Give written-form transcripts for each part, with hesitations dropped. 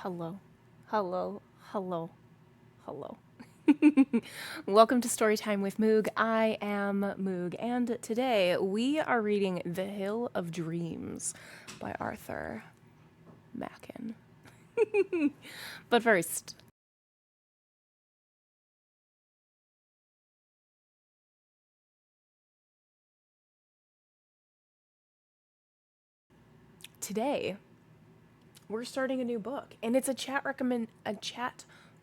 Hello, hello, hello, hello. Welcome to Storytime with Moog. I am Moog, and today we are reading The Hill of Dreams by Arthur Machen. But first, today we're starting a new book, and it's a chat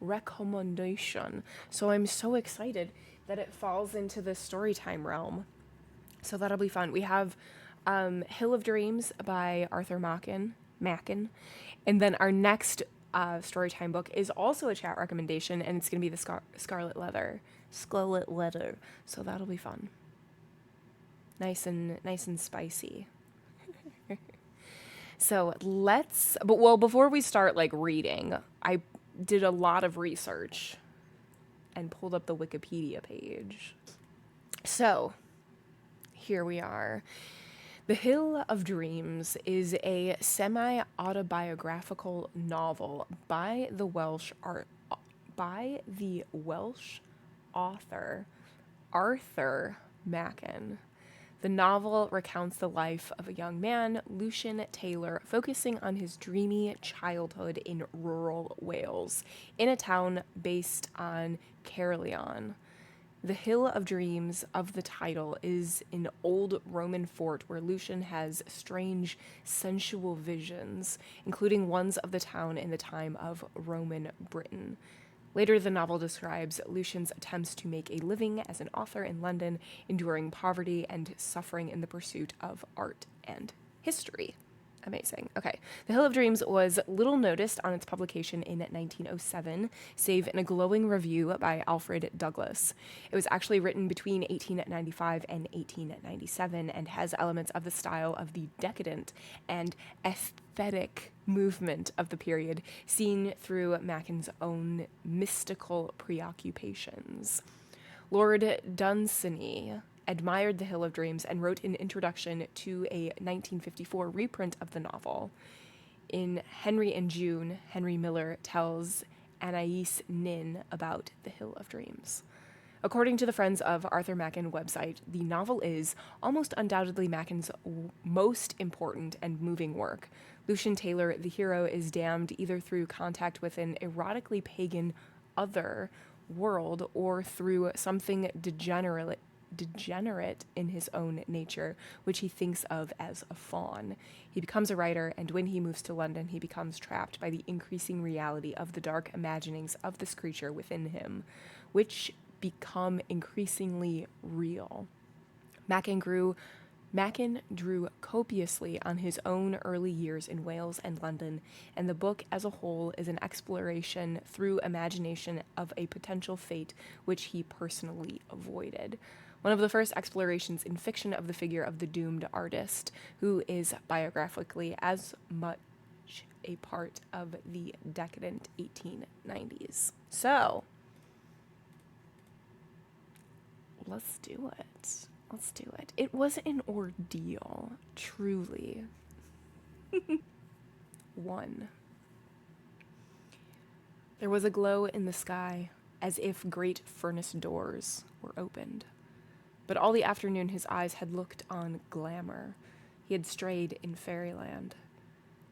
recommendation. So I'm so excited that it falls into the Storytime realm. So that'll be fun. We have Hill of Dreams by Arthur Machen. And then our next Storytime book is also a chat recommendation, and it's going to be the Scarlet Leather. Scarlet Leather. So that'll be fun. Nice and spicy. So before we start reading, I did a lot of research and pulled up the Wikipedia page. So here we are. The Hill of Dreams is a semi-autobiographical novel by the Welsh author Arthur Machen. The novel recounts the life of a young man, Lucian Taylor, focusing on his dreamy childhood in rural Wales, in a town based on Caerleon. The Hill of Dreams of the title is an old Roman fort where Lucian has strange, sensual visions, including ones of the town in the time of Roman Britain. Later, the novel describes Lucian's attempts to make a living as an author in London, enduring poverty and suffering in the pursuit of art and history. Amazing. Okay. The Hill of Dreams was little noticed on its publication in 1907, save in a glowing review by Alfred Douglas. It was actually written between 1895 and 1897 and has elements of the style of the decadent and aesthetic movement of the period, seen through Machen's own mystical preoccupations. Lord Dunsany admired The Hill of Dreams and wrote an introduction to a 1954 reprint of the novel. In Henry and June, Henry Miller tells Anais Nin about The Hill of Dreams. According to the Friends of Arthur Machen website, the novel is almost undoubtedly Machen's most important and moving work. Lucian Taylor, the hero, is damned either through contact with an erotically pagan other world or through something degenerate in his own nature, which he thinks of as a faun. He becomes a writer, and when he moves to London, he becomes trapped by the increasing reality of the dark imaginings of this creature within him, which become increasingly real. Machen drew copiously on his own early years in Wales and London, and the book as a whole is an exploration through imagination of a potential fate which he personally avoided. One of the first explorations in fiction of the figure of the doomed artist, who is biographically as much a part of the decadent 1890s. So, let's do it. Let's do it. It was an ordeal, truly. 1. There was a glow in the sky, as if great furnace doors were opened. But all the afternoon his eyes had looked on glamour. He had strayed in fairyland.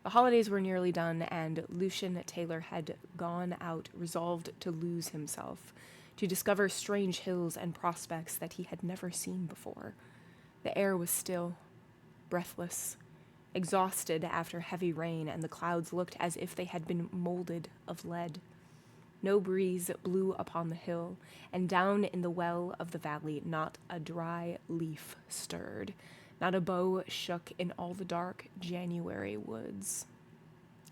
The holidays were nearly done, and Lucian Taylor had gone out resolved to lose himself, to discover strange hills and prospects that he had never seen before. The air was still, breathless, exhausted after heavy rain, and the clouds looked as if they had been molded of lead. No breeze blew upon the hill, and down in the well of the valley not a dry leaf stirred, not a bough shook in all the dark January woods.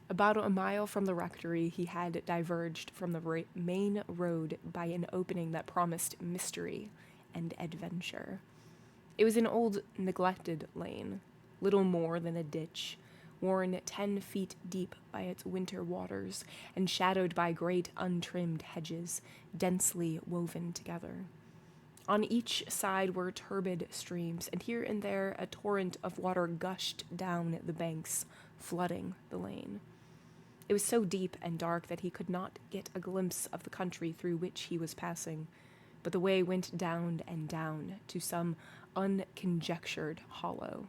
About a mile from the rectory, he had diverged from the main road by an opening that promised mystery and adventure. It was an old, neglected lane, little more than a ditch, worn 10 feet deep by its winter waters and shadowed by great untrimmed hedges, densely woven together. On each side were turbid streams, and here and there a torrent of water gushed down the banks, flooding the lane. It was so deep and dark that he could not get a glimpse of the country through which he was passing, but the way went down and down to some unconjectured hollow.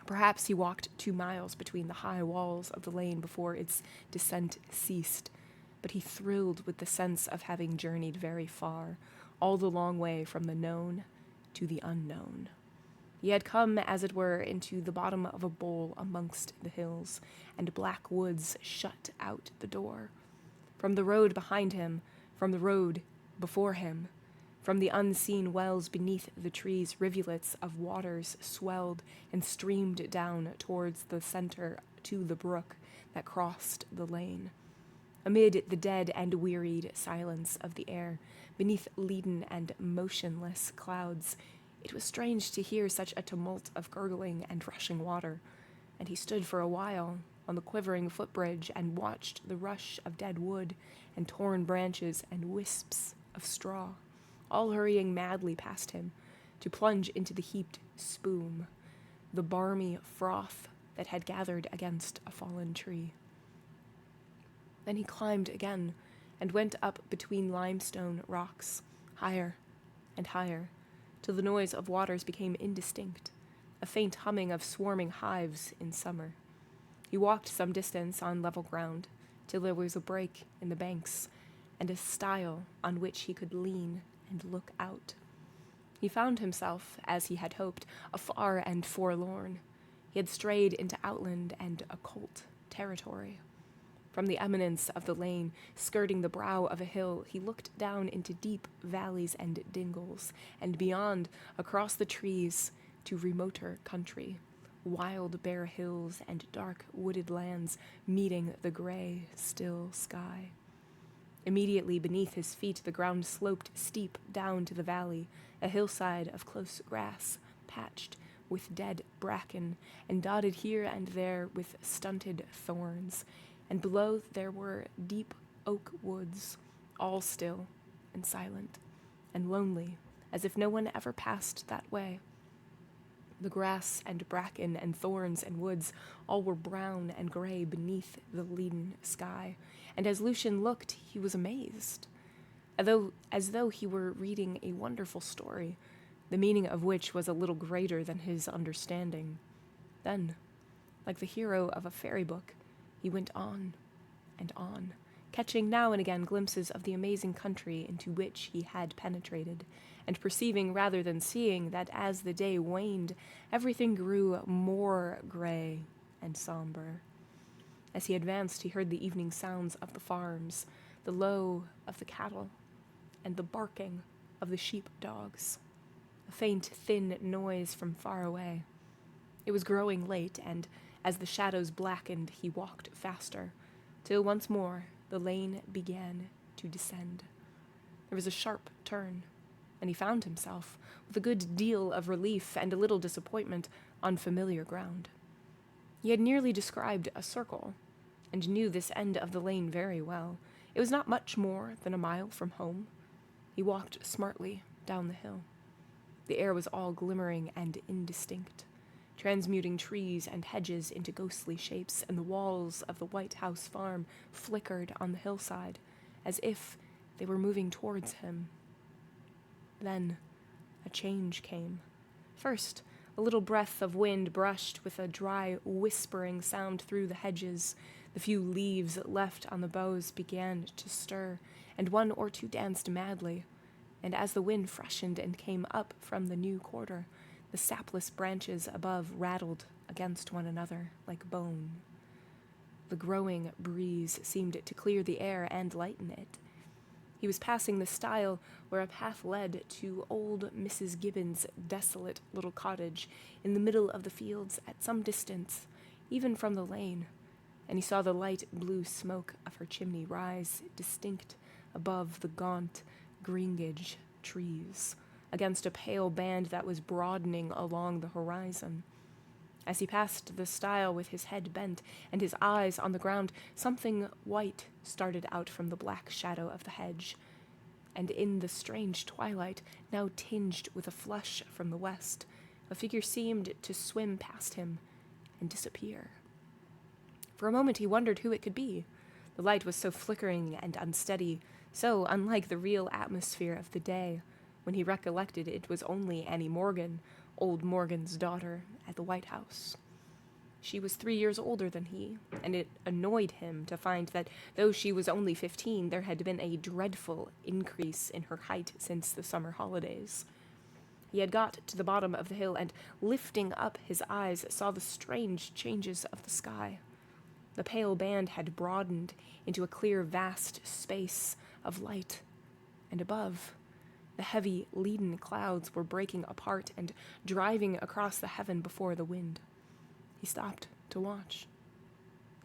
Perhaps he walked 2 miles between the high walls of the lane before its descent ceased, but he thrilled with the sense of having journeyed very far, all the long way from the known to the unknown. He had come, as it were, into the bottom of a bowl amongst the hills, and black woods shut out the door. From the road behind him, from the road before him, from the unseen wells beneath the trees, rivulets of waters swelled and streamed down towards the center to the brook that crossed the lane. Amid the dead and wearied silence of the air, beneath leaden and motionless clouds, it was strange to hear such a tumult of gurgling and rushing water, and he stood for a while on the quivering footbridge and watched the rush of dead wood and torn branches and wisps of straw, all hurrying madly past him, to plunge into the heaped spume, the barmy froth that had gathered against a fallen tree. Then he climbed again and went up between limestone rocks, higher and higher, till the noise of waters became indistinct, a faint humming of swarming hives in summer. He walked some distance on level ground, till there was a break in the banks, and a stile on which he could lean and look out. He found himself, as he had hoped, afar and forlorn. He had strayed into outland and occult territory. From the eminence of the lane, skirting the brow of a hill, he looked down into deep valleys and dingles, and beyond, across the trees, to remoter country, wild bare hills and dark wooded lands meeting the gray, still sky. Immediately beneath his feet the ground sloped steep down to the valley, a hillside of close grass, patched with dead bracken, and dotted here and there with stunted thorns, and below there were deep oak woods, all still and silent and lonely, as if no one ever passed that way. The grass and bracken and thorns and woods all were brown and gray beneath the leaden sky, and as Lucian looked, he was amazed, as though he were reading a wonderful story, the meaning of which was a little greater than his understanding. Then, like the hero of a fairy book, he went on and on, catching now and again glimpses of the amazing country into which he had penetrated, and perceiving rather than seeing that as the day waned, everything grew more gray and somber. As he advanced, he heard the evening sounds of the farms, the low of the cattle, and the barking of the sheep-dogs, a faint, thin noise from far away. It was growing late, and as the shadows blackened, he walked faster, till once more the lane began to descend. There was a sharp turn, and he found himself, with a good deal of relief and a little disappointment, on familiar ground. He had nearly described a circle, and knew this end of the lane very well. It was not much more than a mile from home. He walked smartly down the hill. The air was all glimmering and indistinct, transmuting trees and hedges into ghostly shapes, and the walls of the White House farm flickered on the hillside, as if they were moving towards him. Then a change came. First, a little breath of wind brushed with a dry, whispering sound through the hedges. The few leaves left on the boughs began to stir, and 1 or 2 danced madly, and as the wind freshened and came up from the new quarter, the sapless branches above rattled against one another like bone. The growing breeze seemed to clear the air and lighten it. He was passing the stile where a path led to old Mrs. Gibbon's desolate little cottage in the middle of the fields at some distance, even from the lane, and he saw the light blue smoke of her chimney rise distinct above the gaunt greengage trees, against a pale band that was broadening along the horizon. As he passed the stile with his head bent and his eyes on the ground, something white started out from the black shadow of the hedge, and in the strange twilight, now tinged with a flush from the west, a figure seemed to swim past him and disappear. For a moment he wondered who it could be. The light was so flickering and unsteady, so unlike the real atmosphere of the day, when he recollected it was only Annie Morgan, old Morgan's daughter, at the White House. She was 3 years older than he, and it annoyed him to find that though she was only 15, there had been a dreadful increase in her height since the summer holidays. He had got to the bottom of the hill and, lifting up his eyes, saw the strange changes of the sky. The pale band had broadened into a clear, vast space of light, and above, the heavy, leaden clouds were breaking apart and driving across the heaven before the wind. He stopped to watch,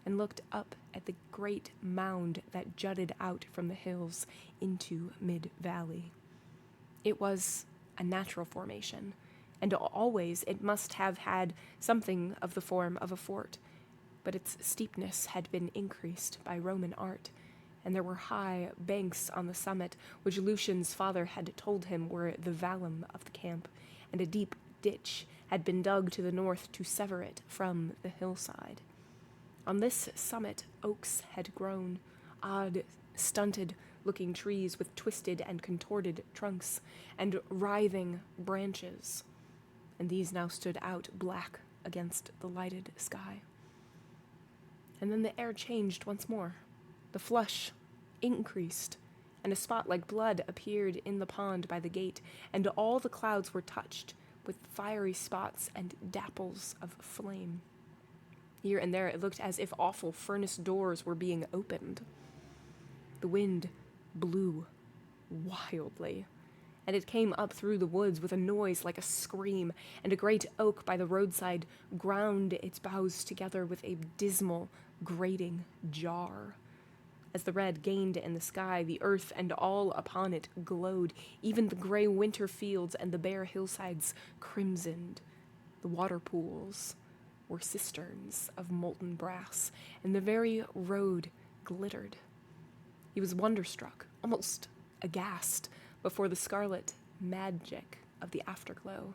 and looked up at the great mound that jutted out from the hills into mid-valley. It was a natural formation, and always it must have had something of the form of a fort, but its steepness had been increased by Roman art, and there were high banks on the summit, which Lucian's father had told him were the vallum of the camp, and a deep ditch had been dug to the north to sever it from the hillside. On this summit oaks had grown, odd, stunted-looking trees with twisted and contorted trunks and writhing branches, and these now stood out black against the lighted sky. And then the air changed once more. The flush increased, and a spot like blood appeared in the pond by the gate, and all the clouds were touched with fiery spots and dapples of flame. Here and there it looked as if awful furnace doors were being opened. The wind blew wildly, and it came up through the woods with a noise like a scream, and a great oak by the roadside ground its boughs together with a dismal, grating jar. As the red gained in the sky, the earth and all upon it glowed, even the gray winter fields and the bare hillsides crimsoned. The water pools were cisterns of molten brass, and the very road glittered. He was wonderstruck, almost aghast, before the scarlet magic of the afterglow.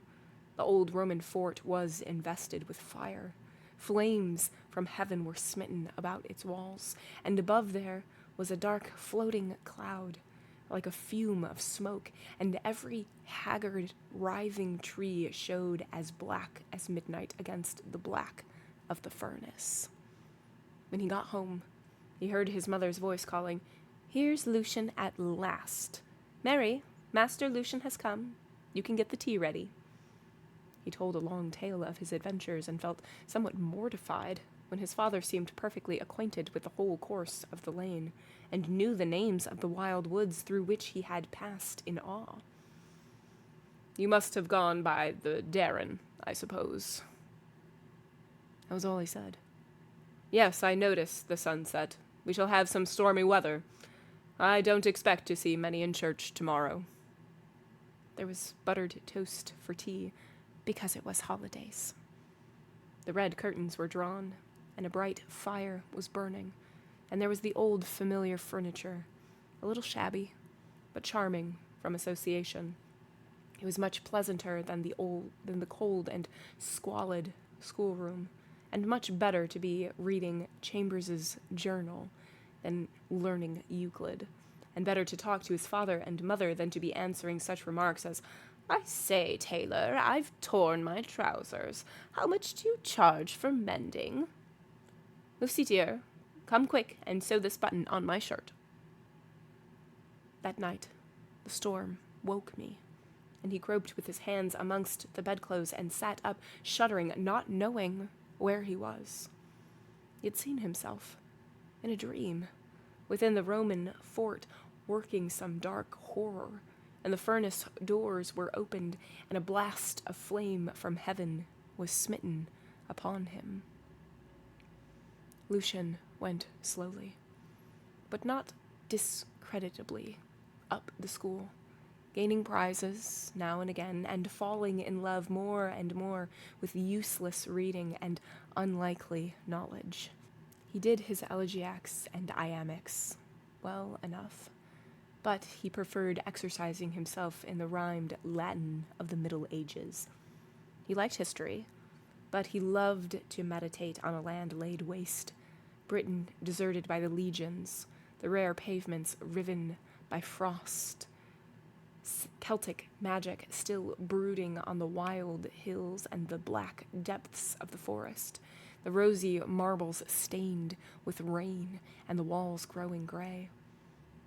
The old Roman fort was invested with fire. Flames from heaven were smitten about its walls, and above there was a dark floating cloud, like a fume of smoke, and every haggard, writhing tree showed as black as midnight against the black of the furnace. When he got home, he heard his mother's voice calling, "Here's Lucian at last. Mary, Master Lucian has come. You can get the tea ready." He told a long tale of his adventures and felt somewhat mortified when his father seemed perfectly acquainted with the whole course of the lane, and knew the names of the wild woods through which he had passed in awe. "You must have gone by the Darren, I suppose." That was all he said. "Yes, I noticed the sunset. We shall have some stormy weather. I don't expect to see many in church tomorrow." There was buttered toast for tea, because it was holidays. The red curtains were drawn, and a bright fire was burning, and there was the old familiar furniture, a little shabby, but charming from association. It was much pleasanter than the cold and squalid schoolroom, and much better to be reading Chambers's journal than learning Euclid, and better to talk to his father and mother than to be answering such remarks as, "I say, Taylor, I've torn my trousers. How much do you charge for mending?" "Lucy, dear, come quick and sew this button on my shirt." That night, the storm woke me, and he groped with his hands amongst the bedclothes and sat up, shuddering, not knowing where he was. He had seen himself, in a dream, within the Roman fort, working some dark horror, and the furnace doors were opened, and a blast of flame from heaven was smitten upon him. Lucian went slowly, but not discreditably, up the school, gaining prizes now and again, and falling in love more and more with useless reading and unlikely knowledge. He did his elegiacs and iambics well enough, but he preferred exercising himself in the rhymed Latin of the Middle Ages. He liked history, but he loved to meditate on a land laid waste Britain deserted by the legions, the rare pavements riven by frost, Celtic magic still brooding on the wild hills and the black depths of the forest, the rosy marbles stained with rain, and the walls growing gray.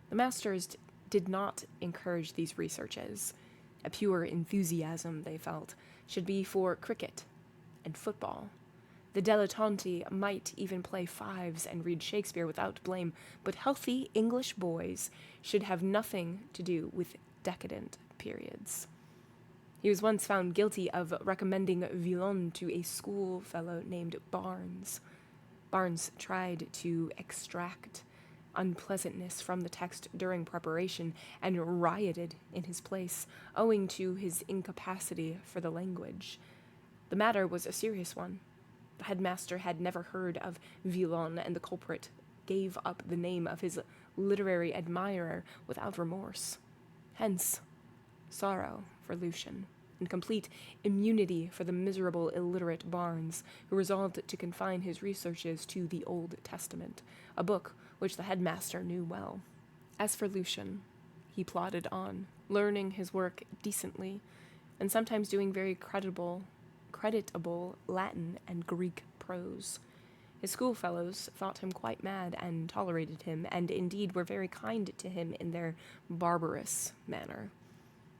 The masters did not encourage these researches. A pure enthusiasm, they felt, should be for cricket and football. The dilettanti might even play fives and read Shakespeare without blame, but healthy English boys should have nothing to do with decadent periods. He was once found guilty of recommending Villon to a schoolfellow named Barnes. Barnes tried to extract unpleasantness from the text during preparation and rioted in his place, owing to his incapacity for the language. The matter was a serious one. The headmaster had never heard of Villon, and the culprit gave up the name of his literary admirer without remorse. Hence, sorrow for Lucian, and complete immunity for the miserable illiterate Barnes, who resolved to confine his researches to the Old Testament, a book which the headmaster knew well. As for Lucian, he plodded on, learning his work decently, and sometimes doing very creditable Latin and Greek prose. His schoolfellows thought him quite mad and tolerated him, and indeed were very kind to him in their barbarous manner.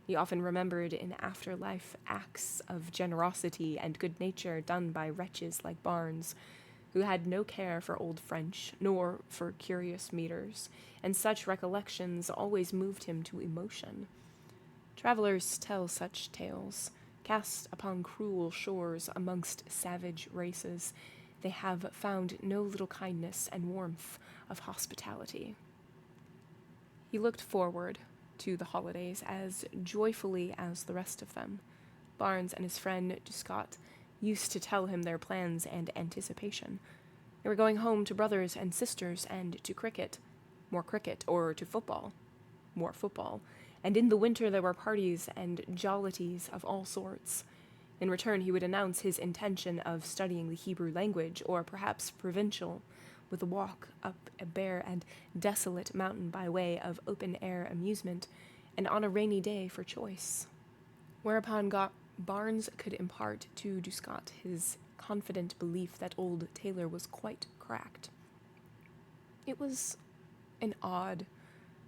He often remembered in after-life acts of generosity and good nature done by wretches like Barnes, who had no care for old French, nor for curious meters, and such recollections always moved him to emotion. Travelers tell such tales, cast upon cruel shores amongst savage races. They have found no little kindness and warmth of hospitality. He looked forward to the holidays as joyfully as the rest of them. Barnes and his friend Duscott used to tell him their plans and anticipation. They were going home to brothers and sisters and to cricket, more cricket, or to football, more football, and in the winter there were parties and jollities of all sorts. In return, he would announce his intention of studying the Hebrew language, or perhaps provincial, with a walk up a bare and desolate mountain by way of open-air amusement, and on a rainy day for choice. Whereupon Barnes could impart to Duscott his confident belief that old Taylor was quite cracked. It was an odd,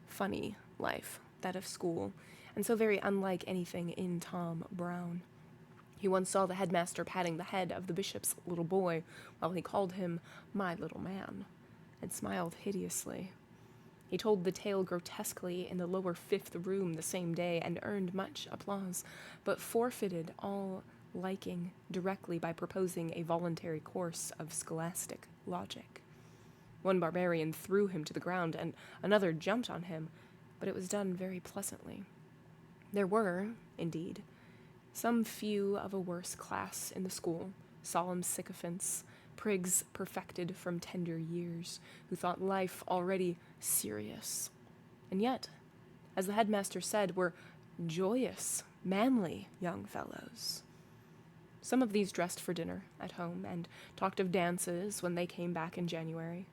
funny life, that of school, and so very unlike anything in Tom Brown. He once saw the headmaster patting the head of the bishop's little boy while he called him "my little man," and smiled hideously. He told the tale grotesquely in the lower fifth room the same day, and earned much applause, but forfeited all liking directly by proposing a voluntary course of scholastic logic. One barbarian threw him to the ground, and another jumped on him, but it was done very pleasantly. There were, indeed, some few of a worse class in the school, solemn sycophants, prigs perfected from tender years, who thought life already serious, and yet, as the headmaster said, were joyous, manly young fellows. Some of these dressed for dinner at home, and talked of dances when they came back in January,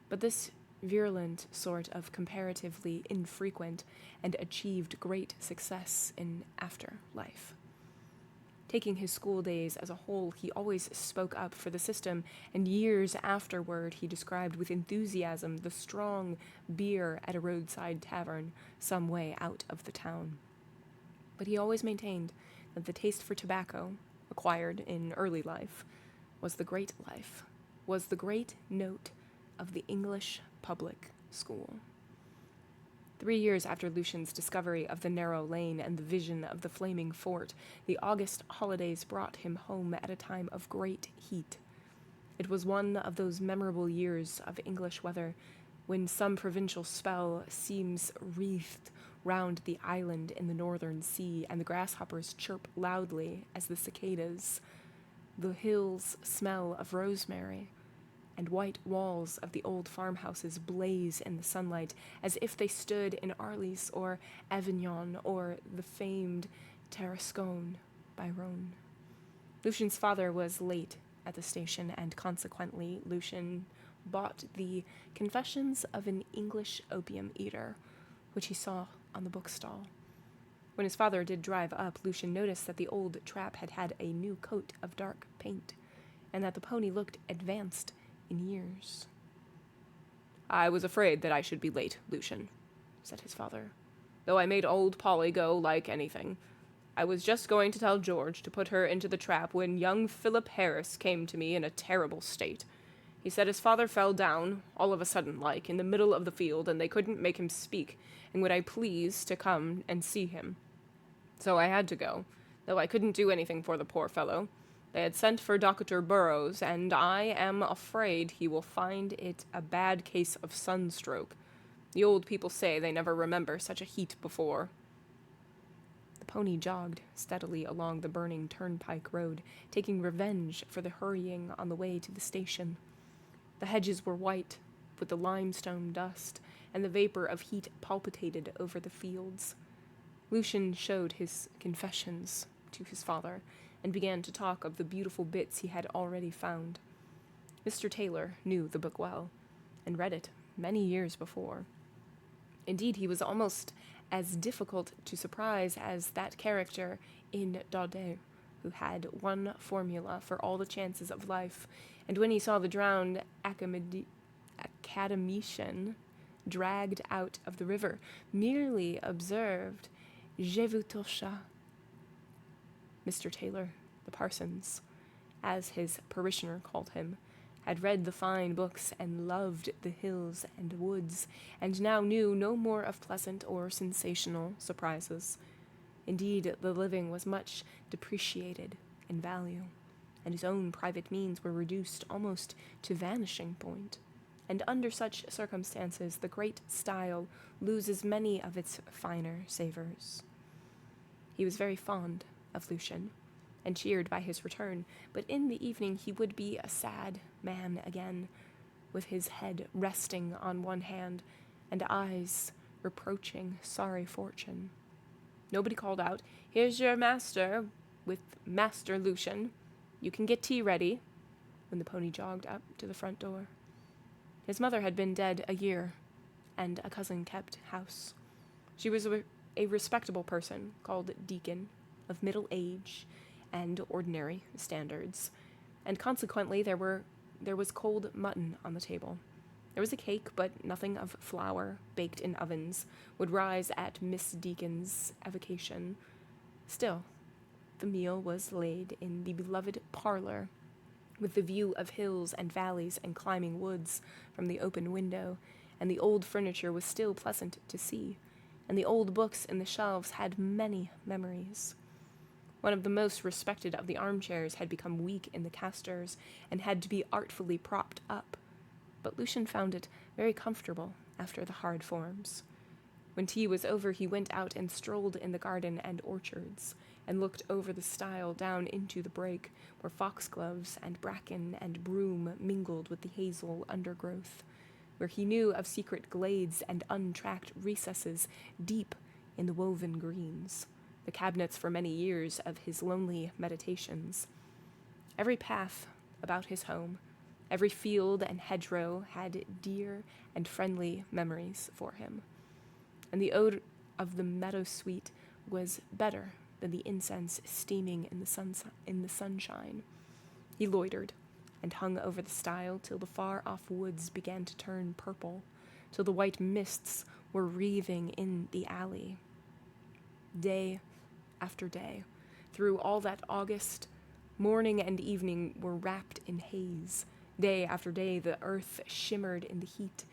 but this virulent sort of comparatively infrequent and achieved great success in after life. Taking his school days as a whole, he always spoke up for the system, and years afterward he described with enthusiasm the strong beer at a roadside tavern some way out of the town. But he always maintained that the taste for tobacco, acquired in early life, was the great note of the English public school. 3 years after Lucian's discovery of the narrow lane and the vision of the flaming fort, the August holidays brought him home at a time of great heat. It was one of those memorable years of English weather when some provincial spell seems wreathed round the island in the northern sea, and the grasshoppers chirp loudly as the cicadas. The hills smell of rosemary, and white walls of the old farmhouses blaze in the sunlight as if they stood in Arles or Avignon or the famed Tarascon by Rhone. Lucian's father was late at the station, and consequently Lucian bought the Confessions of an English Opium Eater, which he saw on the bookstall. When his father did drive up, Lucian noticed that the old trap had had a new coat of dark paint, and that the pony looked advanced in years. "I was afraid that I should be late, Lucian," said his father, "though I made old Polly go like anything. I was just going to tell George to put her into the trap when young Philip Harris came to me in a terrible state. He said his father fell down, all of a sudden like, in the middle of the field, and they couldn't make him speak, and would I please to come and see him. So I had to go, though I couldn't do anything for the poor fellow. They had sent for Dr. Burrows, and I am afraid he will find it a bad case of sunstroke. The old people say they never remember such a heat before." The pony jogged steadily along the burning turnpike road, taking revenge for the hurrying on the way to the station. The hedges were white with the limestone dust, and the vapor of heat palpitated over the fields. Lucian showed his confessions to his father, and began to talk of the beautiful bits he had already found. Mr. Taylor knew the book well, and read it many years before. Indeed, he was almost as difficult to surprise as that character in Daudet, who had one formula for all the chances of life, and when he saw the drowned academician dragged out of the river, merely observed, "Je vous touche." Mr. Taylor, the parsons, as his parishioner called him, had read the fine books and loved the hills and woods, and now knew no more of pleasant or sensational surprises. Indeed, the living was much depreciated in value, and his own private means were reduced almost to vanishing point. And under such circumstances, the great style loses many of its finer savors. He was very fond of Lucian, and cheered by his return, but in the evening he would be a sad man again, with his head resting on one hand, and eyes reproaching sorry fortune. Nobody called out, "Here's your master, with Master Lucian. You can get tea ready," when the pony jogged up to the front door. His mother had been dead a year, and a cousin kept house. She was a respectable person called Deacon, of middle age and ordinary standards, and consequently there was cold mutton on the table. There was a cake, but nothing of flour, baked in ovens, would rise at Miss Deacon's evocation. Still, the meal was laid in the beloved parlor, with the view of hills and valleys and climbing woods from the open window, and the old furniture was still pleasant to see, and the old books in the shelves had many memories. One of the most respected of the armchairs had become weak in the casters, and had to be artfully propped up, but Lucian found it very comfortable after the hard forms. When tea was over, he went out and strolled in the garden and orchards, and looked over the stile down into the brake, where foxgloves and bracken and broom mingled with the hazel undergrowth, where he knew of secret glades and untracked recesses deep in the woven greens, the cabinets for many years of his lonely meditations. Every path about his home, every field and hedgerow had dear and friendly memories for him, and the odor of the meadow-sweet was better than the incense steaming in the sunshine. He loitered and hung over the stile till the far-off woods began to turn purple, till the white mists were wreathing in the alley. Day after day, through all that August, morning and evening were wrapped in haze. Day after day the earth shimmered in the heat,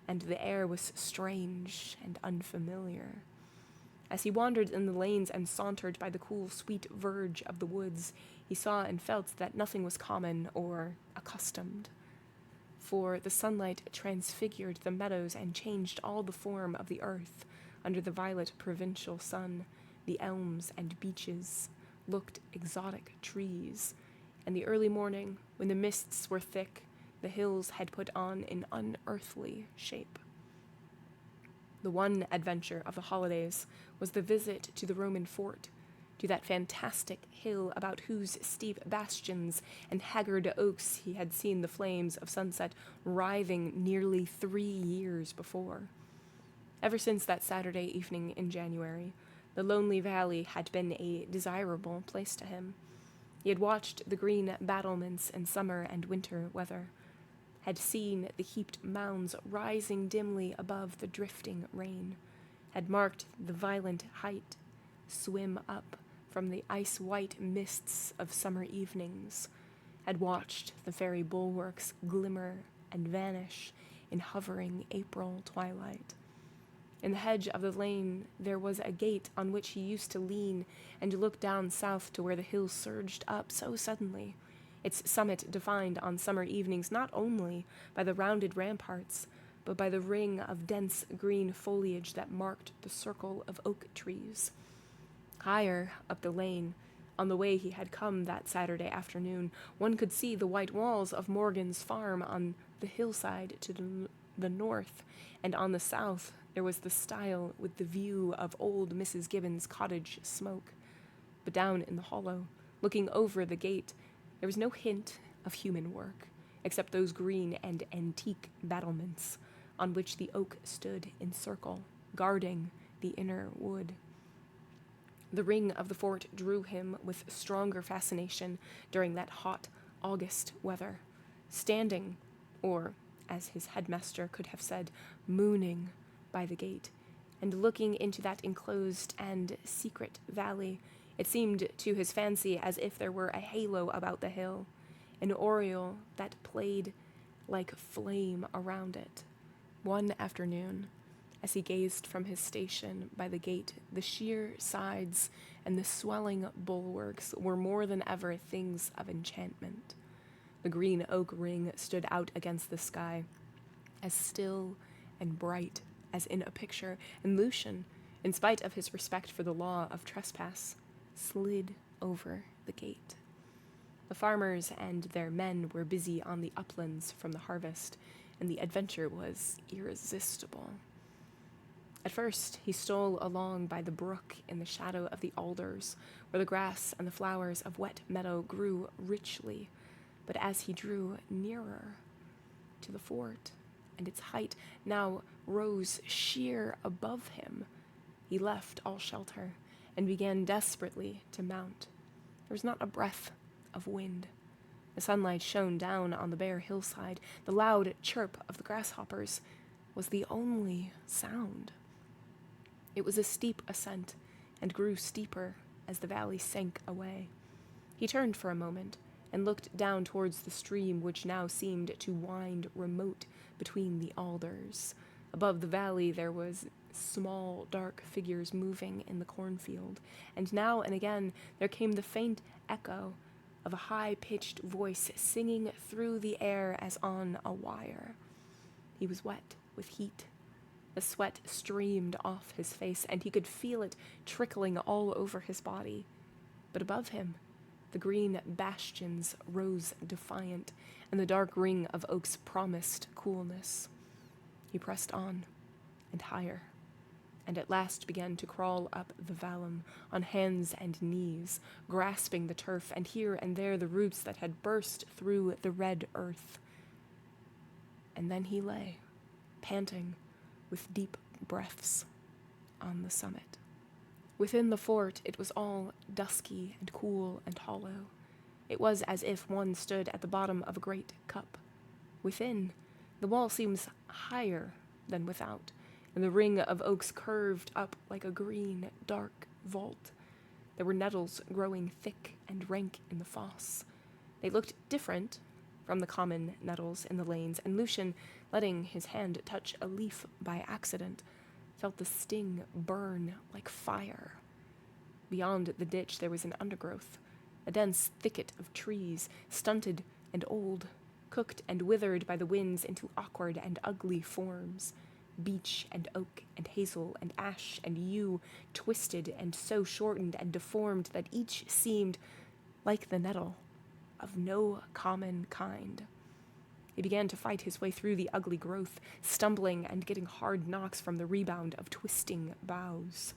and the air was strange and unfamiliar. As he wandered in the lanes and sauntered by the cool, sweet verge of the woods, he saw and felt that nothing was common or accustomed. For the sunlight transfigured the meadows and changed all the form of the earth under the violet provincial sun. The elms and beeches looked exotic trees, and the early morning, when the mists were thick, the hills had put on an unearthly shape. The one adventure of the holidays was the visit to the Roman fort, to that fantastic hill about whose steep bastions and haggard oaks he had seen the flames of sunset writhing nearly 3 years before. Ever since that Saturday evening in January, the lonely valley had been a desirable place to him. He had watched the green battlements in summer and winter weather, had seen the heaped mounds rising dimly above the drifting rain, had marked the violent height swim up from the ice-white mists of summer evenings, had watched the fairy bulwarks glimmer and vanish in hovering April twilight. In the hedge of the lane there was a gate on which he used to lean and look down south to where the hill surged up so suddenly, its summit defined on summer evenings not only by the rounded ramparts, but by the ring of dense green foliage that marked the circle of oak trees. Higher up the lane, on the way he had come that Saturday afternoon, one could see the white walls of Morgan's farm on the hillside to the north, and on the south there was the stile with the view of old Mrs. Gibbons' cottage smoke. But down in the hollow, looking over the gate, there was no hint of human work, except those green and antique battlements on which the oak stood in circle, guarding the inner wood. The ring of the fort drew him with stronger fascination during that hot August weather, standing, or, as his headmaster could have said, mooning by the gate, and looking into that enclosed and secret valley. It seemed to his fancy as if there were a halo about the hill, an aureole that played like flame around it. One afternoon, as he gazed from his station by the gate, the sheer sides and the swelling bulwarks were more than ever things of enchantment. The green oak ring stood out against the sky, as still and bright as in a picture, and Lucian, in spite of his respect for the law of trespass, slid over the gate. The farmers and their men were busy on the uplands from the harvest, and the adventure was irresistible. At first, he stole along by the brook in the shadow of the alders, where the grass and the flowers of wet meadow grew richly, but as he drew nearer to the fort, and its height now rose sheer above him, he left all shelter and began desperately to mount. There was not a breath of wind. The sunlight shone down on the bare hillside. The loud chirp of the grasshoppers was the only sound. It was a steep ascent, and grew steeper as the valley sank away. He turned for a moment and looked down towards the stream, which now seemed to wind remote between the alders. Above the valley there was small, dark figures moving in the cornfield, and now and again there came the faint echo of a high-pitched voice singing through the air as on a wire. He was wet with heat. The sweat streamed off his face, and he could feel it trickling all over his body. But above him, the green bastions rose defiant, and the dark ring of oaks promised coolness. He pressed on, and higher, and at last began to crawl up the vallum on hands and knees, grasping the turf, and here and there the roots that had burst through the red earth. And then he lay, panting, with deep breaths, on the summit. Within the fort it was all dusky and cool and hollow. It was as if one stood at the bottom of a great cup. Within, the wall seems higher than without, and the ring of oaks curved up like a green, dark vault. There were nettles growing thick and rank in the foss. They looked different from the common nettles in the lanes, and Lucian, letting his hand touch a leaf by accident, felt the sting burn like fire. Beyond the ditch there was an undergrowth, a dense thicket of trees, stunted and old, cooked and withered by the winds into awkward and ugly forms. Beech and oak and hazel and ash and yew, twisted and so shortened and deformed that each seemed, like the nettle, of no common kind. He began to fight his way through the ugly growth, stumbling and getting hard knocks from the rebound of twisting boughs.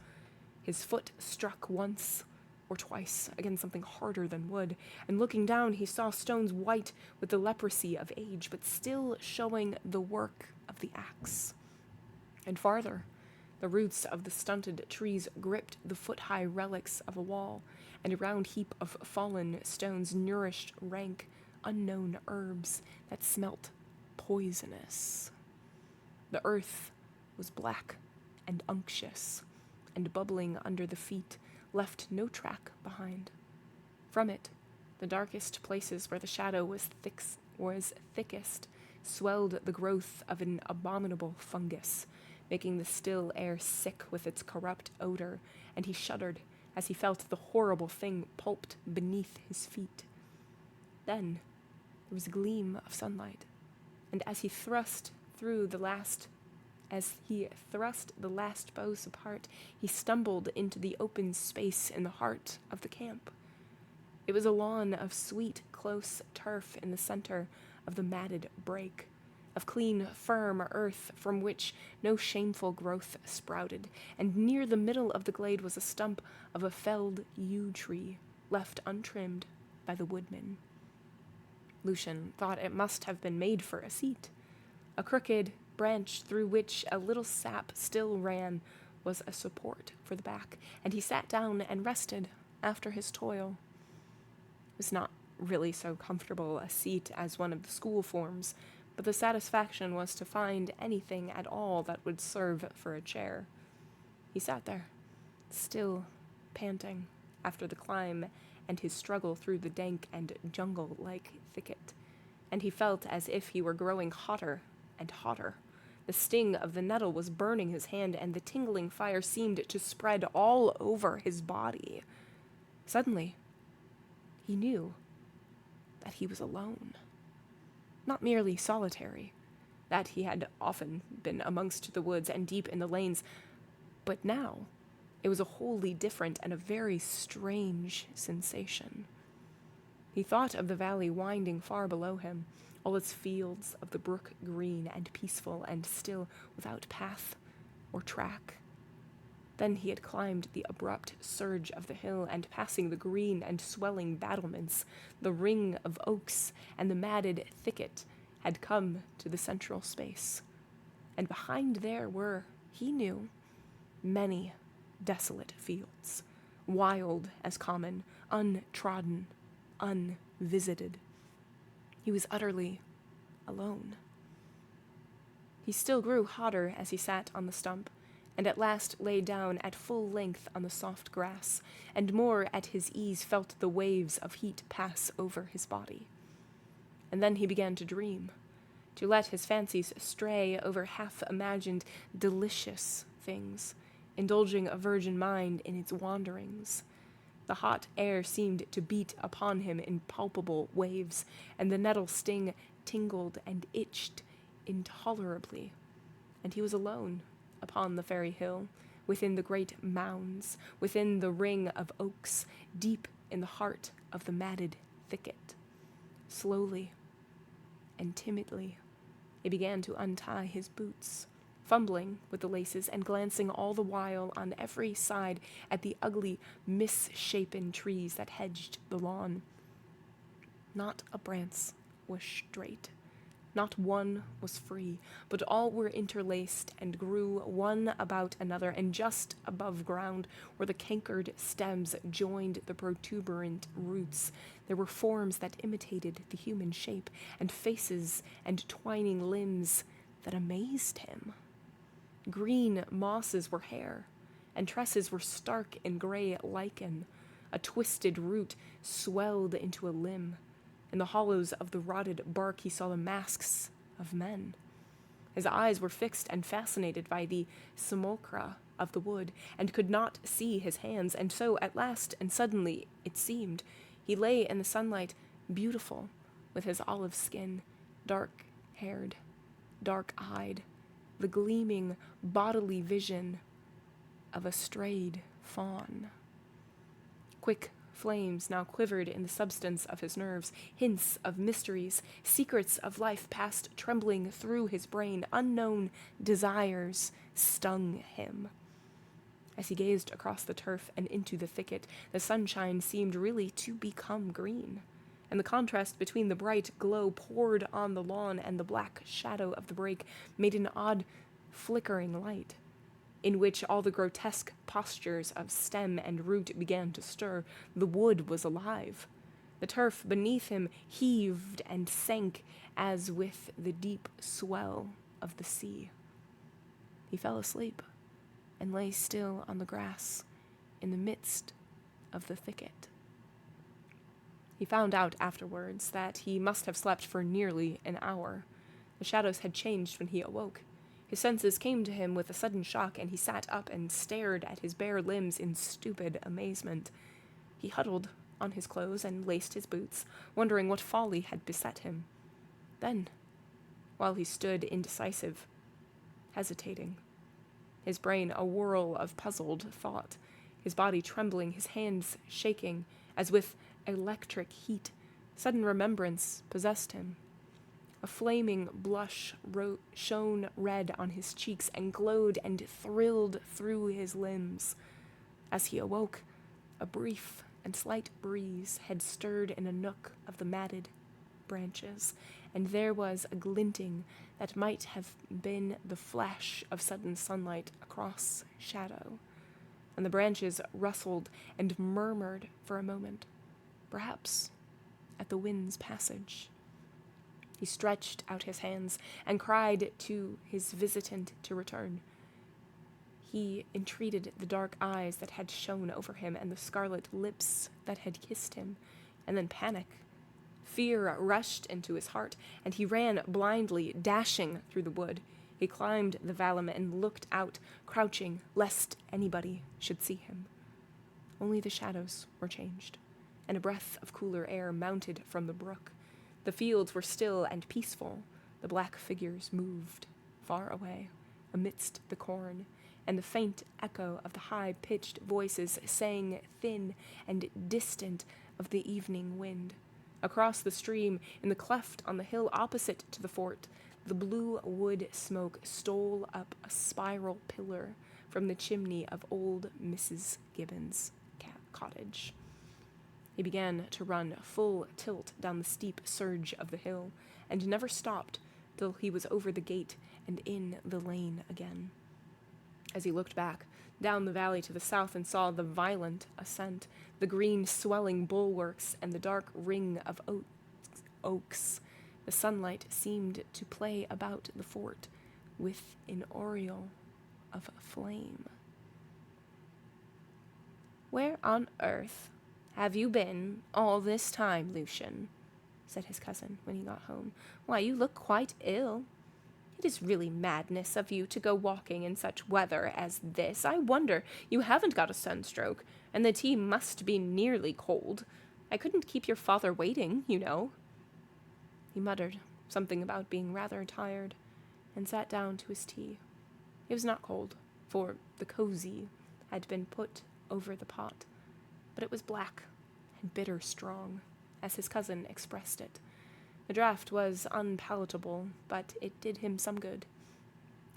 His foot struck once, or twice against something harder than wood, and looking down he saw stones white with the leprosy of age, but still showing the work of the axe. And farther, the roots of the stunted trees gripped the foot-high relics of a wall, and a round heap of fallen stones nourished rank, unknown herbs that smelt poisonous. The earth was black and unctuous, and bubbling under the feet left no track behind. From it, the darkest places where the shadow was thickest swelled the growth of an abominable fungus, making the still air sick with its corrupt odor, and he shuddered as he felt the horrible thing pulped beneath his feet. Then there was a gleam of sunlight, and as he thrust the last boughs apart, he stumbled into the open space in the heart of the camp. It was a lawn of sweet, close turf in the center of the matted brake, of clean, firm earth from which no shameful growth sprouted, and near the middle of the glade was a stump of a felled yew tree, left untrimmed by the woodman. Lucian thought it must have been made for a seat. A crooked branch through which a little sap still ran was a support for the back, and he sat down and rested after his toil. It was not really so comfortable a seat as one of the school forms, but the satisfaction was to find anything at all that would serve for a chair. He sat there, still panting after the climb and his struggle through the dank and jungle-like thicket, and he felt as if he were growing hotter and hotter. The sting of the nettle was burning his hand, and the tingling fire seemed to spread all over his body. Suddenly, he knew that he was alone. Not merely solitary, that he had often been amongst the woods and deep in the lanes, but now it was a wholly different and a very strange sensation. He thought of the valley winding far below him, all its fields of the brook green and peaceful and still, without path or track. Then he had climbed the abrupt surge of the hill, and passing the green and swelling battlements, the ring of oaks, and the matted thicket, had come to the central space. And behind there were, he knew, many desolate fields, wild as common, untrodden, unvisited. He was utterly alone. He still grew hotter as he sat on the stump, and at last lay down at full length on the soft grass, and more at his ease felt the waves of heat pass over his body. And then he began to dream, to let his fancies stray over half-imagined, delicious things, indulging a virgin mind in its wanderings. The hot air seemed to beat upon him in palpable waves, and the nettle sting tingled and itched intolerably, and he was alone upon the fairy hill, within the great mounds, within the ring of oaks, deep in the heart of the matted thicket. Slowly and timidly, he began to untie his boots, fumbling with the laces and glancing all the while on every side at the ugly, misshapen trees that hedged the lawn. Not a branch was straight. Not one was free, but all were interlaced and grew one about another, and just above ground, where the cankered stems joined the protuberant roots, there were forms that imitated the human shape, and faces and twining limbs that amazed him. Green mosses were hair, and tresses were stark in gray lichen. A twisted root swelled into a limb. In the hollows of the rotted bark he saw the masks of men. His eyes were fixed and fascinated by the simulacra of the wood, and could not see his hands, and so at last and suddenly, it seemed, he lay in the sunlight, beautiful, with his olive skin, dark-haired, dark-eyed, the gleaming bodily vision of a strayed fawn. Quick flames now quivered in the substance of his nerves, hints of mysteries, secrets of life passed trembling through his brain, unknown desires stung him. As he gazed across the turf and into the thicket, the sunshine seemed really to become green, and the contrast between the bright glow poured on the lawn and the black shadow of the brake made an odd, flickering light, in which all the grotesque postures of stem and root began to stir. The wood was alive. The turf beneath him heaved and sank as with the deep swell of the sea. He fell asleep and lay still on the grass in the midst of the thicket. He found out afterwards that he must have slept for nearly an hour. The shadows had changed when he awoke. His senses came to him with a sudden shock, and he sat up and stared at his bare limbs in stupid amazement. He huddled on his clothes and laced his boots, wondering what folly had beset him. Then, while he stood indecisive, hesitating, his brain a whirl of puzzled thought, his body trembling, his hands shaking, as with electric heat, sudden remembrance possessed him. A flaming blush shone red on his cheeks and glowed and thrilled through his limbs. As he awoke, a brief and slight breeze had stirred in a nook of the matted branches, and there was a glinting that might have been the flash of sudden sunlight across shadow, and the branches rustled and murmured for a moment, perhaps at the wind's passage. He stretched out his hands and cried to his visitant to return. He entreated the dark eyes that had shone over him and the scarlet lips that had kissed him, and then panic, fear rushed into his heart, and he ran blindly, dashing through the wood. He climbed the vallum and looked out, crouching, lest anybody should see him. Only the shadows were changed, and a breath of cooler air mounted from the brook. The fields were still and peaceful. The black figures moved far away, amidst the corn, and the faint echo of the high-pitched voices sang thin and distant of the evening wind. Across the stream, in the cleft on the hill opposite to the fort, the blue wood smoke stole up a spiral pillar from the chimney of old Mrs. Gibbons' cottage. He began to run full tilt down the steep surge of the hill, and never stopped till he was over the gate and in the lane again. As he looked back, down the valley to the south and saw the violent ascent, the green swelling bulwarks and the dark ring of oaks, the sunlight seemed to play about the fort with an aureole of flame. "Where on earth have you been all this time, Lucian?" said his cousin when he got home. "Why, you look quite ill. It is really madness of you to go walking in such weather as this. I wonder you haven't got a sunstroke, and the tea must be nearly cold. I couldn't keep your father waiting, you know." He muttered something about being rather tired, and sat down to his tea. It was not cold, for the cozy had been put over the pot, but it was black and bitter strong, as his cousin expressed it. The draught was unpalatable, but it did him some good,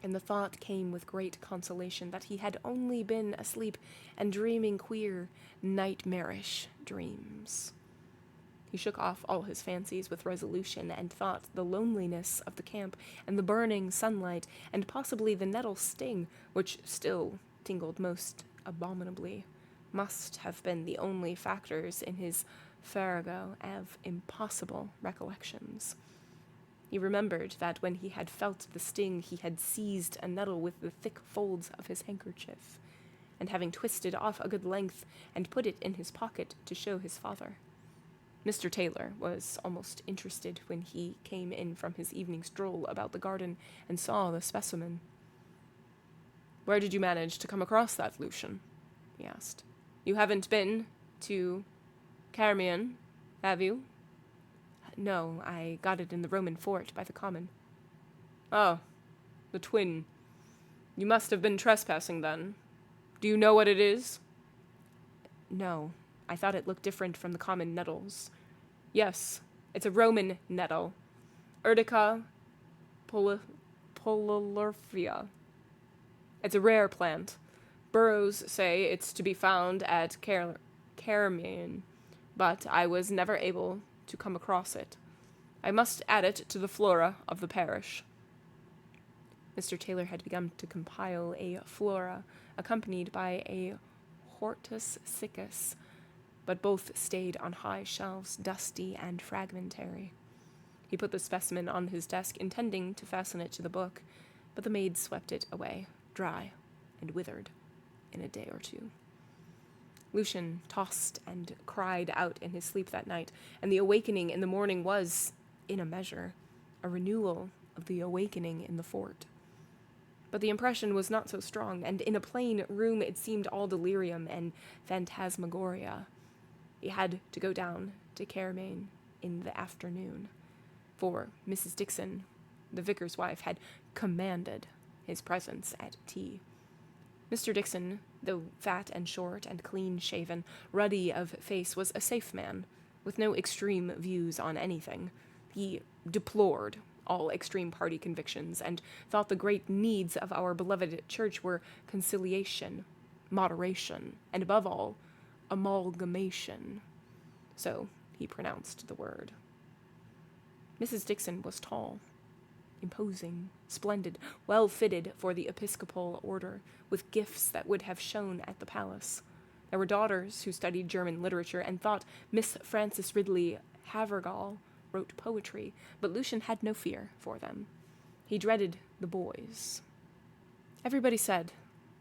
and the thought came with great consolation that he had only been asleep and dreaming queer, nightmarish dreams. He shook off all his fancies with resolution, and thought the loneliness of the camp, and the burning sunlight, and possibly the nettle sting, which still tingled most abominably, must have been the only factors in his farrago of impossible recollections. He remembered that when he had felt the sting he had seized a nettle with the thick folds of his handkerchief, and having twisted off a good length and put it in his pocket to show his father. Mr. Taylor was almost interested when he came in from his evening stroll about the garden and saw the specimen. "Where did you manage to come across that, Lucian?" he asked. "You haven't been to Carmion, have you?" "No, I got it in the Roman fort by the common." "Oh, the twin. You must have been trespassing then. Do you know what it is?" "No, I thought it looked different from the common nettles." "Yes, it's a Roman nettle. Urtica polymorphia. It's a rare plant, Burrows say it's to be found at Caermaen, but I was never able to come across it. I must add it to the flora of the parish." Mr. Taylor had begun to compile a flora, accompanied by a hortus siccus, but both stayed on high shelves, dusty and fragmentary. He put the specimen on his desk, intending to fasten it to the book, but the maid swept it away, dry and withered, in a day or two. Lucian tossed and cried out in his sleep that night, and the awakening in the morning was, in a measure, a renewal of the awakening in the fort. But the impression was not so strong, and in a plain room it seemed all delirium and phantasmagoria. He had to go down to Caermaen in the afternoon, for Mrs. Dixon, the vicar's wife, had commanded his presence at tea. Mr. Dixon, though fat and short and clean-shaven, ruddy of face, was a safe man, with no extreme views on anything. He deplored all extreme party convictions, and thought the great needs of our beloved church were conciliation, moderation, and above all, amalgamation. So he pronounced the word. Mrs. Dixon was tall, imposing, splendid, well-fitted for the episcopal order, with gifts that would have shone at the palace. There were daughters who studied German literature and thought Miss Frances Ridley Havergal wrote poetry, but Lucian had no fear for them. He dreaded the boys. Everybody said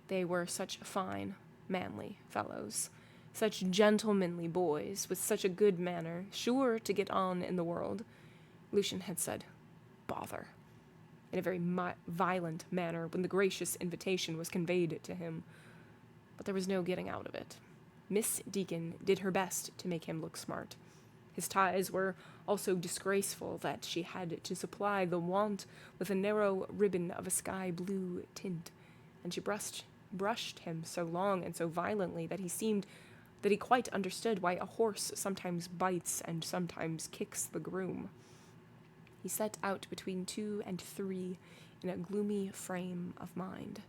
they were such fine, manly fellows, such gentlemanly boys, with such a good manner, sure to get on in the world. Lucian had said, "Bother," in a very violent manner when the gracious invitation was conveyed to him. But there was no getting out of it. Miss Deacon did her best to make him look smart. His ties were also disgraceful that she had to supply the want with a narrow ribbon of a sky-blue tint, and she brushed him so long and so violently that he seemed that he quite understood why a horse sometimes bites and sometimes kicks the groom. He set out between 2 and 3 in a gloomy frame of mind.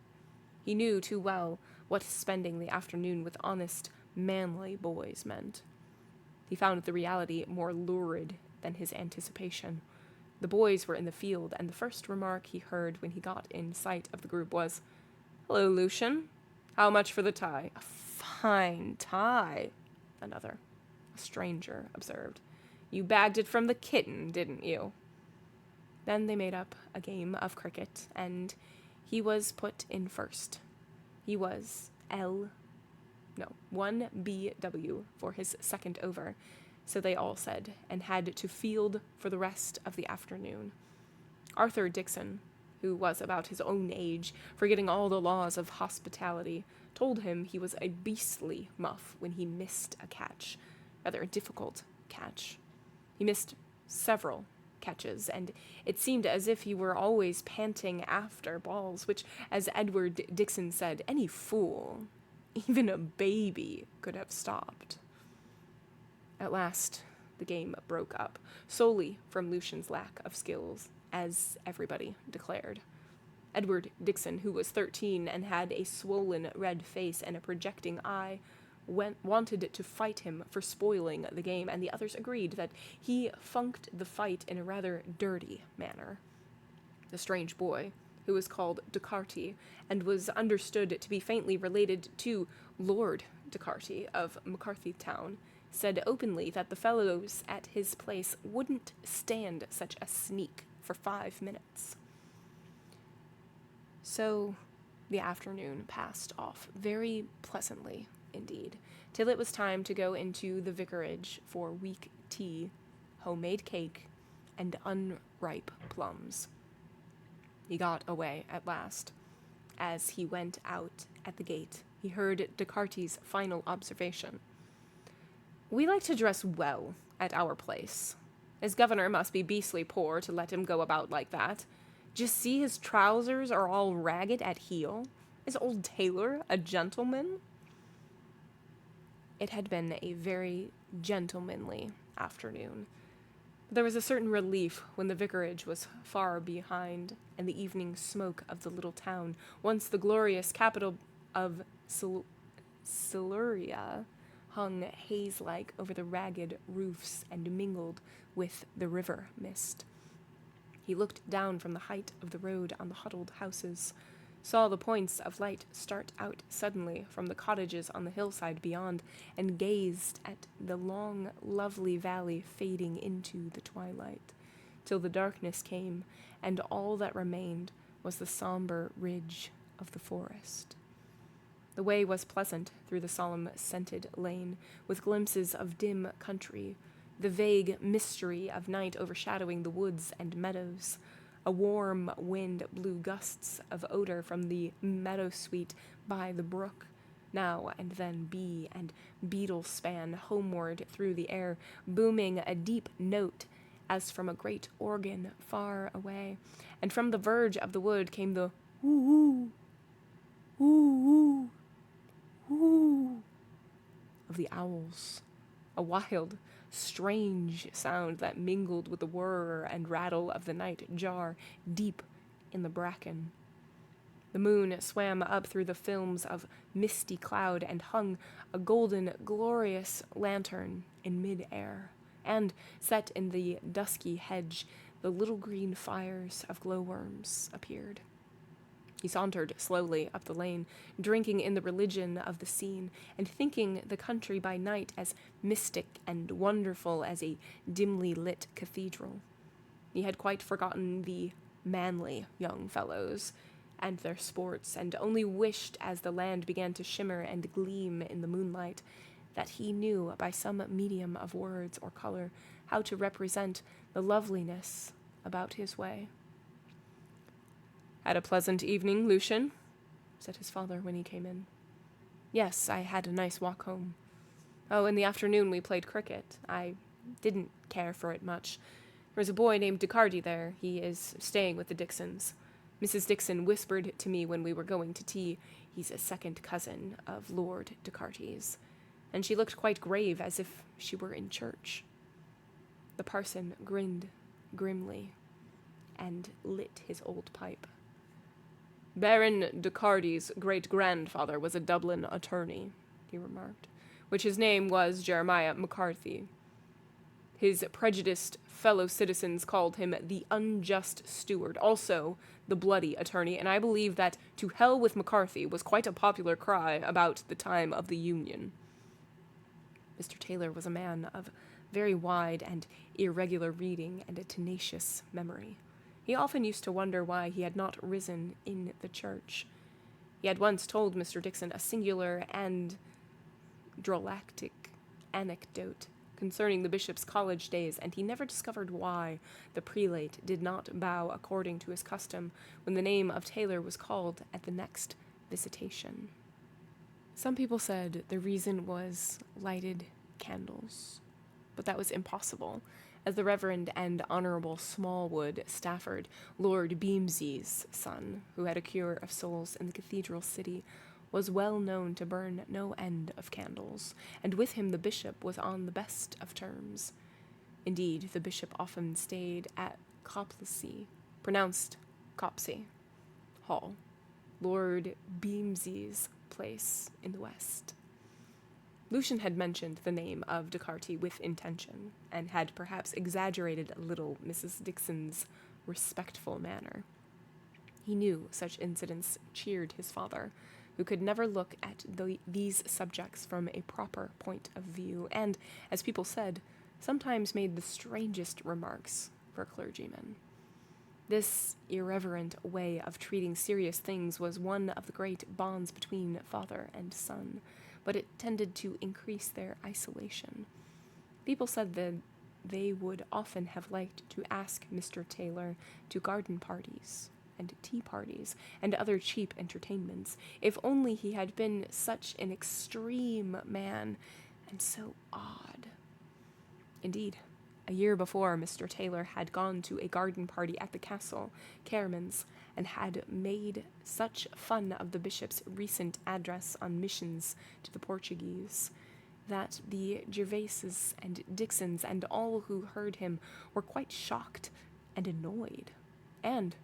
He knew too well what spending the afternoon with honest, manly boys meant. He found the reality more lurid than his anticipation. The boys were in the field, and the first remark he heard when he got in sight of the group was, "Hello, Lucian. How much for the tie?" "A fine tie," another, a stranger, observed. "You bagged it from the kitten, didn't you?" Then they made up a game of cricket, and he was put in first. He was 1BW for his second over, so they all said, and had to field for the rest of the afternoon. Arthur Dixon, who was about his own age, forgetting all the laws of hospitality, told him he was a beastly muff when he missed a catch, rather a difficult catch. He missed several catches, and it seemed as if he were always panting after balls, which, as Edward Dixon said, any fool, even a baby, could have stopped. At last, the game broke up, solely from Lucian's lack of skills, as everybody declared. Edward Dixon, who was 13 and had a swollen red face and a projecting eye, wanted to fight him for spoiling the game, and the others agreed that he funked the fight in a rather dirty manner. The strange boy, who was called Descartes, and was understood to be faintly related to Lord Descartes of McCarthy Town, said openly that the fellows at his place wouldn't stand such a sneak for 5 minutes. So the afternoon passed off very pleasantly indeed, till it was time to go into the vicarage for weak tea, homemade cake, and unripe plums. He got away at last. As he went out at the gate, he heard Descartes' final observation. "We like to dress well at our place. His governor must be beastly poor to let him go about like that. Just see his trousers are all ragged at heel. Is old Taylor a gentleman?" It had been a very gentlemanly afternoon. There was a certain relief when the vicarage was far behind, and the evening smoke of the little town, once the glorious capital of Siluria hung haze-like over the ragged roofs and mingled with the river mist. He looked down from the height of the road on the huddled houses, saw the points of light start out suddenly from the cottages on the hillside beyond, and gazed at the long, lovely valley fading into the twilight, till the darkness came, and all that remained was the somber ridge of the forest. The way was pleasant through the solemn, scented lane, with glimpses of dim country, the vague mystery of night overshadowing the woods and meadows. A warm wind blew gusts of odor from the meadowsweet by the brook. Now and then bee and beetle span homeward through the air, booming a deep note as from a great organ far away. And from the verge of the wood came the woo-woo, woo-woo, woo of the owls, a wild, strange sound that mingled with the whir and rattle of the night jar deep in the bracken. The moon swam up through the films of misty cloud and hung a golden, glorious lantern in mid-air, and set in the dusky hedge the little green fires of glowworms appeared. He sauntered slowly up the lane, drinking in the religion of the scene, and thinking the country by night as mystic and wonderful as a dimly lit cathedral. He had quite forgotten the manly young fellows and their sports, and only wished, as the land began to shimmer and gleam in the moonlight, that he knew by some medium of words or color how to represent the loveliness about his way. "Had a pleasant evening, Lucian?" said his father when he came in. "Yes, I had a nice walk home. Oh, in the afternoon we played cricket. I didn't care for it much. There's a boy named Decadent there. He is staying with the Dixons. Mrs. Dixon whispered to me when we were going to tea. He's a second cousin of Lord Decadent's. And she looked quite grave, as if she were in church." The parson grinned grimly and lit his old pipe. "Baron Decadent's great-grandfather was a Dublin attorney," he remarked, "which his name was Jeremiah McCarthy. His prejudiced fellow citizens called him the unjust steward, also the bloody attorney, and I believe that 'to hell with McCarthy' was quite a popular cry about the time of the Union." Mr. Taylor was a man of very wide and irregular reading and a tenacious memory. He often used to wonder why he had not risen in the church. He had once told Mr. Dixon a singular and drolactic anecdote concerning the bishop's college days, and he never discovered why the prelate did not bow according to his custom when the name of Taylor was called at the next visitation. Some people said the reason was lighted candles, but that was impossible, as the Reverend and Honorable Smallwood Stafford, Lord Beamsey's son, who had a cure of souls in the cathedral city, was well known to burn no end of candles, and with him the bishop was on the best of terms. Indeed, the bishop often stayed at Coplesey, pronounced Copsey, Hall, Lord Beamsey's place in the west. Lucian had mentioned the name of Decadent with intention, and had perhaps exaggerated a little Mrs. Dixon's respectful manner. He knew such incidents cheered his father, who could never look at these subjects from a proper point of view, and, as people said, sometimes made the strangest remarks for clergymen. This irreverent way of treating serious things was one of the great bonds between father and son, but it tended to increase their isolation. People said that they would often have liked to ask Mr. Taylor to garden parties and tea parties and other cheap entertainments, if only he had been such an extreme man and so odd. Indeed, a year before, Mr. Taylor had gone to a garden party at the castle, Caermans, and had made such fun of the bishop's recent address on missions to the Portuguese that the Gervaises and Dixons and all who heard him were quite shocked and annoyed. And,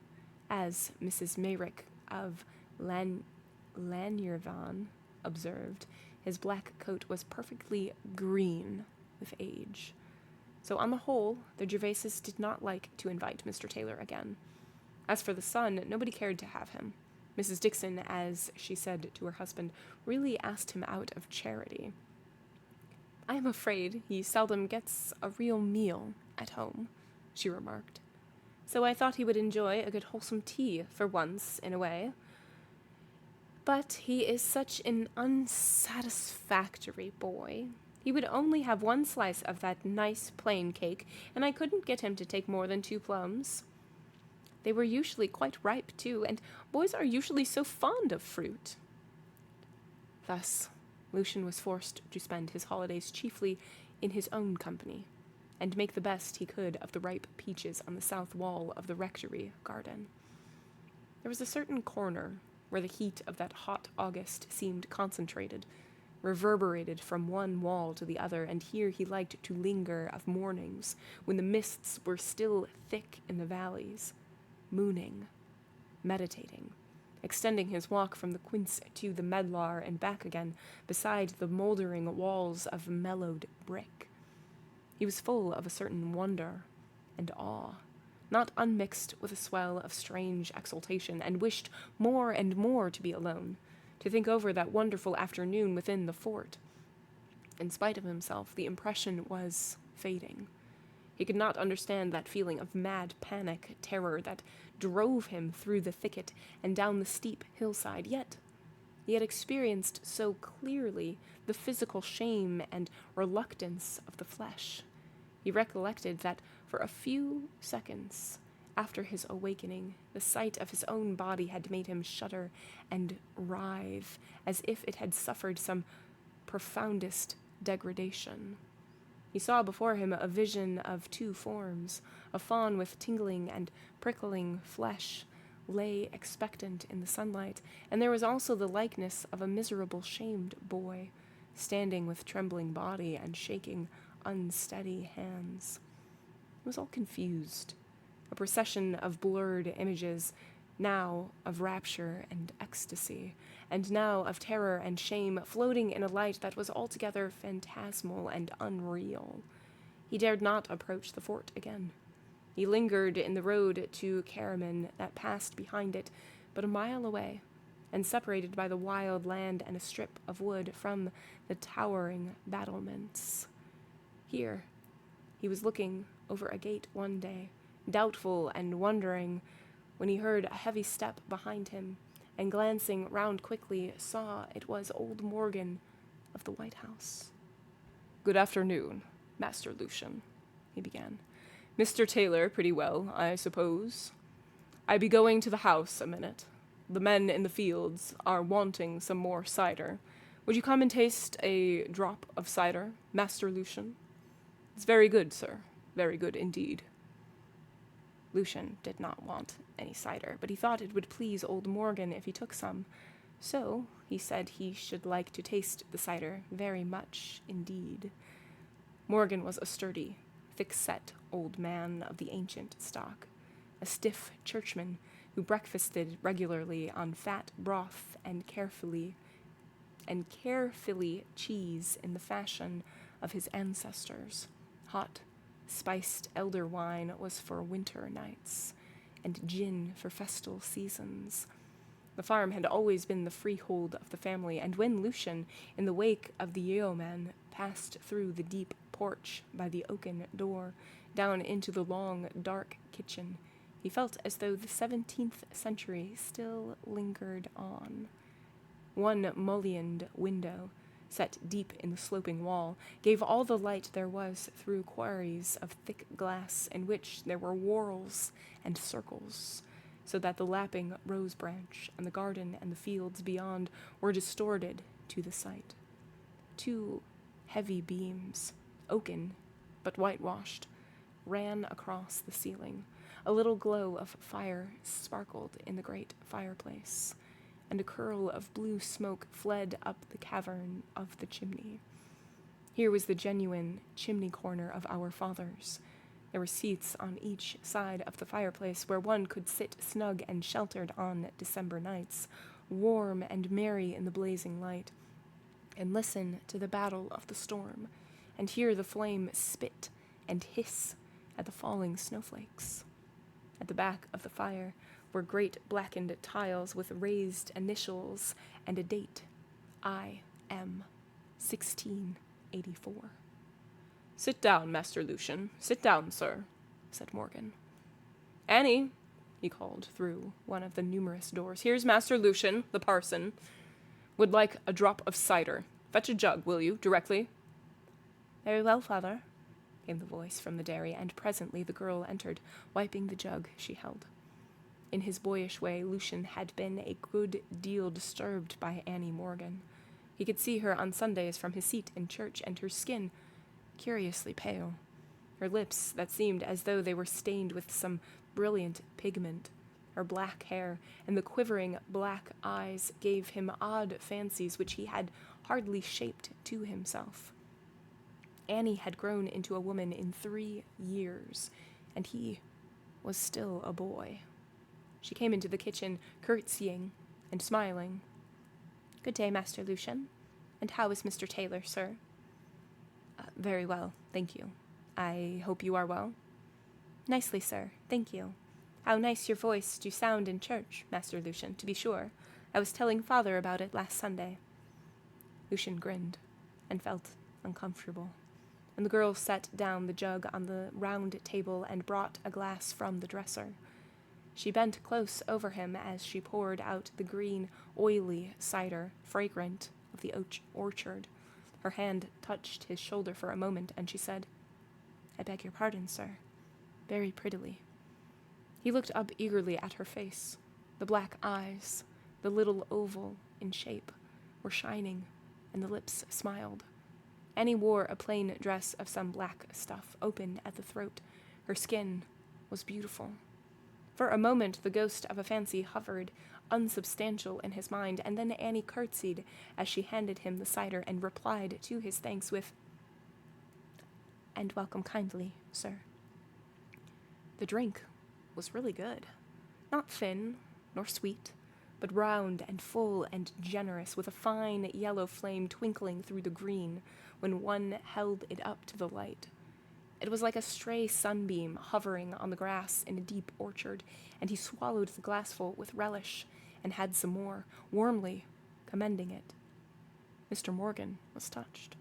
as Mrs. Mayrick of Llanyrvan observed, his black coat was perfectly green with age. So on the whole, the Gervaises did not like to invite Mr. Taylor again. As for the son, nobody cared to have him. Mrs. Dixon, as she said to her husband, really asked him out of charity. "I am afraid he seldom gets a real meal at home," she remarked. "So I thought he would enjoy a good wholesome tea for once in a way. But he is such an unsatisfactory boy. He would only have one slice of that nice plain cake, and I couldn't get him to take more than 2 plums. They were usually quite ripe, too, and boys are usually so fond of fruit." Thus, Lucian was forced to spend his holidays chiefly in his own company, and make the best he could of the ripe peaches on the south wall of the rectory garden. There was a certain corner where the heat of that hot August seemed concentrated, reverberated from one wall to the other, and here he liked to linger of mornings, when the mists were still thick in the valleys, mooning, meditating, extending his walk from the quince to the medlar and back again, beside the mouldering walls of mellowed brick. He was full of a certain wonder and awe, not unmixed with a swell of strange exultation, and wished more and more to be alone, to think over that wonderful afternoon within the fort. In spite of himself, the impression was fading. He could not understand that feeling of mad panic terror that drove him through the thicket and down the steep hillside, yet he had experienced so clearly the physical shame and reluctance of the flesh. He recollected that for a few seconds after his awakening, the sight of his own body had made him shudder and writhe, as if it had suffered some profoundest degradation. He saw before him a vision of 2 forms. A fawn with tingling and prickling flesh lay expectant in the sunlight, and there was also the likeness of a miserable, shamed boy, standing with trembling body and shaking unsteady hands. It was all confused, a procession of blurred images, now of rapture and ecstasy, and now of terror and shame, floating in a light that was altogether phantasmal and unreal. He dared not approach the fort again. He lingered in the road to Caraman that passed behind it, but a mile away, and separated by the wild land and a strip of wood from the towering battlements. Here, he was looking over a gate one day, doubtful and wondering, when he heard a heavy step behind him, and glancing round quickly, saw it was old Morgan of the White House. "Good afternoon, Master Lucian," he began. "Mr. Taylor pretty well, I suppose? I be going to the house a minute. The men in the fields are wanting some more cider. Would you come and taste a drop of cider, Master Lucian? It's very good, sir, very good indeed." Lucian did not want any cider, but he thought it would please old Morgan if he took some, so he said he should like to taste the cider very much indeed. Morgan was a sturdy, thick-set old man of the ancient stock, a stiff churchman who breakfasted regularly on fat broth and carefully cheese in the fashion of his ancestors. Hot, spiced elder wine was for winter nights, and gin for festal seasons. The farm had always been the freehold of the family, and when Lucian, in the wake of the yeoman, passed through the deep porch by the oaken door, down into the long, dark kitchen, he felt as though the 17th century still lingered on. One mullioned window, set deep in the sloping wall, gave all the light there was through quarries of thick glass in which there were whorls and circles, so that the lapping rose branch and the garden and the fields beyond were distorted to the sight. 2 heavy beams, oaken but whitewashed, ran across the ceiling. A little glow of fire sparkled in the great fireplace, and a curl of blue smoke fled up the cavern of the chimney. Here was the genuine chimney corner of our fathers. There were seats on each side of the fireplace where one could sit snug and sheltered on December nights, warm and merry in the blazing light, and listen to the battle of the storm, and hear the flame spit and hiss at the falling snowflakes. At the back of the fire were great blackened tiles with raised initials and a date, I.M. 1684. "Sit down, Master Lucian. Sit down, sir," said Morgan. "Annie," he called through one of the numerous doors, "here's Master Lucian, the parson. Would like a drop of cider. Fetch a jug, will you, directly?" "Very well, father," came the voice from the dairy, and presently the girl entered, wiping the jug she held. In his boyish way, Lucian had been a good deal disturbed by Annie Morgan. He could see her on Sundays from his seat in church, and her skin curiously pale, her lips that seemed as though they were stained with some brilliant pigment, her black hair, and the quivering black eyes gave him odd fancies which he had hardly shaped to himself. Annie had grown into a woman in 3 years, and he was still a boy. She came into the kitchen, curtsying and smiling. "Good day, Master Lucian. And how is Mr. Taylor, sir?" Very well, thank you. I hope you are well?" "Nicely, sir, thank you. How nice your voice do sound in church, Master Lucian, to be sure. I was telling father about it last Sunday." Lucian grinned and felt uncomfortable, and the girl set down the jug on the round table and brought a glass from the dresser. She bent close over him as she poured out the green, oily cider, fragrant of the orchard. Her hand touched his shoulder for a moment, and she said, "I beg your pardon, sir," very prettily. He looked up eagerly at her face. The black eyes, the little oval in shape, were shining, and the lips smiled. Annie wore a plain dress of some black stuff, open at the throat. Her skin was beautiful. For a moment the ghost of a fancy hovered, unsubstantial in his mind, and then Annie curtsied as she handed him the cider and replied to his thanks with, "And welcome kindly, sir." The drink was really good. Not thin nor sweet, but round and full and generous, with a fine yellow flame twinkling through the green when one held it up to the light. It was like a stray sunbeam hovering on the grass in a deep orchard, and he swallowed the glassful with relish and had some more, warmly commending it. Mr. Morgan was touched.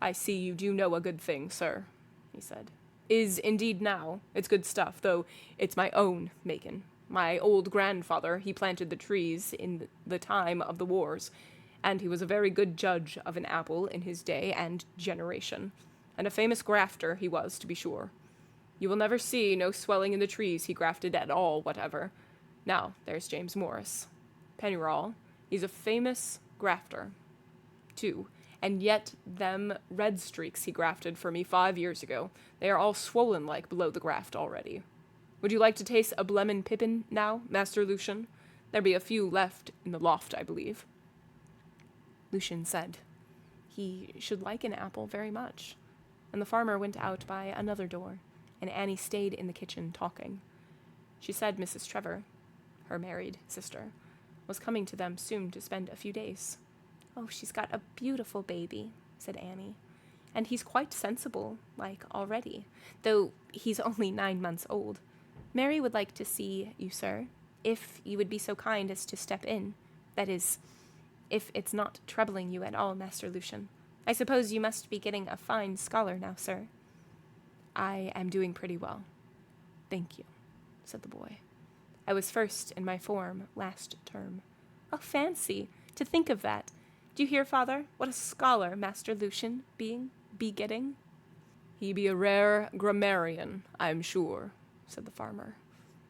"I see you do know a good thing, sir," he said. "Is indeed now. It's good stuff, though it's my own makin'. My old grandfather, he planted the trees in the time of the wars, and he was a very good judge of an apple in his day and generation. And a famous grafter he was, to be sure. You will never see no swelling in the trees he grafted at all whatever. Now, there's James Morris. Pennyroll, he's a famous grafter, too, and yet them red streaks he grafted for me 5 years ago, they are all swollen like below the graft already. Would you like to taste a blemon pippin now, Master Lucian? There be a few left in the loft, I believe." Lucian said he should like an apple very much, and the farmer went out by another door, and Annie stayed in the kitchen talking. She said Mrs. Trevor, her married sister, was coming to them soon to spend a few days. "Oh, she's got a beautiful baby," said Annie, "and he's quite sensible, like, already, though he's only 9 months old. Mary would like to see you, sir, if you would be so kind as to step in. That is, if it's not troubling you at all, Master Lucian. I suppose you must be getting a fine scholar now, sir." "I am doing pretty well, thank you," said the boy. "I was first in my form last term." "Oh, fancy! To think of that! Do you hear, father, what a scholar Master Lucian be getting?" "He be a rare grammarian, I'm sure," said the farmer.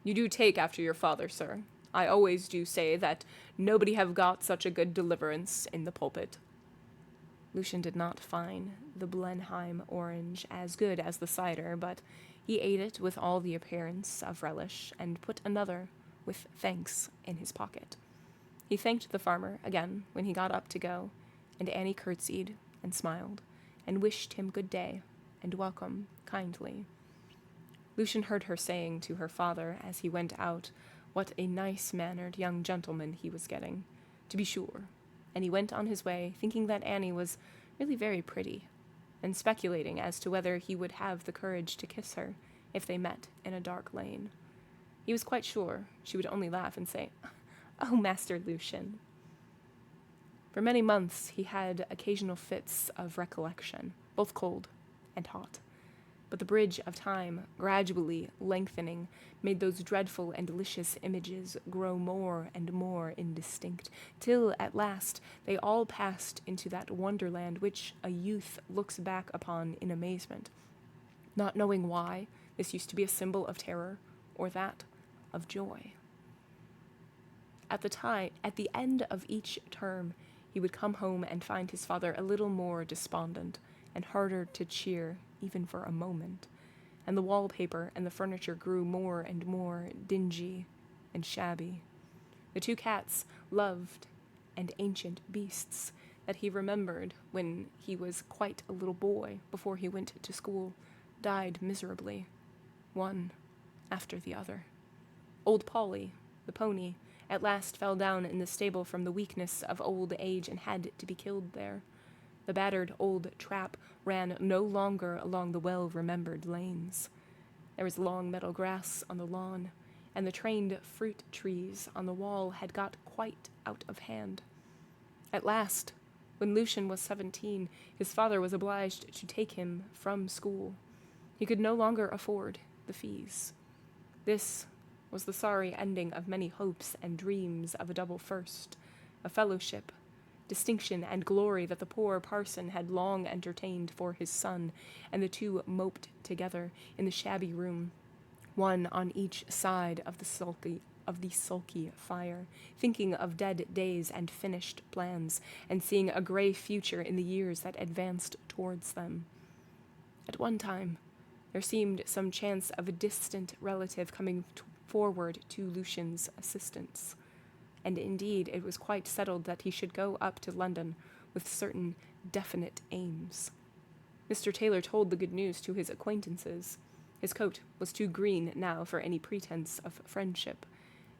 "You do take after your father, sir. I always do say that nobody have got such a good deliverance in the pulpit." Lucian did not find the Blenheim orange as good as the cider, but he ate it with all the appearance of relish, and put another, with thanks, in his pocket. He thanked the farmer again when he got up to go, and Annie curtsied and smiled, and wished him good day, and welcome kindly. Lucian heard her saying to her father as he went out what a nice-mannered young gentleman he was getting, to be sure, and he went on his way thinking that Annie was really very pretty, and speculating as to whether he would have the courage to kiss her if they met in a dark lane. He was quite sure she would only laugh and say, "Oh, Master Lucian." For many months he had occasional fits of recollection, both cold and hot. But the bridge of time, gradually lengthening, made those dreadful and delicious images grow more and more indistinct, till at last they all passed into that wonderland which a youth looks back upon in amazement, not knowing why this used to be a symbol of terror or that of joy. At the end of each term, he would come home and find his father a little more despondent and harder to cheer even for a moment, and the wallpaper and the furniture grew more and more dingy and shabby. The two cats, loved and ancient beasts that he remembered when he was quite a little boy before he went to school, died miserably, one after the other. Old Polly, the pony, at last fell down in the stable from the weakness of old age and had to be killed there. The battered old trap ran no longer along the well-remembered lanes. There was long meadow grass on the lawn, and the trained fruit trees on the wall had got quite out of hand. At last, when Lucian was 17, his father was obliged to take him from school. He could no longer afford the fees. This was the sorry ending of many hopes and dreams of a double first, a fellowship, distinction and glory that the poor parson had long entertained for his son, and the two moped together in the shabby room, one on each side of the sulky fire, thinking of dead days and finished plans, and seeing a gray future in the years that advanced towards them. At one time, there seemed some chance of a distant relative coming forward to Lucian's assistance, and indeed it was quite settled that he should go up to London with certain definite aims. Mr. Taylor told the good news to his acquaintances. His coat was too green now for any pretense of friendship,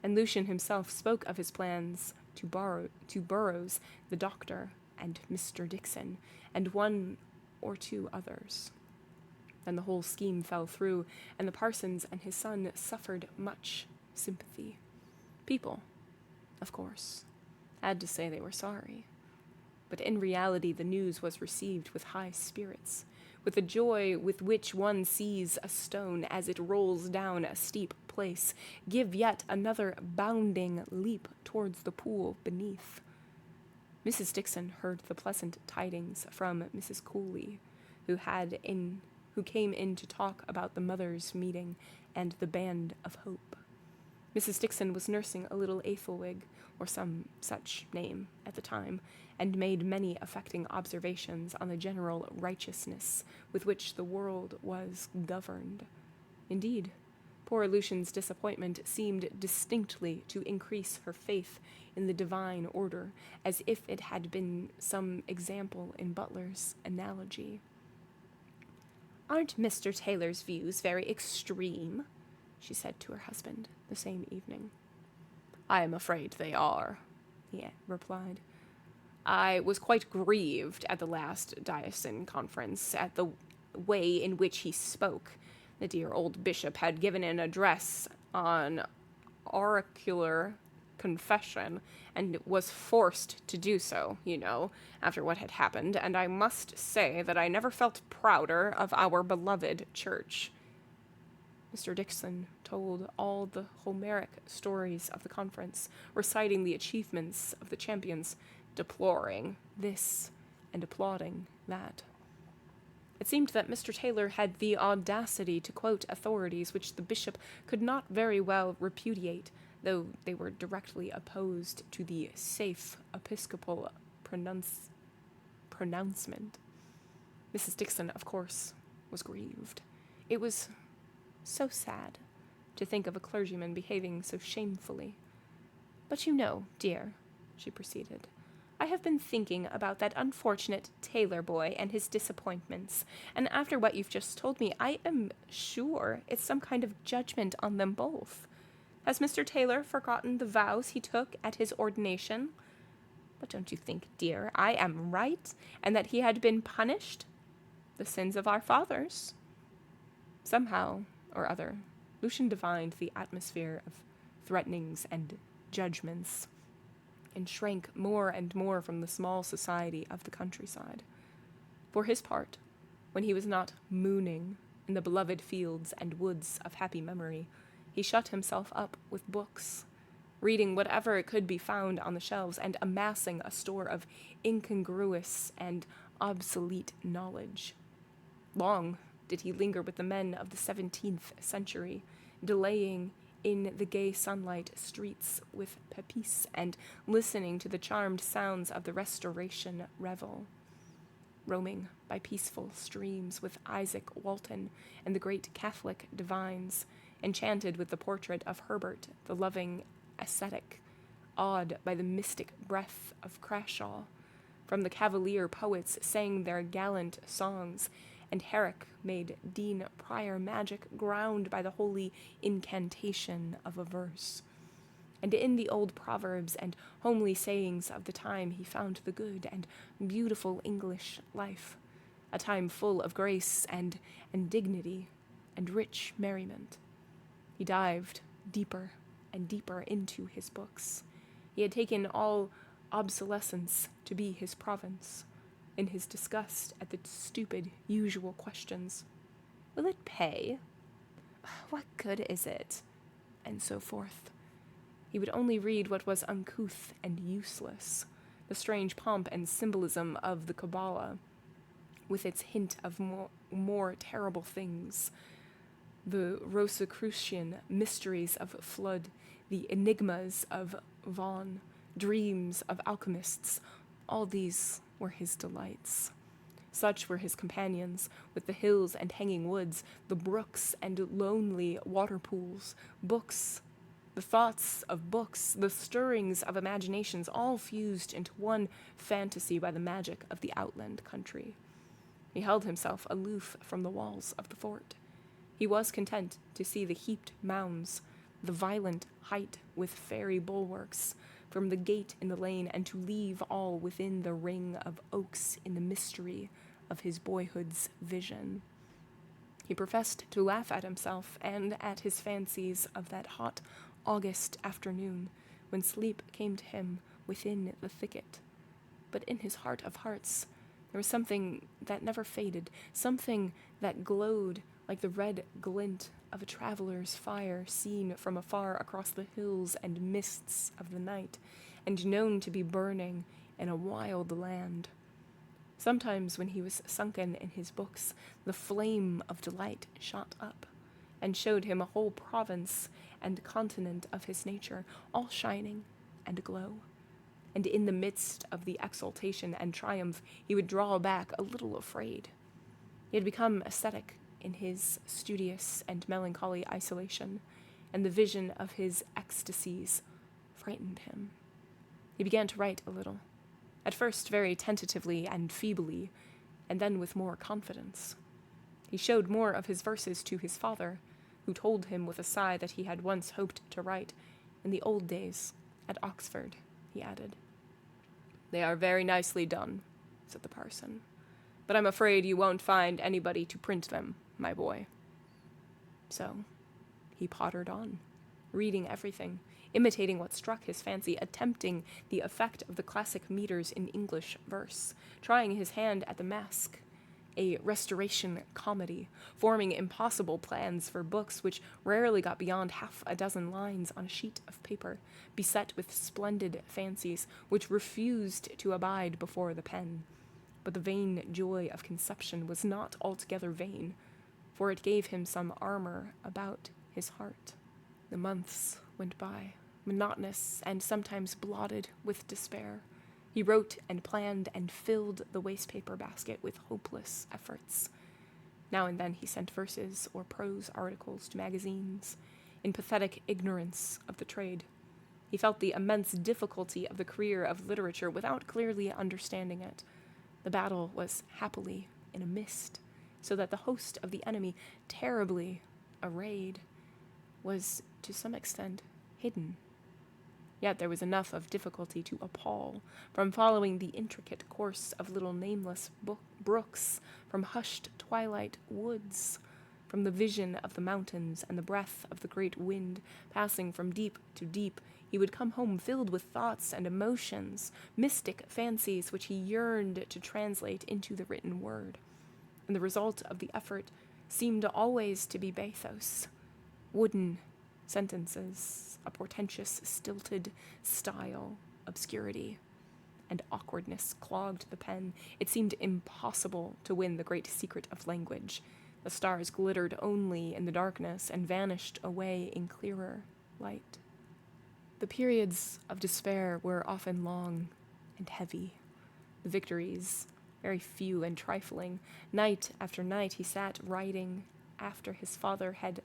and Lucian himself spoke of his plans to Burrows, the doctor, and Mr. Dixon, and one or two others. Then the whole scheme fell through, and the parsons and his son suffered much sympathy. People, of course, had to say they were sorry. But in reality the news was received with high spirits, with the joy with which one sees a stone as it rolls down a steep place give yet another bounding leap towards the pool beneath. Mrs. Dixon heard the pleasant tidings from Mrs. Cooley, who came in to talk about the mothers' meeting and the Band of Hope. Mrs. Dixon was nursing a little Ethelwig, or some such name, at the time, and made many affecting observations on the general righteousness with which the world was governed. Indeed, poor Lucian's disappointment seemed distinctly to increase her faith in the divine order, as if it had been some example in Butler's analogy. "Aren't Mr. Taylor's views very extreme?" she said to her husband the same evening. "I am afraid they are," he replied. "I was quite grieved at the last diocesan conference at the way in which he spoke. The dear old bishop had given an address on auricular confession, and was forced to do so, after what had happened, and I must say that I never felt prouder of our beloved church." Mr. Dixon told all the Homeric stories of the conference, reciting the achievements of the champions, deploring this and applauding that. It seemed that Mr. Taylor had the audacity to quote authorities which the bishop could not very well repudiate, though they were directly opposed to the safe episcopal pronouncement. Mrs. Dixon, of course, was grieved. It was so sad to think of a clergyman behaving so shamefully. "But dear," she proceeded, "I have been thinking about that unfortunate Taylor boy and his disappointments, and after what you've just told me, I am sure it's some kind of judgment on them both. Has Mr. Taylor forgotten the vows he took at his ordination? But don't you think, dear, I am right, and that he had been punished? The sins of our fathers. Somehow or other, Lucian divined the atmosphere of threatenings and judgments, and shrank more and more from the small society of the countryside. For his part, when he was not mooning in the beloved fields and woods of happy memory, he shut himself up with books, reading whatever could be found on the shelves and amassing a store of incongruous and obsolete knowledge. Long did he linger with the men of the 17th century, delaying in the gay sunlight streets with Pepys and listening to the charmed sounds of the Restoration revel, roaming by peaceful streams with Isaac Walton and the great Catholic divines, enchanted with the portrait of Herbert, the loving ascetic, awed by the mystic breath of Crashaw. From the Cavalier poets sang their gallant songs, and Herrick made Dean Prior magic ground by the holy incantation of a verse. And in the old proverbs and homely sayings of the time he found the good and beautiful English life, a time full of grace and dignity and rich merriment. He dived deeper and deeper into his books. He had taken all obsolescence to be his province, in his disgust at the stupid, usual questions. Will it pay? What good is it? And so forth. He would only read what was uncouth and useless, the strange pomp and symbolism of the Kabbalah, with its hint of more terrible things, the Rosicrucian mysteries of Flood, the enigmas of Vaughan, dreams of alchemists. All these were his delights. Such were his companions, with the hills and hanging woods, the brooks and lonely water pools, books, the thoughts of books, the stirrings of imaginations, all fused into one fantasy by the magic of the outland country. He held himself aloof from the walls of the fort. He was content to see the heaped mounds, the violent height with fairy bulwarks, from the gate in the lane, and to leave all within the ring of oaks in the mystery of his boyhood's vision. He professed to laugh at himself and at his fancies of that hot August afternoon when sleep came to him within the thicket. But in his heart of hearts there was something that never faded, something that glowed like the red glint of a traveler's fire seen from afar across the hills and mists of the night, and known to be burning in a wild land. Sometimes when he was sunken in his books, the flame of delight shot up, and showed him a whole province and continent of his nature, all shining and aglow. And in the midst of the exultation and triumph, he would draw back a little afraid. He had become ascetic in his studious and melancholy isolation, and the vision of his ecstasies frightened him. He began to write a little, at first very tentatively and feebly, and then with more confidence. He showed more of his verses to his father, who told him with a sigh that he had once hoped to write in the old days at Oxford, he added. "They are very nicely done," said the parson, "but I'm afraid you won't find anybody to print them, my boy." So he pottered on, reading everything, imitating what struck his fancy, attempting the effect of the classic meters in English verse, trying his hand at the masque, a restoration comedy, forming impossible plans for books which rarely got beyond half a dozen lines on a sheet of paper, beset with splendid fancies which refused to abide before the pen. But the vain joy of conception was not altogether vain, for it gave him some armor about his heart. The months went by, monotonous and sometimes blotted with despair. He wrote and planned and filled the wastepaper basket with hopeless efforts. Now and then he sent verses or prose articles to magazines, in pathetic ignorance of the trade. He felt the immense difficulty of the career of literature without clearly understanding it. The battle was happily in a mist, so that the host of the enemy, terribly arrayed, was to some extent hidden. Yet there was enough of difficulty to appall, from following the intricate course of little nameless brooks, from hushed twilight woods, from the vision of the mountains and the breath of the great wind, passing from deep to deep. He would come home filled with thoughts and emotions, mystic fancies which he yearned to translate into the written word. And the result of the effort seemed always to be bathos, wooden sentences, a portentous, stilted style, obscurity, and awkwardness clogged the pen. It seemed impossible to win the great secret of language. The stars glittered only in the darkness and vanished away in clearer light. The periods of despair were often long and heavy. The victories, very few and trifling. Night after night he sat writing after his father had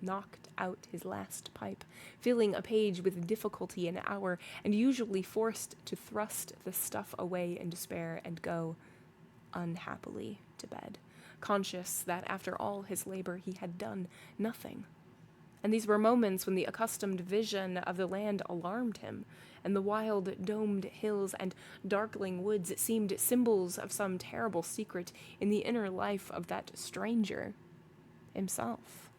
knocked out his last pipe, filling a page with difficulty an hour, and usually forced to thrust the stuff away in despair and go unhappily to bed, conscious that after all his labor he had done nothing. And these were moments when the accustomed vision of the land alarmed him, and the wild domed hills and darkling woods seemed symbols of some terrible secret in the inner life of that stranger himself.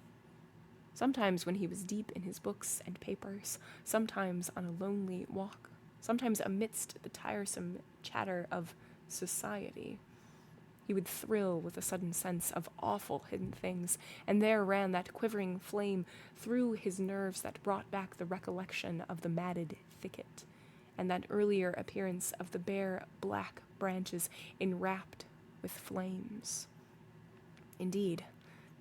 Sometimes when he was deep in his books and papers, sometimes on a lonely walk, sometimes amidst the tiresome chatter of society, he would thrill with a sudden sense of awful hidden things, and there ran that quivering flame through his nerves that brought back the recollection of the matted thicket, and that earlier appearance of the bare black branches enwrapped with flames. Indeed,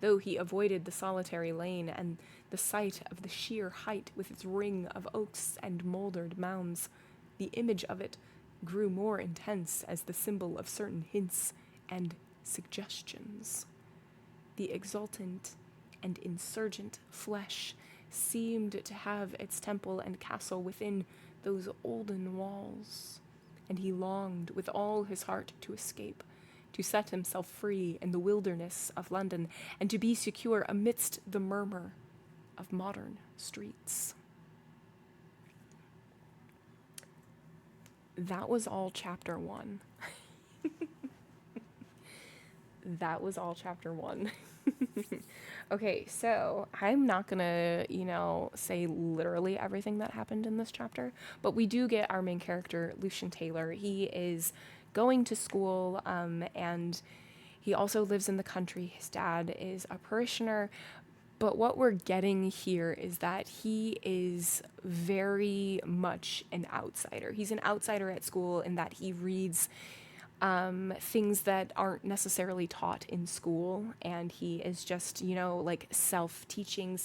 though he avoided the solitary lane and the sight of the sheer height with its ring of oaks and mouldered mounds, the image of it grew more intense as the symbol of certain hints and suggestions. The exultant and insurgent flesh seemed to have its temple and castle within those olden walls, and he longed with all his heart to escape, to set himself free in the wilderness of London, and to be secure amidst the murmur of modern streets. That was all chapter 1. That was all chapter 1. Okay, so I'm not gonna, say literally everything that happened in this chapter, but we do get our main character, Lucian Taylor. He is going to school, and he also lives in the country. His dad is a parishioner, but what we're getting here is that he is very much an outsider. He's an outsider at school in that he reads things that aren't necessarily taught in school, and he is just, self-teaching,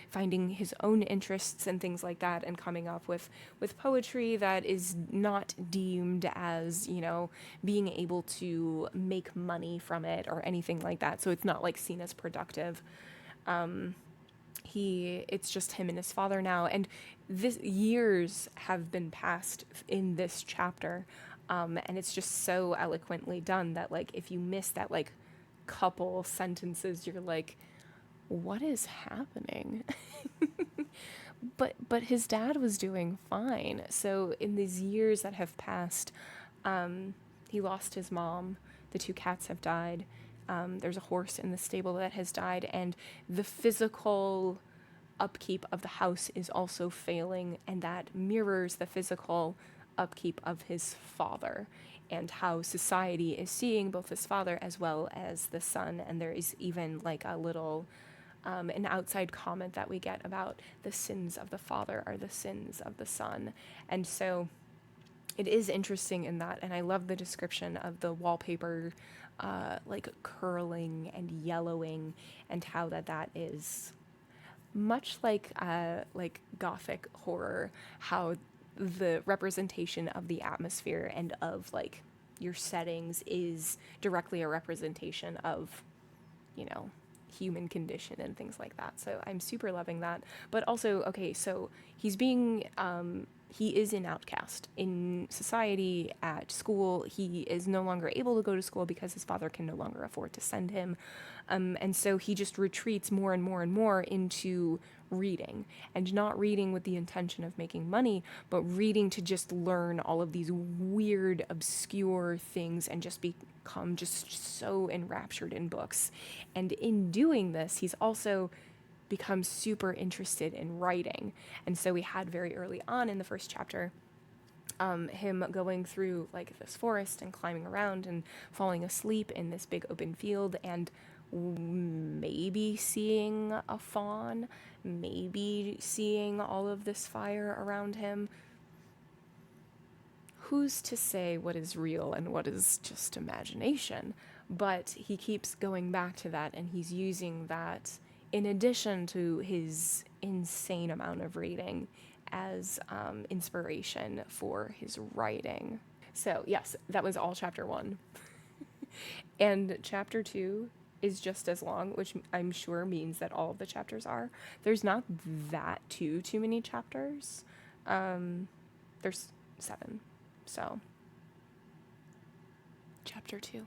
finding his own interests and things like that, and coming up with poetry that is not deemed as, being able to make money from it or anything like that. So it's not seen as productive. It's just him and his father now, and years have been passed in this chapter. And it's just so eloquently done that, if you miss that, couple sentences, you're like, what is happening? But his dad was doing fine. So in these years that have passed, he lost his mom. The 2 cats have died. There's a horse in the stable that has died. And the physical upkeep of the house is also failing. And that mirrors the physical upkeep of his father and how society is seeing both his father as well as the son. And there is even a little an outside comment that we get about the sins of the father are the sins of the son. And so it is interesting in that, and I love the description of the wallpaper curling and yellowing, and how that is much like Gothic horror, how the representation of the atmosphere and of your settings is directly a representation of, human condition and things like that. So I'm super loving that. But also, okay, so he's being, he is an outcast in society. At school, he is no longer able to go to school because his father can no longer afford to send him. And so he just retreats more and more and more into reading, and not reading with the intention of making money, but reading to just learn all of these weird, obscure things and just become just so enraptured in books. And in doing this, he's also become super interested in writing. And so we had very early on in the first chapter him going through like this forest and climbing around and falling asleep in this big open field and maybe seeing a fawn, maybe seeing all of this fire around him. Who's to say what is real and what is just imagination? But he keeps going back to that, and he's using that in addition to his insane amount of reading as inspiration for his writing. So yes, that was all chapter 1. And chapter 2 is just as long, which I'm sure means that all of the chapters are. There's not that too many chapters. There's 7. So, chapter 2.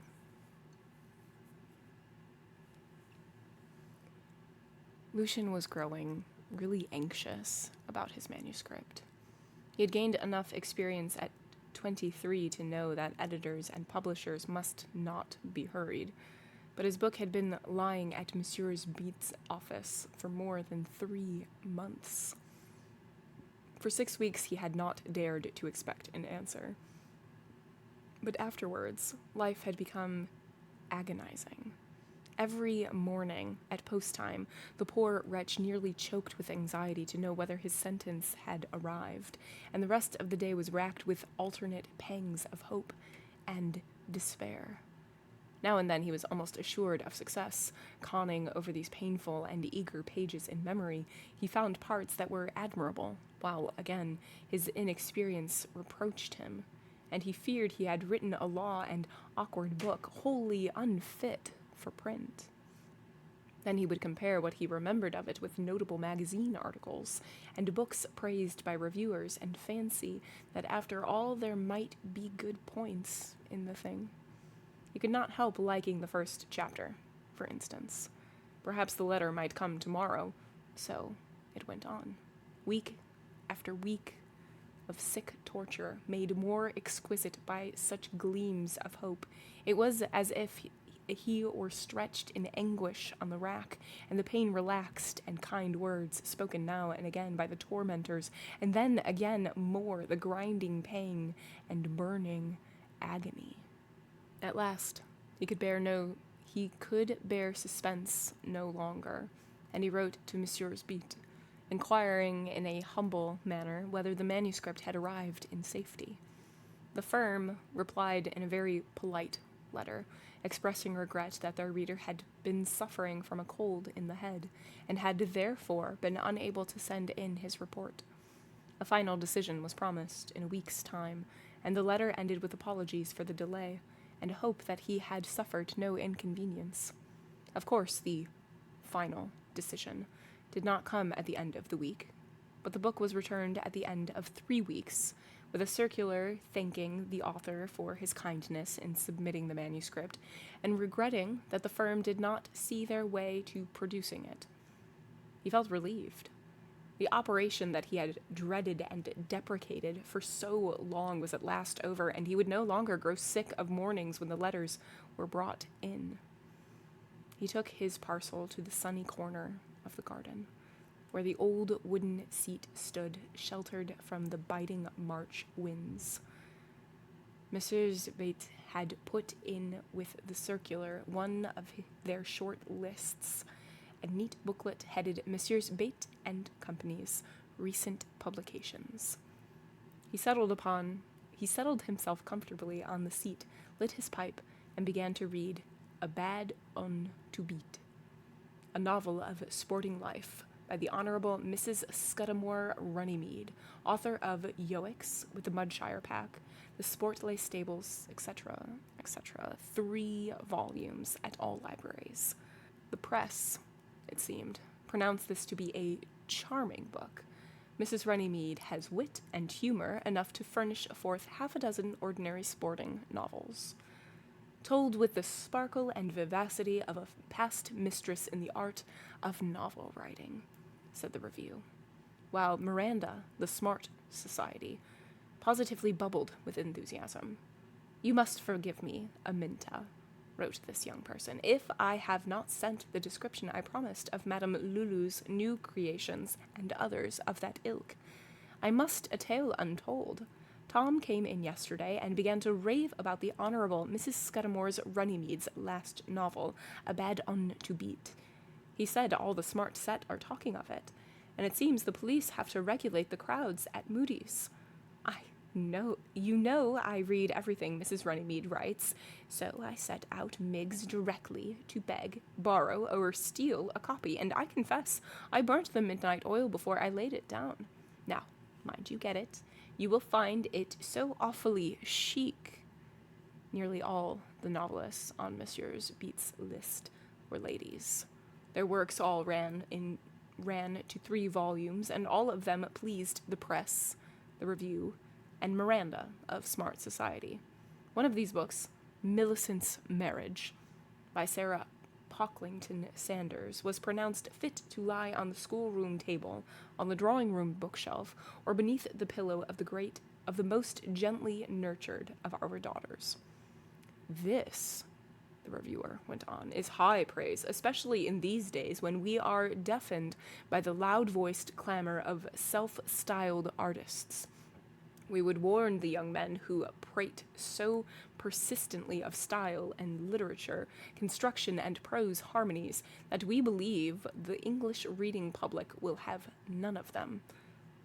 Lucian was growing really anxious about his manuscript. He had gained enough experience at 23 to know that editors and publishers must not be hurried, but his book had been lying at Monsieur Beat's office for more than 3 months. For 6 weeks he had not dared to expect an answer. But afterwards, life had become agonizing. Every morning, at post time, the poor wretch nearly choked with anxiety to know whether his sentence had arrived, and the rest of the day was racked with alternate pangs of hope and despair. Now and then he was almost assured of success. Conning over these painful and eager pages in memory, he found parts that were admirable, while, again, his inexperience reproached him, and he feared he had written a law and awkward book wholly unfit for print. Then he would compare what he remembered of it with notable magazine articles and books praised by reviewers, and fancy that after all there might be good points in the thing. He could not help liking the first chapter, for instance. Perhaps the letter might come tomorrow, so it went on. Week after week of sick torture, made more exquisite by such gleams of hope. It was as if he were stretched in anguish on the rack, and the pain relaxed, and kind words, spoken now and again by the tormentors, and then again more, the grinding pain and burning agony. At last, he could bear suspense no longer, and he wrote to Monsieur's Beat, inquiring in a humble manner whether the manuscript had arrived in safety. The firm replied in a very polite letter, expressing regret that their reader had been suffering from a cold in the head, and had therefore been unable to send in his report. A final decision was promised in a week's time, and the letter ended with apologies for the delay, and hope that he had suffered no inconvenience. Of course, the final decision did not come at the end of the week, but the book was returned at the end of 3 weeks, with a circular thanking the author for his kindness in submitting the manuscript, and regretting that the firm did not see their way to producing it. He felt relieved. The operation that he had dreaded and deprecated for so long was at last over, and he would no longer grow sick of mornings when the letters were brought in. He took his parcel to the sunny corner of the garden, where the old wooden seat stood, sheltered from the biting March winds. Messrs. Bate had put in with the circular one of their short lists, a neat booklet headed Messrs. Bate and Company's recent publications. He settled himself comfortably on the seat, lit his pipe, and began to read A Bad Un to Beat, a novel of sporting life by the Honorable Mrs. Scudamore Runnymede, author of Yoicks with the Mudshire Pack, the Sportley Stables, etc., etc., 3 volumes at all libraries. The press, it seemed, pronounced this to be a charming book. Mrs. Runnymede has wit and humor enough to furnish forth 6 ordinary sporting novels, told with the sparkle and vivacity of a past mistress in the art of novel writing. said the review, while Miranda, the smart society, positively bubbled with enthusiasm. You must forgive me, Aminta, wrote this young person, if I have not sent the description I promised of Madame Lulu's new creations and others of that ilk. I must a tale untold. Tom came in yesterday and began to rave about the Honourable Mrs. Scudamore's Runnymede last novel, A Bad Un to Beat. He said all the smart set are talking of it, and it seems the police have to regulate the crowds at Moody's. You know I read everything Mrs. Runnymede writes, so I set out Miggs directly to beg, borrow, or steal a copy, and I confess I burnt the midnight oil before I laid it down. Now, mind you get it, you will find it so awfully chic. Nearly all the novelists on Monsieur Beat's list were ladies. Their works all ran to 3 volumes, and all of them pleased the press, the review, and Miranda of Smart Society. One of these books, Millicent's Marriage, by Sarah Pocklington Sanders, was pronounced fit to lie on the schoolroom table, on the drawing-room bookshelf, or beneath the pillow of the most gently nurtured of our daughters. This, the reviewer went on, is high praise, especially in these days when we are deafened by the loud-voiced clamor of self-styled artists. We would warn the young men who prate so persistently of style and literature, construction and prose harmonies, that we believe the English reading public will have none of them.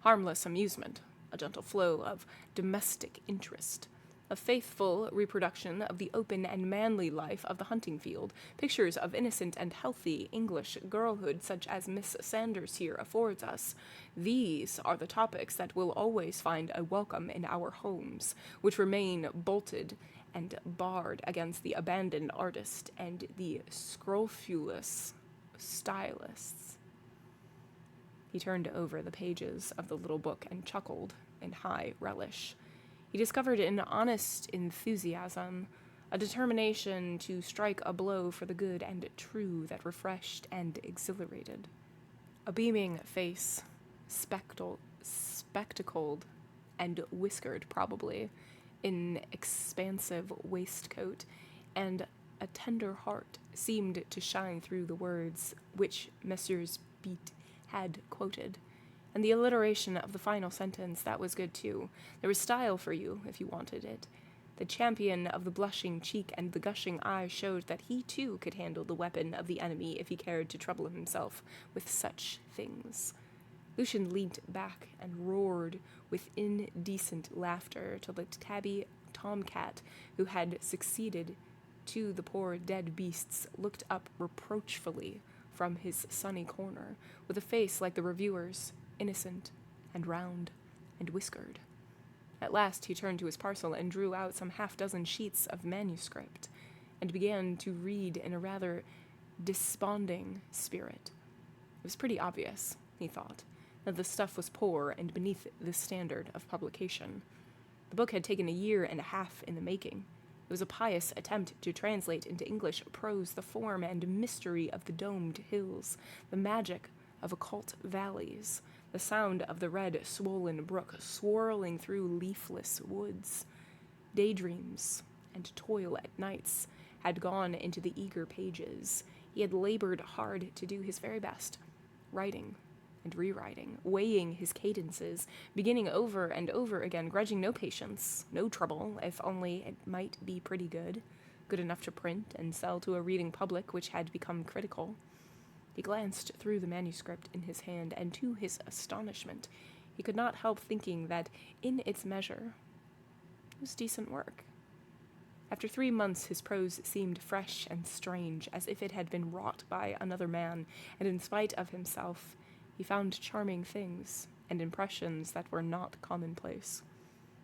Harmless amusement, a gentle flow of domestic interest, a faithful reproduction of the open and manly life of the hunting field, pictures of innocent and healthy English girlhood such as Miss Sanders here affords us. These are the topics that will always find a welcome in our homes, which remain bolted and barred against the abandoned artist and the scrofulous stylists. He turned over the pages of the little book and chuckled in high relish. He discovered an honest enthusiasm, a determination to strike a blow for the good and true that refreshed and exhilarated. A beaming face, spectacled and whiskered probably, in expansive waistcoat, and a tender heart seemed to shine through the words which Messrs. Beat had quoted. And the alliteration of the final sentence, that was good too. There was style for you, if you wanted it. The champion of the blushing cheek and the gushing eye showed that he too could handle the weapon of the enemy if he cared to trouble himself with such things. Lucian leant back and roared with indecent laughter till the tabby tomcat who had succeeded to the poor dead beasts looked up reproachfully from his sunny corner, with a face like the reviewer's, innocent and round and whiskered. At last he turned to his parcel and drew out some 6 sheets of manuscript, and began to read in a rather desponding spirit. It was pretty obvious, he thought, that the stuff was poor and beneath the standard of publication. The book had taken 1.5 years in the making. It was a pious attempt to translate into English prose the form and mystery of the domed hills, the magic of occult valleys, the sound of the red, swollen brook swirling through leafless woods. Daydreams and toil at nights had gone into the eager pages. He had labored hard to do his very best, writing and rewriting, weighing his cadences, beginning over and over again, grudging no patience, no trouble, if only it might be pretty good enough to print and sell to a reading public which had become critical. He glanced through the manuscript in his hand, and to his astonishment, he could not help thinking that, in its measure, it was decent work. After 3 months, his prose seemed fresh and strange, as if it had been wrought by another man, and in spite of himself, he found charming things and impressions that were not commonplace.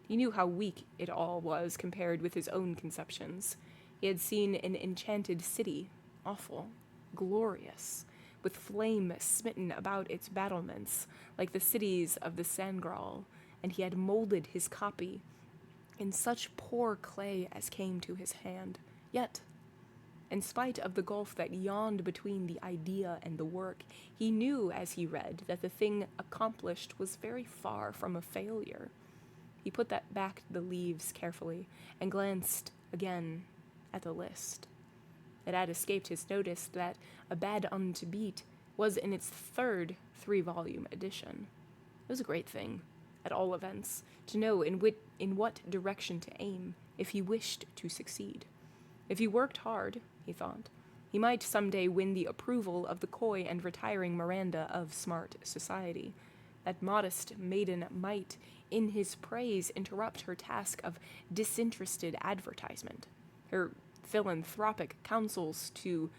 He knew how weak it all was compared with his own conceptions. He had seen an enchanted city, awful, glorious, with flame smitten about its battlements, like the cities of the Sangreal, and he had molded his copy in such poor clay as came to his hand. Yet In spite of the gulf that yawned between the idea and the work, he knew as he read that the thing accomplished was very far from a failure. He put that back the leaves carefully and glanced again at the list. It had escaped his notice that A Bad Un to Beat was in its third 3-volume edition. It was a great thing, at all events, to know in what direction to aim if he wished to succeed. If he worked hard, he thought, he might someday win the approval of the coy and retiring Miranda of smart society. That modest maiden might, in his praise, interrupt her task of disinterested advertisement, her philanthropic counsels to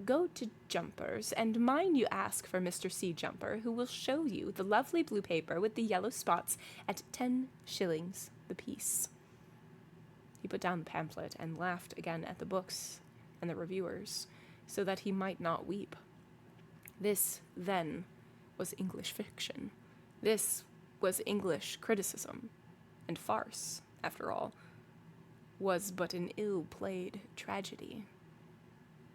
go to Jumper's, and mind you ask for Mr. C. Jumper, who will show you the lovely blue paper with the yellow spots at 10 shillings the piece. He put down the pamphlet and laughed again at the books and the reviewers, so that he might not weep. This, then, was English fiction. This was English criticism. And farce, after all, was but an ill-played tragedy.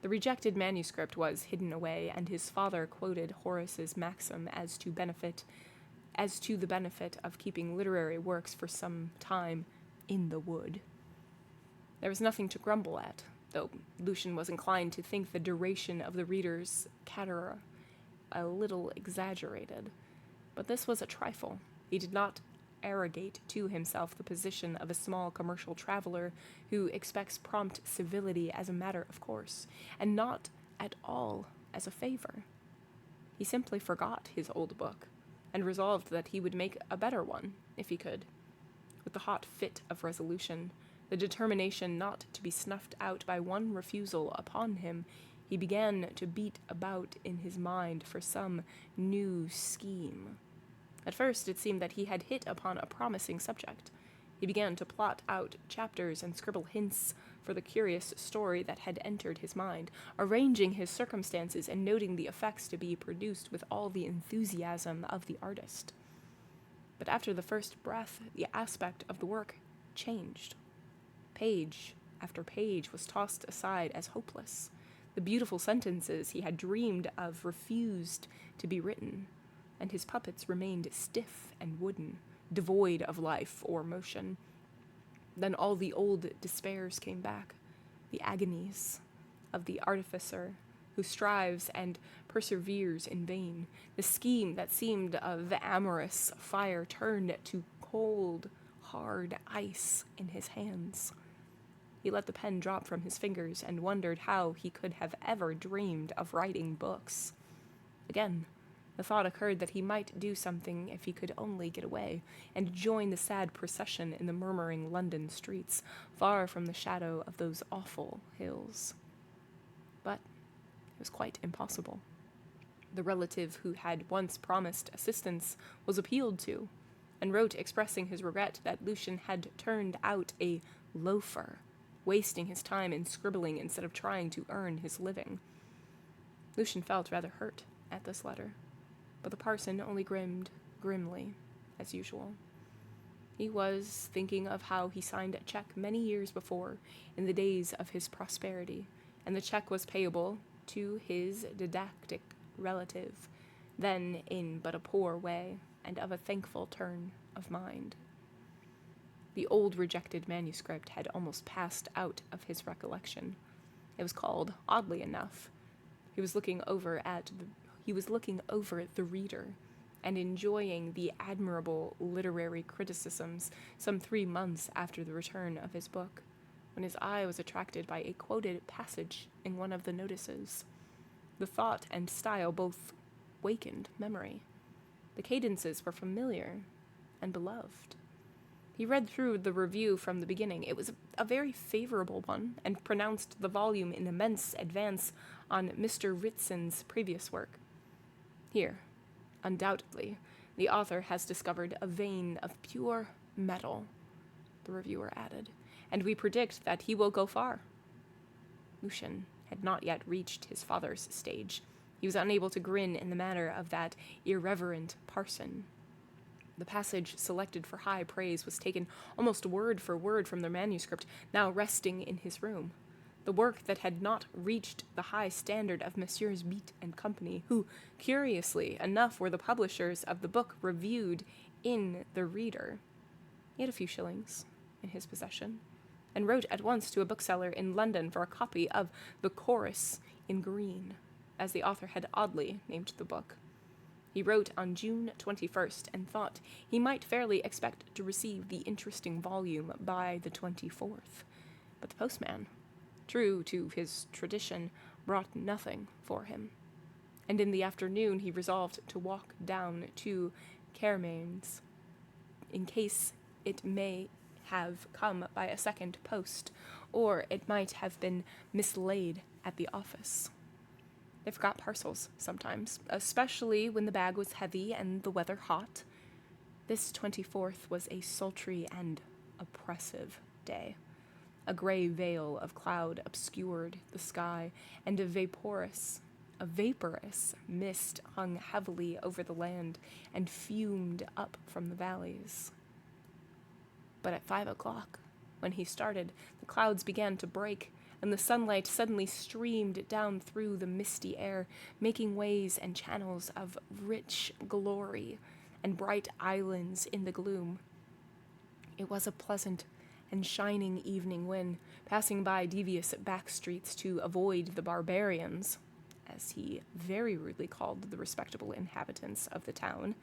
The rejected manuscript was hidden away, and his father quoted Horace's maxim as to the benefit of keeping literary works for some time in the wood. There was nothing to grumble at, though Lucian was inclined to think the duration of the reader's caterpillar a little exaggerated. But this was a trifle. He did not arrogate to himself the position of a small commercial traveler who expects prompt civility as a matter of course, and not at all as a favor. He simply forgot his old book, and resolved that he would make a better one, if he could. With the hot fit of resolution, the determination not to be snuffed out by one refusal upon him, he began to beat about in his mind for some new scheme. At first it seemed that he had hit upon a promising subject. He began to plot out chapters and scribble hints for the curious story that had entered his mind, arranging his circumstances and noting the effects to be produced with all the enthusiasm of the artist. But after the first breath, the aspect of the work changed. Page after page was tossed aside as hopeless. The beautiful sentences he had dreamed of refused to be written, and his puppets remained stiff and wooden, devoid of life or motion. Then all the old despairs came back, the agonies of the artificer who strives and perseveres in vain, the scheme that seemed of amorous fire turned to cold, hard ice in his hands. He let the pen drop from his fingers and wondered how he could have ever dreamed of writing books. Again, the thought occurred that he might do something if he could only get away, and join the sad procession in the murmuring London streets, far from the shadow of those awful hills. But it was quite impossible. The relative who had once promised assistance was appealed to, and wrote expressing his regret that Lucian had turned out a loafer, wasting his time in scribbling instead of trying to earn his living. Lucian felt rather hurt at this letter, but the parson only grinned grimly, as usual. He was thinking of how he signed a check many years before, in the days of his prosperity, and the check was payable to his didactic relative, then in but a poor way, and of a thankful turn of mind. The old rejected manuscript had almost passed out of his recollection. It was called, oddly enough. He was looking over the reader, and enjoying the admirable literary criticisms some 3 months after the return of his book, when his eye was attracted by a quoted passage in one of the notices. The thought and style both wakened memory. The cadences were familiar and beloved. He read through the review from the beginning. It was a very favorable one, and pronounced the volume an immense advance on Mr. Ritson's previous work. Here, undoubtedly, the author has discovered a vein of pure metal, the reviewer added, and we predict that he will go far. Lucian had not yet reached his father's stage. He was unable to grin in the manner of that irreverent parson. The passage selected for high praise was taken almost word for word from the manuscript, now resting in his room. the work that had not reached the high standard of Messrs. Beat and Company, who, curiously enough, were the publishers of the book reviewed in The Reader. He had a few shillings in his possession, and wrote at once to a bookseller in London for a copy of The Chorus in Green, as the author had oddly named the book. He wrote on June 21st, and thought he might fairly expect to receive the interesting volume by the 24th. But the postman, true to his tradition, brought nothing for him, and in the afternoon he resolved to walk down to Caermain's, in case it may have come by a second post, or it might have been mislaid at the office. They forgot parcels sometimes, especially when the bag was heavy and the weather hot. This 24th was a sultry and oppressive day. A gray veil of cloud obscured the sky, and a vaporous mist hung heavily over the land and fumed up from the valleys. But at 5 o'clock, when he started, the clouds began to break, and the sunlight suddenly streamed down through the misty air, making ways and channels of rich glory and bright islands in the gloom. It was a pleasant and shining evening when, passing by devious back streets to avoid the barbarians, as he very rudely called the respectable inhabitants of the town,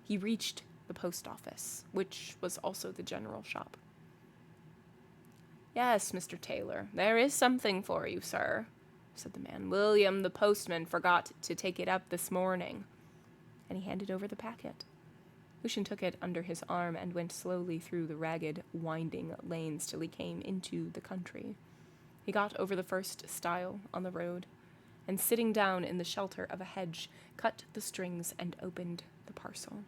he reached the post office, which was also the general shop. "Yes, Mr. Taylor, there is something for you, sir," said the man. "William, the postman, forgot to take it up this morning." And he handed over the packet. Lucian took it under his arm and went slowly through the ragged, winding lanes till he came into the country. He got over the first stile on the road, and sitting down in the shelter of a hedge, cut the strings and opened the parcel.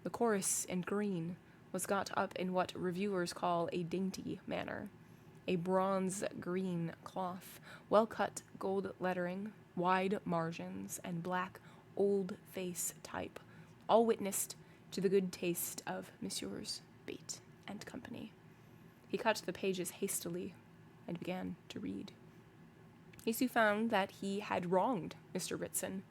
The Chorus in Green was got up in what reviewers call a dainty manner. A bronze-green cloth, well-cut gold lettering, wide margins, and black old-face type, all witnessed to the good taste of Messrs. Beat and Company. He cut the pages hastily and began to read. He soon found that he had wronged Mr. Ritson.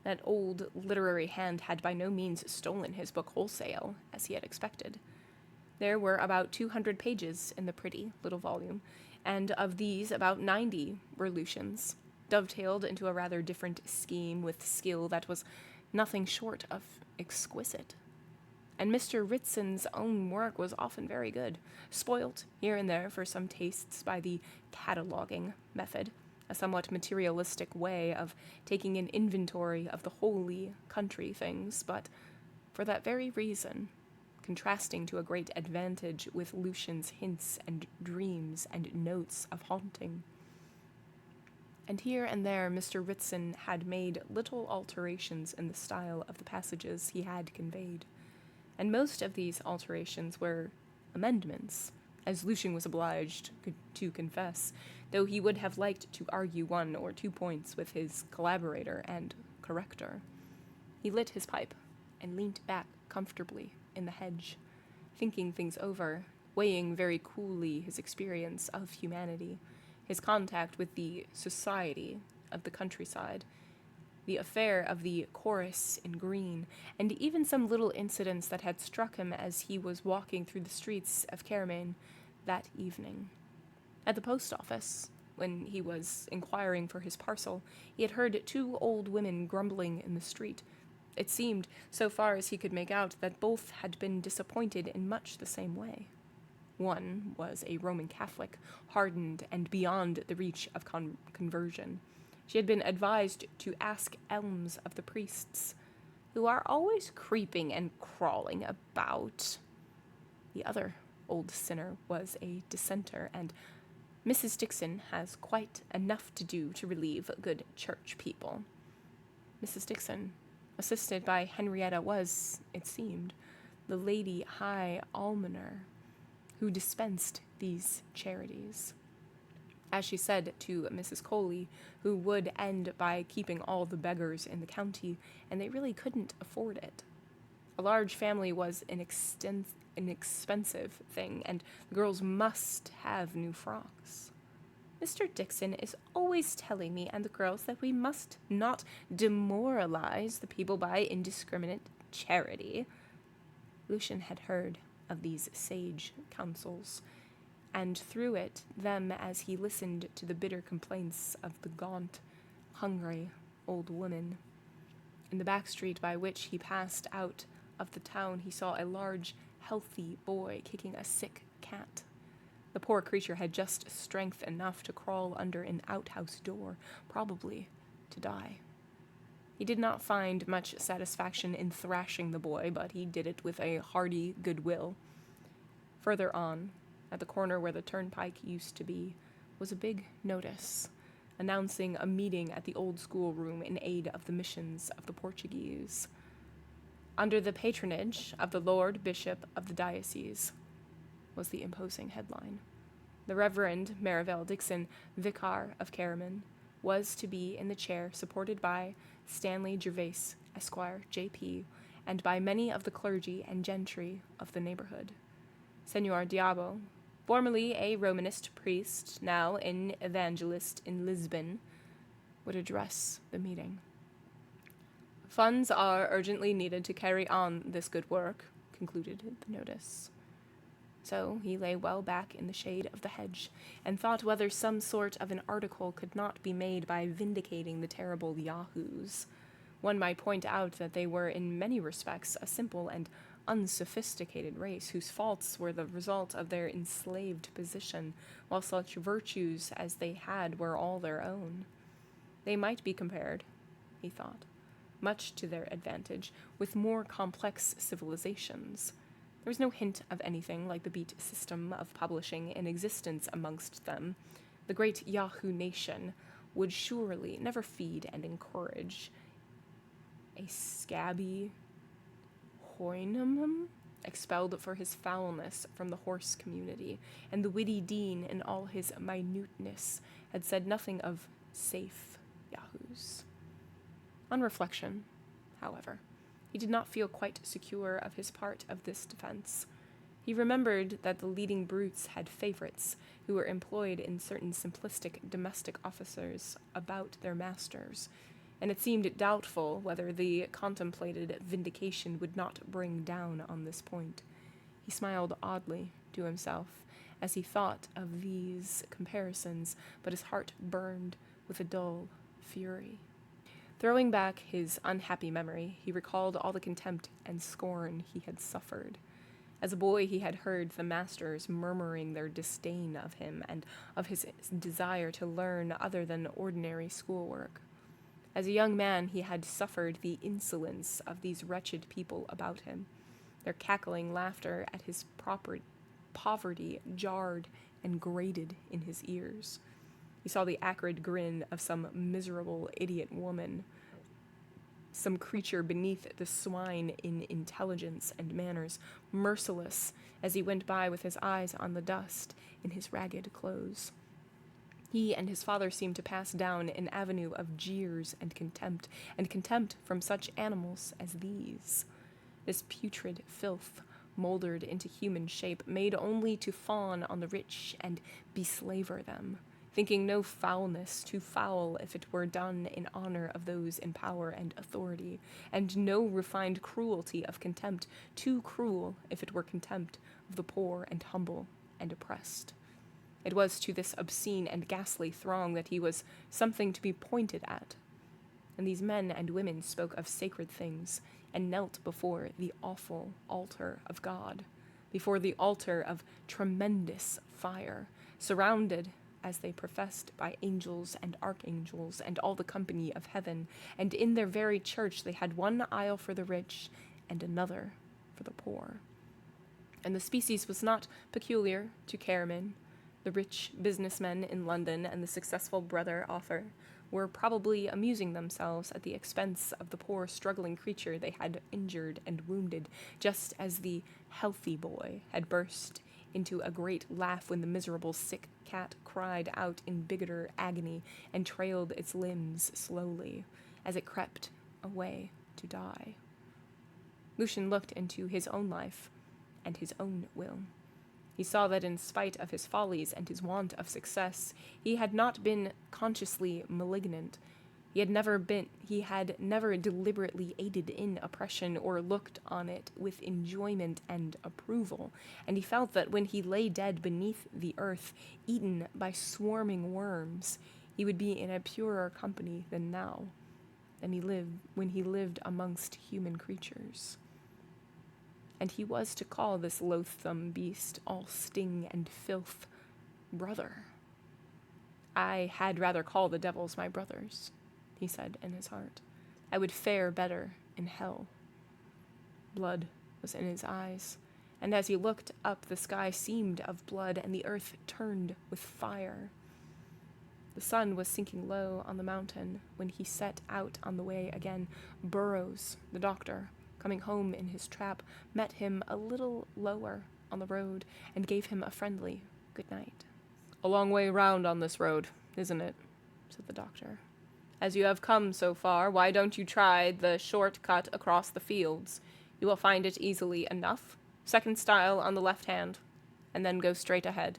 That old literary hand had by no means stolen his book wholesale, as he had expected. There were about 200 pages in the pretty little volume, and of these about 90 were Lucian's, dovetailed into a rather different scheme with skill that was nothing short of exquisite. And Mr. Ritson's own work was often very good, spoilt here and there for some tastes by the cataloging method, a somewhat materialistic way of taking an inventory of the holy country things, but for that very reason, contrasting to a great advantage with Lucian's hints and dreams and notes of haunting. And here and there Mr. Ritson had made little alterations in the style of the passages he had conveyed, and most of these alterations were amendments, as Lucian was obliged to confess, though he would have liked to argue 1 or 2 points with his collaborator and corrector. He lit his pipe and leant back comfortably in the hedge, thinking things over, weighing very coolly his experience of humanity, his contact with the society of the countryside, the affair of the Chorus in Green, and even some little incidents that had struck him as he was walking through the streets of Caermain that evening. At the post office, when he was inquiring for his parcel, he had heard 2 old women grumbling in the street. It seemed, so far as he could make out, that both had been disappointed in much the same way. One was a Roman Catholic, hardened and beyond the reach of conversion. She had been advised to ask alms of the priests, who are always creeping and crawling about. The other old sinner was a dissenter, and Mrs. Dixon has quite enough to do to relieve good church people. Mrs. Dixon, assisted by Henrietta, was, it seemed, the Lady High Almoner, who dispensed these charities. As she said to Mrs. Coley, who would end by keeping all the beggars in the county, and they really couldn't afford it. A large family was an expensive thing, and the girls must have new frocks. Mr. Dixon is always telling me and the girls that we must not demoralize the people by indiscriminate charity." Lucian had heard of these sage counsels, and through it them as he listened to the bitter complaints of the gaunt, hungry old woman. In the back street by which he passed out of the town, he saw a large, healthy boy kicking a sick cat. The poor creature had just strength enough to crawl under an outhouse door, probably to die. He did not find much satisfaction in thrashing the boy, but he did it with a hearty goodwill. Further on, at the corner where the turnpike used to be, was a big notice announcing a meeting at the old schoolroom in aid of the missions of the Portuguese, under the patronage of the Lord Bishop of the diocese, was the imposing headline. The Reverend Marivelle Dixon, Vicar of Caraman, was to be in the chair, supported by Stanley Gervais, Esquire, J.P., and by many of the clergy and gentry of the neighborhood. Senor Diabo, formerly a Romanist priest, now an evangelist in Lisbon, would address the meeting. "Funds are urgently needed to carry on this good work," concluded the notice. So he lay well back in the shade of the hedge, and thought whether some sort of an article could not be made by vindicating the terrible Yahoos. One might point out that they were in many respects a simple and unsophisticated race, whose faults were the result of their enslaved position, while such virtues as they had were all their own. They might be compared, he thought, much to their advantage, with more complex civilizations. There was no hint of anything like the beat system of publishing in existence amongst them. The great Yahoo nation would surely never feed and encourage a scabby Hoynemum, expelled for his foulness from the horse community, and the witty dean in all his minuteness had said nothing of safe Yahoos. On reflection, however, he did not feel quite secure of his part of this defense. He remembered that the leading brutes had favorites who were employed in certain simplistic domestic offices about their masters, and it seemed doubtful whether the contemplated vindication would not bring down on this point. He smiled oddly to himself as he thought of these comparisons, but his heart burned with a dull fury. Throwing back his unhappy memory, he recalled all the contempt and scorn he had suffered. As a boy, he had heard the masters murmuring their disdain of him and of his desire to learn other than ordinary schoolwork. As a young man, he had suffered the insolence of these wretched people about him. Their cackling laughter at his poverty jarred and grated in his ears. He saw the acrid grin of some miserable idiot woman, some creature beneath the swine in intelligence and manners, merciless as he went by with his eyes on the dust in his ragged clothes. He and his father seemed to pass down an avenue of jeers and contempt from such animals as these. This putrid filth, molded into human shape, made only to fawn on the rich and beslaver them, thinking no foulness too foul if it were done in honor of those in power and authority, and no refined cruelty of contempt too cruel if it were contempt of the poor and humble and oppressed. It was to this obscene and ghastly throng that he was something to be pointed at. And these men and women spoke of sacred things, and knelt before the awful altar of God, before the altar of tremendous fire, surrounded, as they professed, by angels and archangels and all the company of heaven, and in their very church they had one aisle for the rich and another for the poor. And the species was not peculiar to Caraman. The rich businessmen in London and the successful brother author were probably amusing themselves at the expense of the poor struggling creature they had injured and wounded, just as the healthy boy had burst into a great laugh when the miserable sick cat cried out in bitter agony and trailed its limbs slowly as it crept away to die. Lucian looked into his own life and his own will. He saw that in spite of his follies and his want of success, he had not been consciously malignant. He had never deliberately aided in oppression or looked on it with enjoyment and approval, and he felt that when he lay dead beneath the earth, eaten by swarming worms, he would be in a purer company than now, when he lived amongst human creatures. And he was to call this loathsome beast, all sting and filth, brother. I had rather call the devils my brothers, he said in his heart. I would fare better in hell. Blood was in his eyes, and as he looked up, the sky seemed of blood, and the earth turned with fire. The sun was sinking low on the mountain when he set out on the way again. Burroughs, the doctor, coming home in his trap, met him a little lower on the road and gave him a friendly good night. "A long way round on this road, isn't it?" said the doctor. "As you have come so far, why don't you try the short cut across the fields? You will find it easily enough. Second stile on the left hand, and then go straight ahead."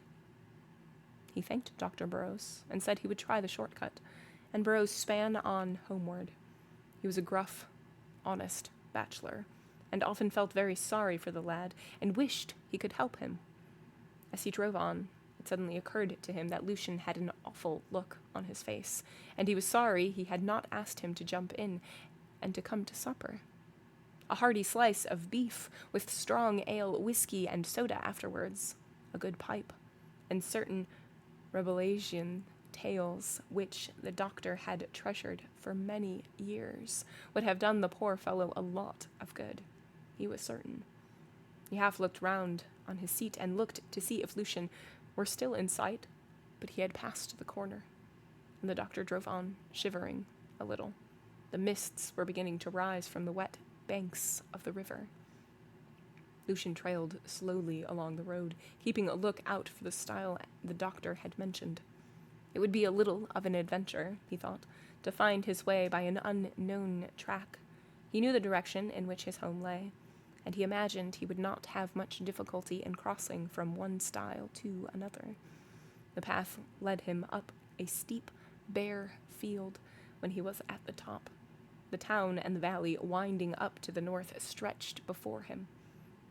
He thanked Dr. Burroughs and said he would try the shortcut, and Burroughs span on homeward. He was a gruff, honest bachelor, and often felt very sorry for the lad and wished he could help him. As he drove on, it suddenly occurred to him that Lucian had an awful look on his face, and he was sorry he had not asked him to jump in and to come to supper. A hearty slice of beef with strong ale, whiskey, and soda afterwards, a good pipe, and certain Rabelaisian tales which the doctor had treasured for many years would have done the poor fellow a lot of good, he was certain. He half looked round on his seat and looked to see if Lucian were still in sight, but he had passed the corner, and the doctor drove on, shivering a little. The mists were beginning to rise from the wet banks of the river. Lucian trailed slowly along the road, keeping a look out for the stile the doctor had mentioned. It would be a little of an adventure, he thought, to find his way by an unknown track. He knew the direction in which his home lay, and he imagined he would not have much difficulty in crossing from one stile to another. The path led him up a steep, bare field when he was at the top. The town and the valley winding up to the north stretched before him.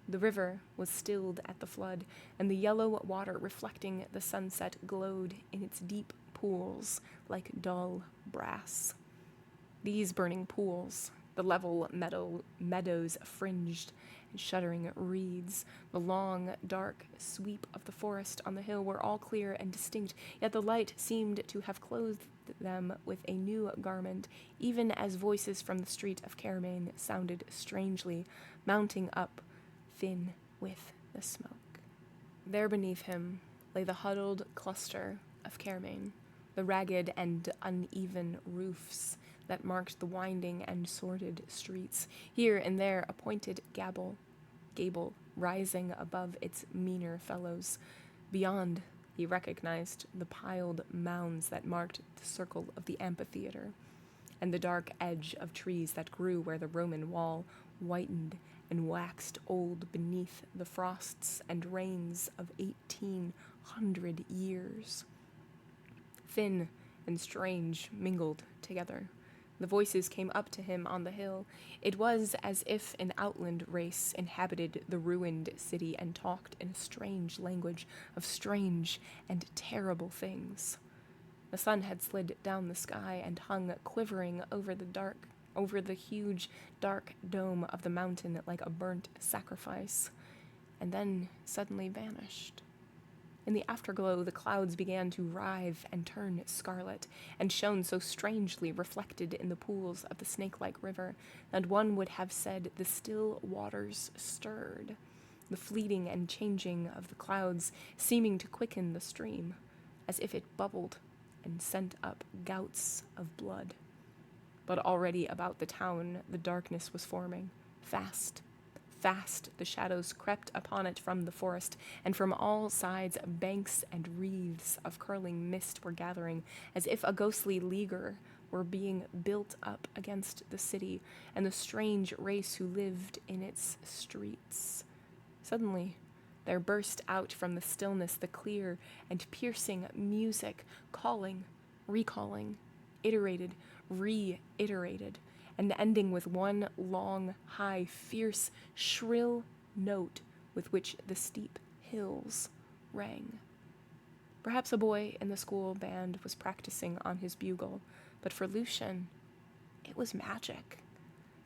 The river was stilled at the flood, and the yellow water reflecting the sunset glowed in its deep pools like dull brass. These burning pools, the level meadows fringed and shuddering reeds, the long, dark sweep of the forest on the hill were all clear and distinct, yet the light seemed to have clothed them with a new garment, even as voices from the street of Caermaen sounded strangely, mounting up thin with the smoke. There beneath him lay the huddled cluster of Caermaen, the ragged and uneven roofs that marked the winding and sordid streets, here and there a pointed gable rising above its meaner fellows. Beyond, he recognized the piled mounds that marked the circle of the amphitheater, and the dark edge of trees that grew where the Roman wall whitened and waxed old beneath the frosts and rains of 1800 years. Thin and strange mingled together. The voices came up to him on the hill. It was as if an outland race inhabited the ruined city and talked in a strange language of strange and terrible things. The sun had slid down the sky and hung quivering over the huge, dark dome of the mountain like a burnt sacrifice, and then suddenly vanished. In the afterglow, the clouds began to writhe and turn scarlet, and shone so strangely reflected in the pools of the snake-like river that one would have said the still waters stirred, the fleeting and changing of the clouds seeming to quicken the stream, as if it bubbled and sent up gouts of blood. But already about the town the darkness was forming. Fast the shadows crept upon it from the forest, and from all sides banks and wreaths of curling mist were gathering, as if a ghostly leaguer were being built up against the city and the strange race who lived in its streets. Suddenly, there burst out from the stillness the clear and piercing music, calling, recalling, iterated, reiterated, and ending with one long, high, fierce, shrill note with which the steep hills rang. Perhaps a boy in the school band was practicing on his bugle, but for Lucian, it was magic.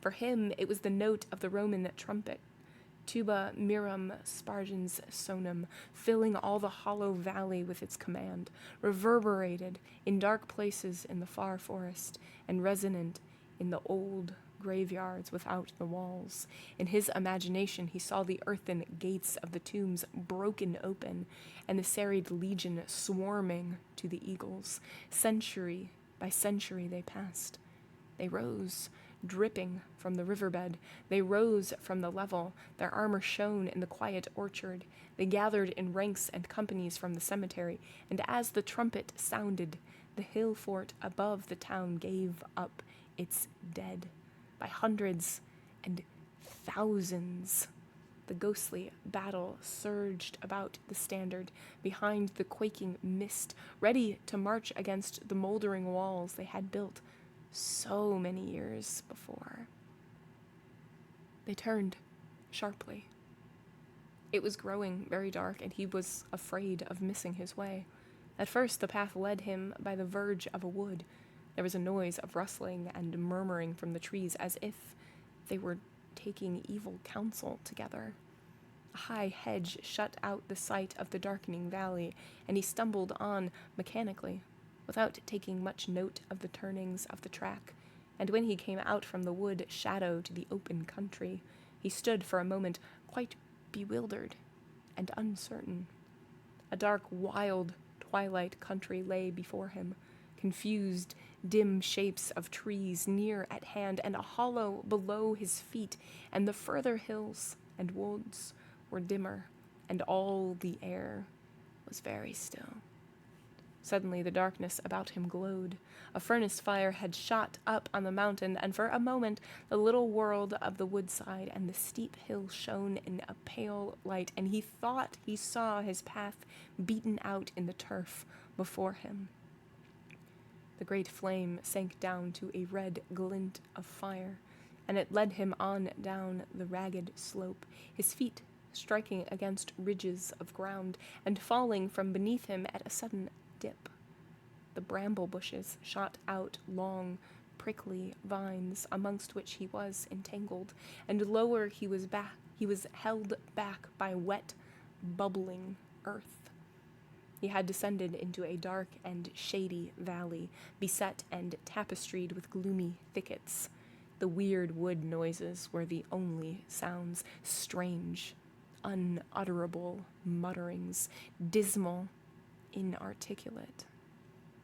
For him, it was the note of the Roman trumpet, tuba mirum spargens sonum, filling all the hollow valley with its command, reverberated in dark places in the far forest, and resonant in the old graveyards without the walls. In his imagination, he saw the earthen gates of the tombs broken open, and the serried legion swarming to the eagles. Century by century they passed. They rose, dripping from the riverbed. They rose from the level. Their armor shone in the quiet orchard. They gathered in ranks and companies from the cemetery, and as the trumpet sounded, the hill fort above the town gave up its dead. By hundreds and thousands, the ghostly battle surged about the standard, behind the quaking mist, ready to march against the moldering walls they had built so many years before. They turned sharply. It was growing very dark, and he was afraid of missing his way. At first, the path led him by the verge of a wood. There was a noise of rustling and murmuring from the trees, as if they were taking evil counsel together. A high hedge shut out the sight of the darkening valley, and he stumbled on mechanically, without taking much note of the turnings of the track, and when he came out from the wood shadow to the open country, he stood for a moment quite bewildered and uncertain. A dark, wild, twilight country lay before him, confused, dim shapes of trees near at hand, and a hollow below his feet, and the further hills and woods were dimmer, and all the air was very still. Suddenly the darkness about him glowed. A furnace fire had shot up on the mountain, and for a moment the little world of the woodside and the steep hill shone in a pale light, and he thought he saw his path beaten out in the turf before him. The great flame sank down to a red glint of fire, and it led him on down the ragged slope, his feet striking against ridges of ground and falling from beneath him at a sudden dip. The bramble bushes shot out long, prickly vines amongst which he was entangled, and lower he was held back by wet, bubbling earth. He had descended into a dark and shady valley, beset and tapestried with gloomy thickets. The weird wood noises were the only sounds, strange, unutterable mutterings, dismal, inarticulate.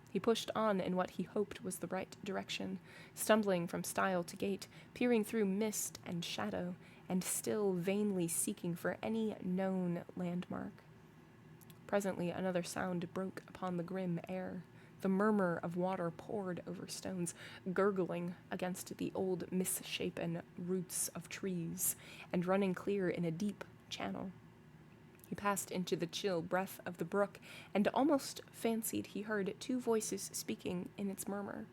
He pushed on in what he hoped was the right direction, stumbling from stile to gate, peering through mist and shadow, and still vainly seeking for any known landmark. Presently another sound broke upon the grim air. The murmur of water poured over stones, gurgling against the old misshapen roots of trees, and running clear in a deep channel. He passed into the chill breath of the brook, and almost fancied he heard two voices speaking in its murmur.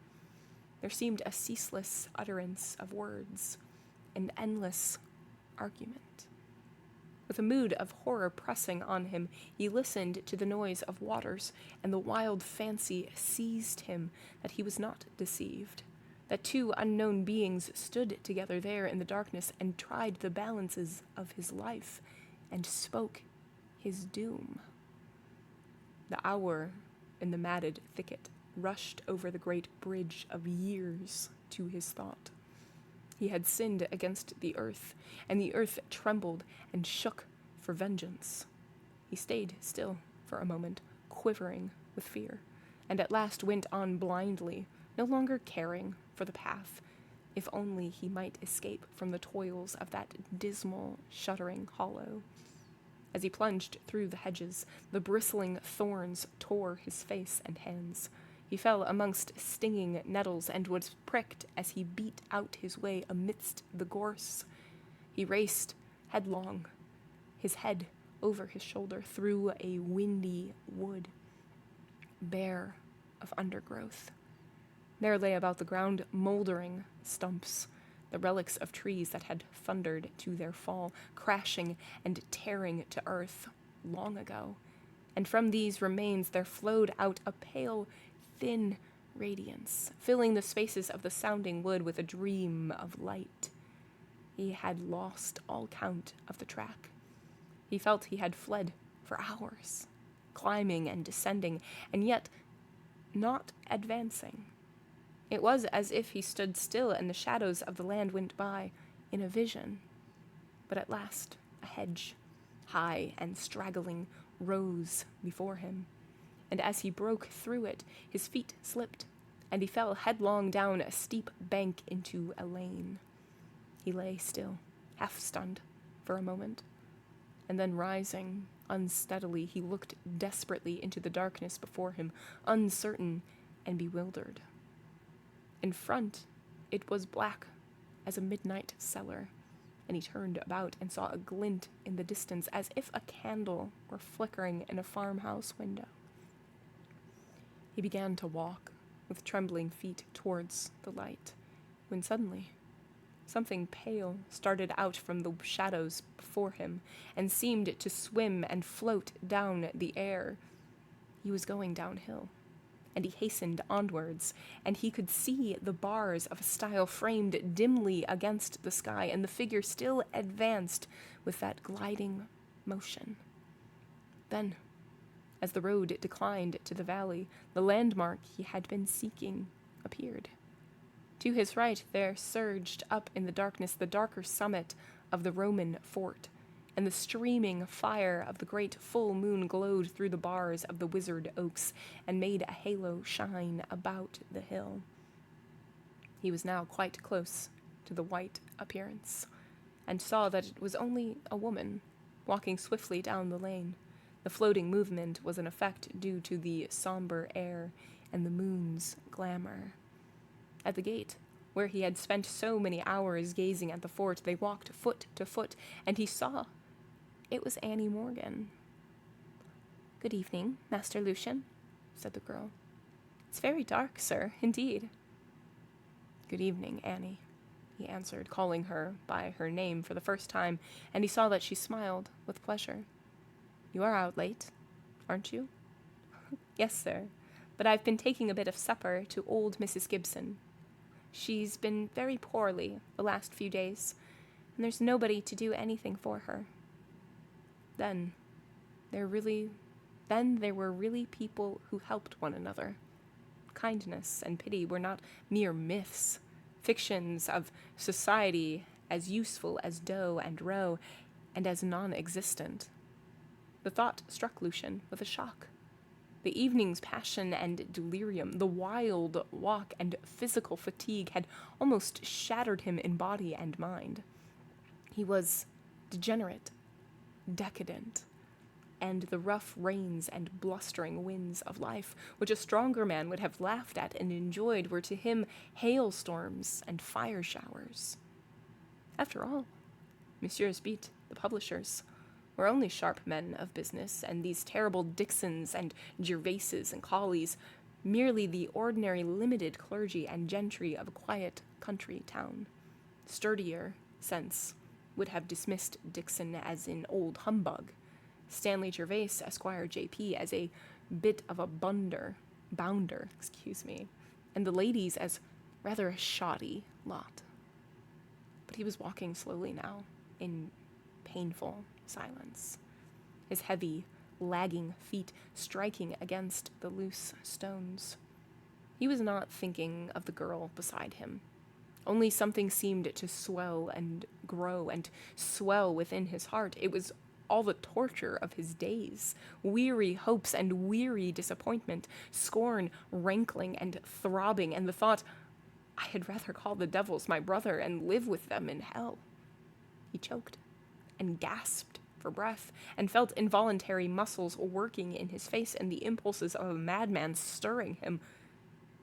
There seemed a ceaseless utterance of words, an endless argument. With a mood of horror pressing on him, he listened to the noise of waters, and the wild fancy seized him that he was not deceived, that two unknown beings stood together there in the darkness and tried the balances of his life, and spoke his doom. The hour in the matted thicket rushed over the great bridge of years to his thought. He had sinned against the earth, and the earth trembled and shook for vengeance. He stayed still for a moment, quivering with fear, and at last went on blindly, no longer caring for the path, if only he might escape from the toils of that dismal, shuddering hollow. As he plunged through the hedges, the bristling thorns tore his face and hands. He fell amongst stinging nettles and was pricked as he beat out his way amidst the gorse. He raced headlong, his head over his shoulder through a windy wood, bare of undergrowth. There lay about the ground moldering stumps, the relics of trees that had thundered to their fall, crashing and tearing to earth long ago. And from these remains there flowed out a pale, thin radiance, filling the spaces of the sounding wood with a dream of light. He had lost all count of the track. He felt he had fled for hours, climbing and descending, and yet not advancing. It was as if he stood still and the shadows of the land went by in a vision. But at last, a hedge, high and straggling, rose before him, and as he broke through it, his feet slipped, and he fell headlong down a steep bank into a lane. He lay still, half-stunned, for a moment, and then rising unsteadily, he looked desperately into the darkness before him, uncertain and bewildered. In front, it was black as a midnight cellar, and he turned about and saw a glint in the distance as if a candle were flickering in a farmhouse window. He began to walk with trembling feet towards the light, when suddenly something pale started out from the shadows before him and seemed to swim and float down the air. He was going downhill, and he hastened onwards, and he could see the bars of a stile framed dimly against the sky, and the figure still advanced with that gliding motion. Then, as the road declined to the valley, the landmark he had been seeking appeared. To his right there surged up in the darkness the darker summit of the Roman fort, and the streaming fire of the great full moon glowed through the bars of the wizard oaks and made a halo shine about the hill. He was now quite close to the white appearance, and saw that it was only a woman walking swiftly down the lane. The floating movement was an effect due to the somber air and the moon's glamour. At the gate, where he had spent so many hours gazing at the fort, they walked foot to foot, and he saw it was Annie Morgan. "Good evening, Master Lucian," said the girl. "It's very dark, sir, indeed." "Good evening, Annie," he answered, calling her by her name for the first time, and he saw that she smiled with pleasure. "You are out late, aren't you?" "Yes, sir, but I've been taking a bit of supper to old Mrs. Gibson. She's been very poorly the last few days, and there's nobody to do anything for her." Then there were really people who helped one another. Kindness and pity were not mere myths, fictions of society as useful as dough and roe, and as non-existent. The thought struck Lucian with a shock. The evening's passion and delirium, the wild walk and physical fatigue had almost shattered him in body and mind. He was degenerate, decadent, and the rough rains and blustering winds of life, which a stronger man would have laughed at and enjoyed, were to him hailstorms and fire showers. After all, Messrs. Beat, the publishers, were only sharp men of business, and these terrible Dixons and Gervaises and Colleys merely the ordinary limited clergy and gentry of a quiet country town. Sturdier sense would have dismissed Dixon as an old humbug, Stanley Gervais, Esquire J.P., as a bit of a bounder, and the ladies as rather a shoddy lot. But he was walking slowly now, in painful silence, his heavy, lagging feet striking against the loose stones. He was not thinking of the girl beside him. Only something seemed to swell and grow and swell within his heart. It was all the torture of his days, weary hopes and weary disappointment, scorn rankling and throbbing, and the thought, "I had rather call the devils my brother and live with them in hell." He choked and gasped for breath, and felt involuntary muscles working in his face and the impulses of a madman stirring him.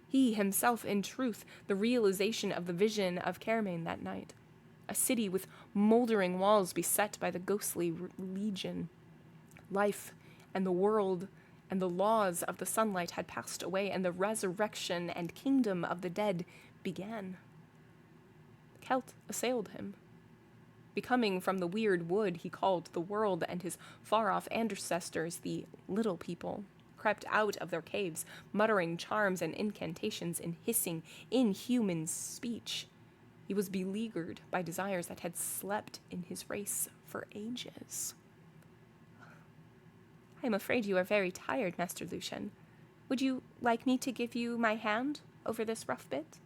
He himself, in truth, the realization of the vision of Caermaen that night. A city with moldering walls beset by the ghostly legion. Life and the world and the laws of the sunlight had passed away, and the resurrection and kingdom of the dead began. The Celt assailed him. Becoming from the weird wood he called the world and his far-off ancestors the little people, crept out of their caves, muttering charms and incantations in hissing, inhuman speech. He was beleaguered by desires that had slept in his race for ages. I am afraid you are very tired, Master Lucian. Would you like me to give you my hand over this rough bit?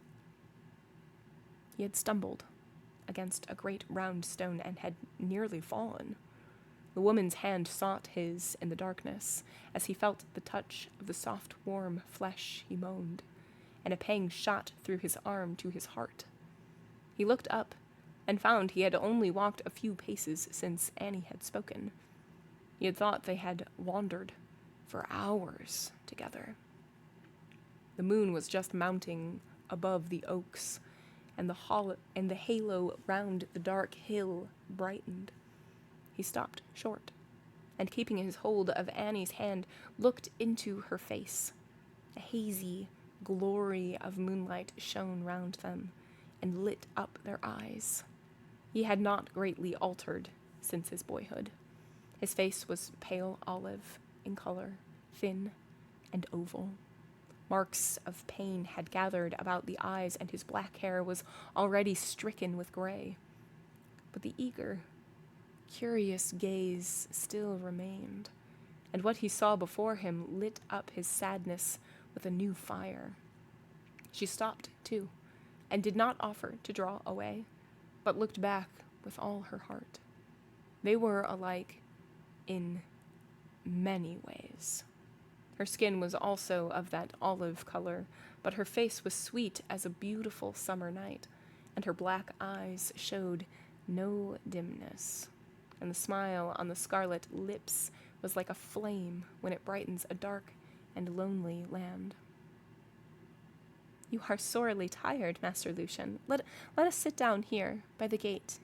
He had stumbled against a great round stone and had nearly fallen. The woman's hand sought his in the darkness. As he felt the touch of the soft, warm flesh, he moaned, and a pang shot through his arm to his heart. He looked up and found he had only walked a few paces since Annie had spoken. He had thought they had wandered for hours together. The moon was just mounting above the oaks, and the halo round the dark hill brightened. He stopped short, and keeping his hold of Annie's hand, looked into her face. A hazy glory of moonlight shone round them, and lit up their eyes. He had not greatly altered since his boyhood. His face was pale olive in color, thin and oval. Marks of pain had gathered about the eyes, and his black hair was already stricken with gray. But the eager, curious gaze still remained, and what he saw before him lit up his sadness with a new fire. She stopped, too, and did not offer to draw away, but looked back with all her heart. They were alike in many ways. Her skin was also of that olive color, but her face was sweet as a beautiful summer night, and her black eyes showed no dimness, and the smile on the scarlet lips was like a flame when it brightens a dark and lonely land. You are sorely tired, Master Lucian. Let us sit down here, by the gate.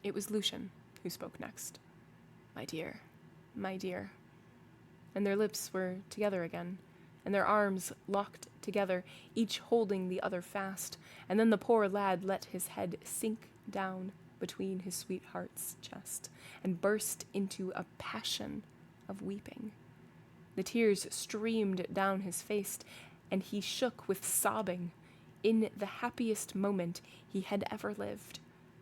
It was Lucian who spoke next. My dear, my dear. And their lips were together again, and their arms locked together, each holding the other fast, and then the poor lad let his head sink down between his sweetheart's chest, and burst into a passion of weeping. The tears streamed down his face, and he shook with sobbing in the happiest moment he had ever lived.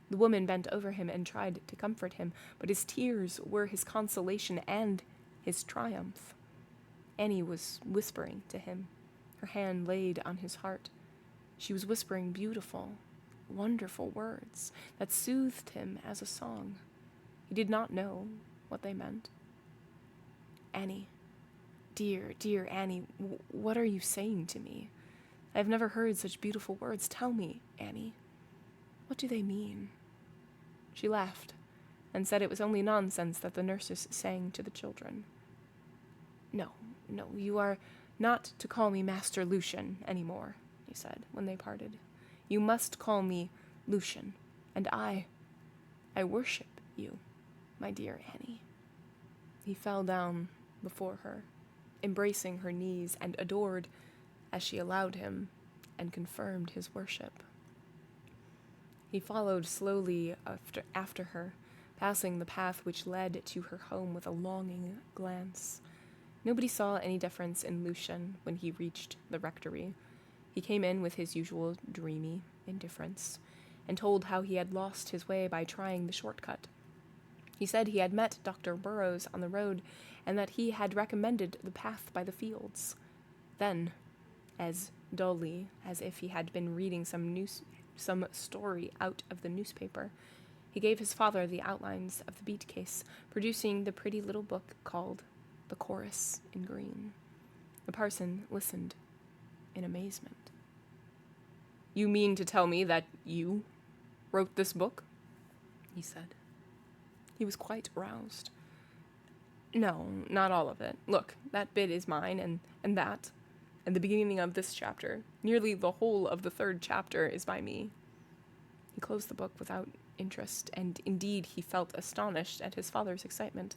The woman bent over him and tried to comfort him, but his tears were his consolation and his triumph. Annie was whispering to him, her hand laid on his heart. She was whispering beautiful, wonderful words that soothed him as a song. He did not know what they meant. Annie, dear, dear Annie, what are you saying to me? I have never heard such beautiful words. Tell me, Annie, what do they mean? She laughed and said it was only nonsense that the nurses sang to the children. No, you are not to call me Master Lucian any more, he said when they parted. You must call me Lucian, and I worship you, my dear Annie. He fell down before her, embracing her knees, and adored as she allowed him, and confirmed his worship. He followed slowly after her, passing the path which led to her home with a longing glance. Nobody saw any difference in Lucian when he reached the rectory. He came in with his usual dreamy indifference, and told how he had lost his way by trying the shortcut. He said he had met Dr. Burrows on the road, and that he had recommended the path by the fields. Then, as dully as if he had been reading some story out of the newspaper, he gave his father the outlines of the beat case, producing the pretty little book called The Chorus in Green. The parson listened in amazement. You mean to tell me that you wrote this book? He said. He was quite roused. No, not all of it. Look, that bit is mine, and that, and the beginning of this chapter, nearly the whole of the third chapter is by me. He closed the book without interest, and indeed he felt astonished at his father's excitement.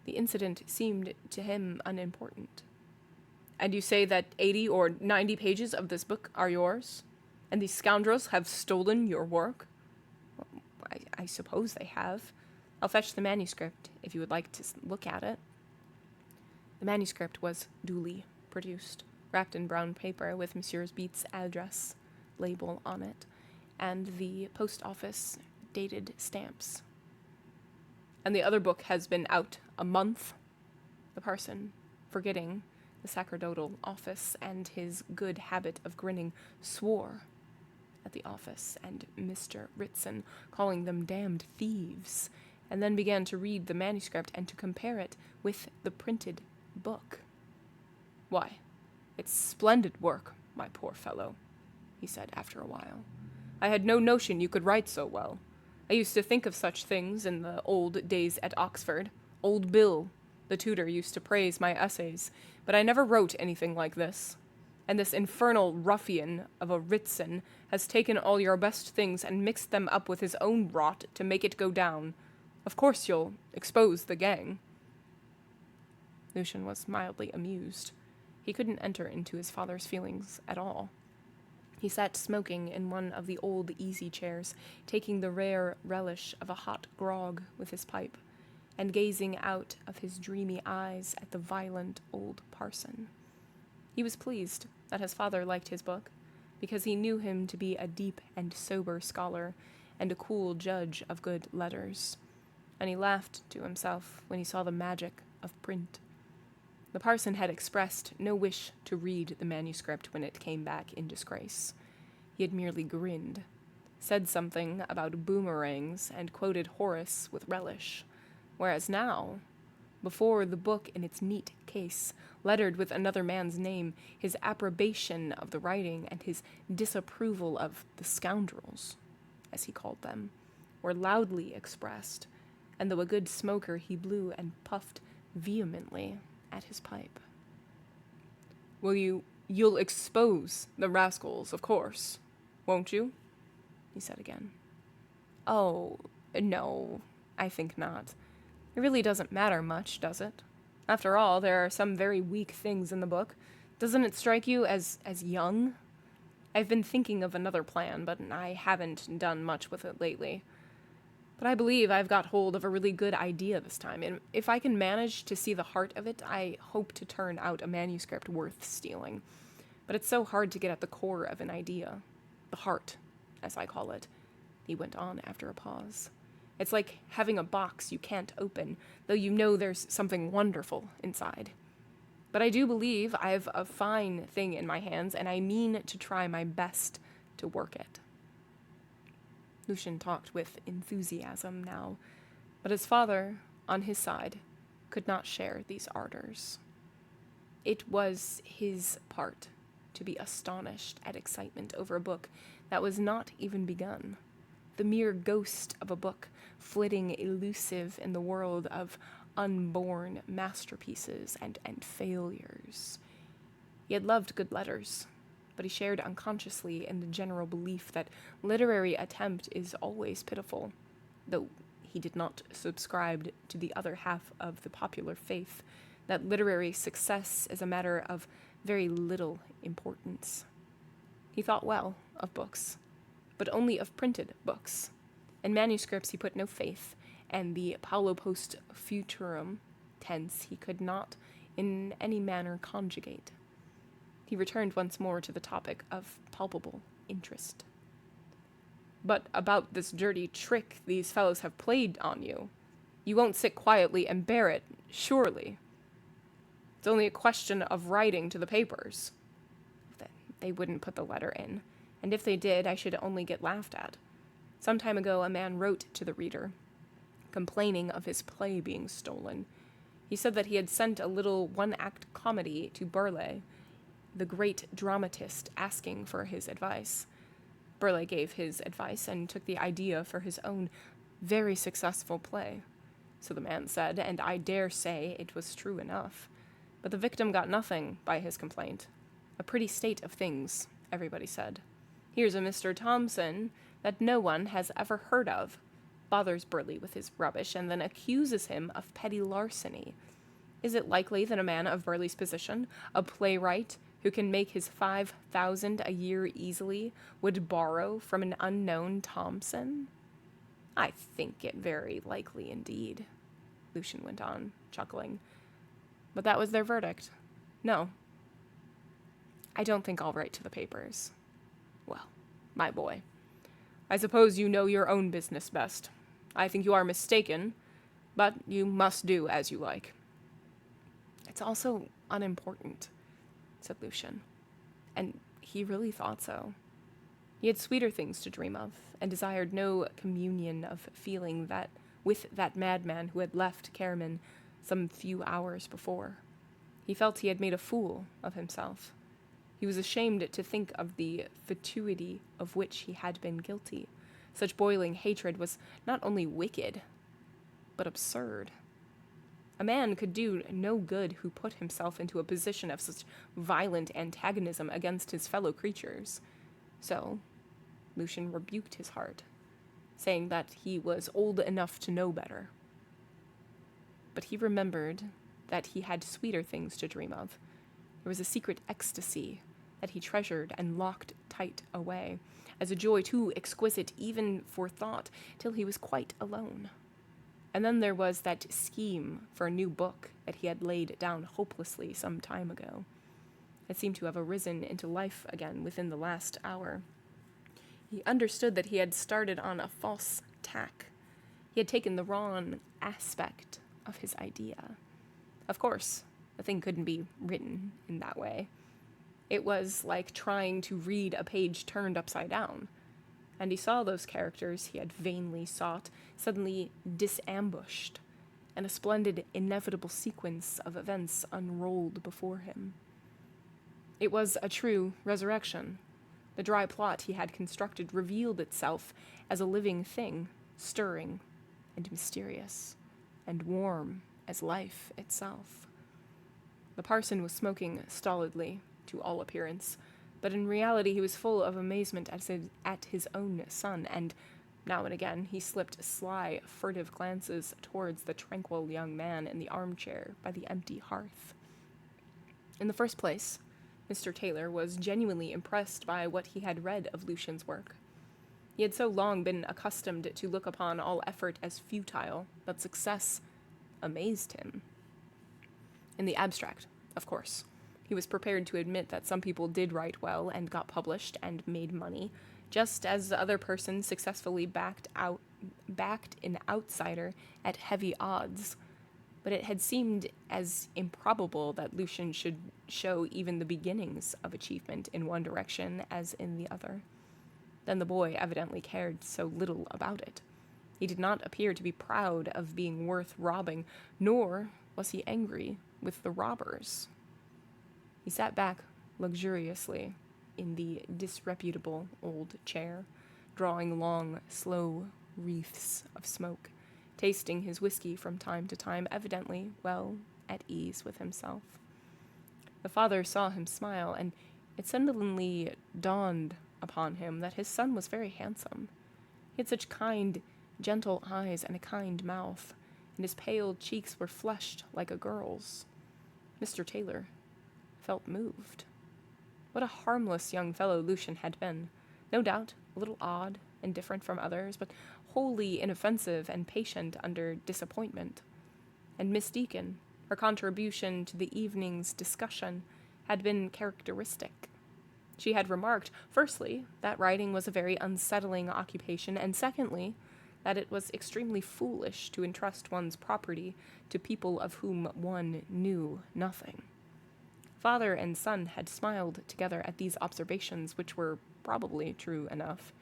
The incident seemed to him unimportant. "And you say that 80 or 90 pages of this book are yours? And these scoundrels have stolen your work?" I suppose they have. I'll fetch the manuscript, if you would like to look at it." The manuscript was duly produced, wrapped in brown paper with Monsieur Beat's address label on it, and the post office dated stamps. "And the other book has been out a month?" The parson, forgetting the sacerdotal office and his good habit of grinning, swore at the office and Mr. Ritson, calling them damned thieves, and then began to read the manuscript and to compare it with the printed book. "Why, it's splendid work, my poor fellow," he said after a while. "I had no notion you could write so well. I used to think of such things in the old days at Oxford. Old Bill, the tutor, used to praise my essays, but I never wrote anything like this. And this infernal ruffian of a Ritson has taken all your best things and mixed them up with his own rot to make it go down. Of course you'll expose the gang." Lucian was mildly amused. He couldn't enter into his father's feelings at all. He sat smoking in one of the old easy chairs, taking the rare relish of a hot grog with his pipe, and gazing out of his dreamy eyes at the violent old parson. He was pleased that his father liked his book, because he knew him to be a deep and sober scholar, and a cool judge of good letters, and he laughed to himself when he saw the magic of print. The parson had expressed no wish to read the manuscript when it came back in disgrace. He had merely grinned, said something about boomerangs, and quoted Horace with relish, whereas now, before the book in its neat case, lettered with another man's name, his approbation of the writing and his disapproval of the scoundrels, as he called them, were loudly expressed, and though a good smoker, he blew and puffed vehemently at his pipe. "You'll expose the rascals, of course, won't you?" he said again. "Oh, no, I think not. It really doesn't matter much, does it? After all, there are some very weak things in the book. Doesn't it strike you as young? I've been thinking of another plan, but I haven't done much with it lately. But I believe I've got hold of a really good idea this time, and if I can manage to see the heart of it, I hope to turn out a manuscript worth stealing. But it's so hard to get at the core of an idea. The heart, as I call it," he went on after a pause. "It's like having a box you can't open, though you know there's something wonderful inside. But I do believe I've a fine thing in my hands, and I mean to try my best to work it." Lucian talked with enthusiasm now, but his father, on his side, could not share these ardors. It was his part to be astonished at excitement over a book that was not even begun, the mere ghost of a book flitting elusive in the world of unborn masterpieces and failures. He had loved good letters, but he shared unconsciously in the general belief that literary attempt is always pitiful, though he did not subscribe to the other half of the popular faith, that literary success is a matter of very little importance. He thought well of books, but only of printed books. In manuscripts he put no faith, and the Paulo post futurum tense he could not in any manner conjugate. He returned once more to the topic of palpable interest. "But about this dirty trick these fellows have played on you. You won't sit quietly and bear it, surely. It's only a question of writing to the papers." "They wouldn't put the letter in, and if they did, I should only get laughed at. Some time ago a man wrote to the reader, complaining of his play being stolen. He said that he had sent a little one-act comedy to Burleigh, the great dramatist, asking for his advice. Burleigh gave his advice and took the idea for his own very successful play. So the man said, and I dare say it was true enough. But the victim got nothing by his complaint. A pretty state of things, everybody said. Here's a Mr. Thompson that no one has ever heard of, bothers Burleigh with his rubbish and then accuses him of petty larceny. Is it likely that a man of Burleigh's position, a playwright who can make his 5,000 a year easily, would borrow from an unknown Thompson? I think it very likely indeed, Lucian went on, chuckling. But that was their verdict. No. I don't think I'll write to the papers. Well, my boy, I suppose you know your own business best. I think you are mistaken, but you must do as you like. It's also unimportant, said Lucian, and he really thought so. He had sweeter things to dream of, and desired no communion of feeling that with that madman who had left Caerman some few hours before. He felt he had made a fool of himself. He was ashamed to think of the fatuity of which he had been guilty. Such boiling hatred was not only wicked, but absurd. A man could do no good who put himself into a position of such violent antagonism against his fellow creatures. So, Lucian rebuked his heart, saying that he was old enough to know better. But he remembered that he had sweeter things to dream of. There was a secret ecstasy that he treasured and locked tight away, as a joy too exquisite even for thought, till he was quite alone. And then there was that scheme for a new book that he had laid down hopelessly some time ago. It seemed to have arisen into life again within the last hour. He understood that he had started on a false tack. He had taken the wrong aspect of his idea. Of course, the thing couldn't be written in that way. It was like trying to read a page turned upside down. And he saw those characters he had vainly sought suddenly disambushed, and a splendid, inevitable sequence of events unrolled before him. It was a true resurrection. The dry plot he had constructed revealed itself as a living thing, stirring and mysterious, and warm as life itself. The parson was smoking stolidly, to all appearance, but in reality he was full of amazement at his own son, and now and again he slipped sly, furtive glances towards the tranquil young man in the armchair by the empty hearth. In the first place, Mr. Taylor was genuinely impressed by what he had read of Lucian's work. He had so long been accustomed to look upon all effort as futile that success amazed him. In the abstract, of course. He was prepared to admit that some people did write well and got published and made money, just as other persons successfully backed an outsider at heavy odds. But it had seemed as improbable that Lucian should show even the beginnings of achievement in one direction as in the other. Then the boy evidently cared so little about it. He did not appear to be proud of being worth robbing, nor was he angry with the robbers. He sat back luxuriously in the disreputable old chair, drawing long, slow wreaths of smoke, tasting his whiskey from time to time, evidently well at ease with himself. The father saw him smile, and it suddenly dawned upon him that his son was very handsome. He had such kind, gentle eyes and a kind mouth, and his pale cheeks were flushed like a girl's. Mr. Taylor felt moved. What a harmless young fellow Lucian had been. No doubt, a little odd and different from others, but wholly inoffensive and patient under disappointment. And Miss Deacon, her contribution to the evening's discussion, had been characteristic. She had remarked, firstly, that writing was a very unsettling occupation, and secondly, that it was extremely foolish to entrust one's property to people of whom one knew nothing. Father and son had smiled together at these observations, which were probably true enough.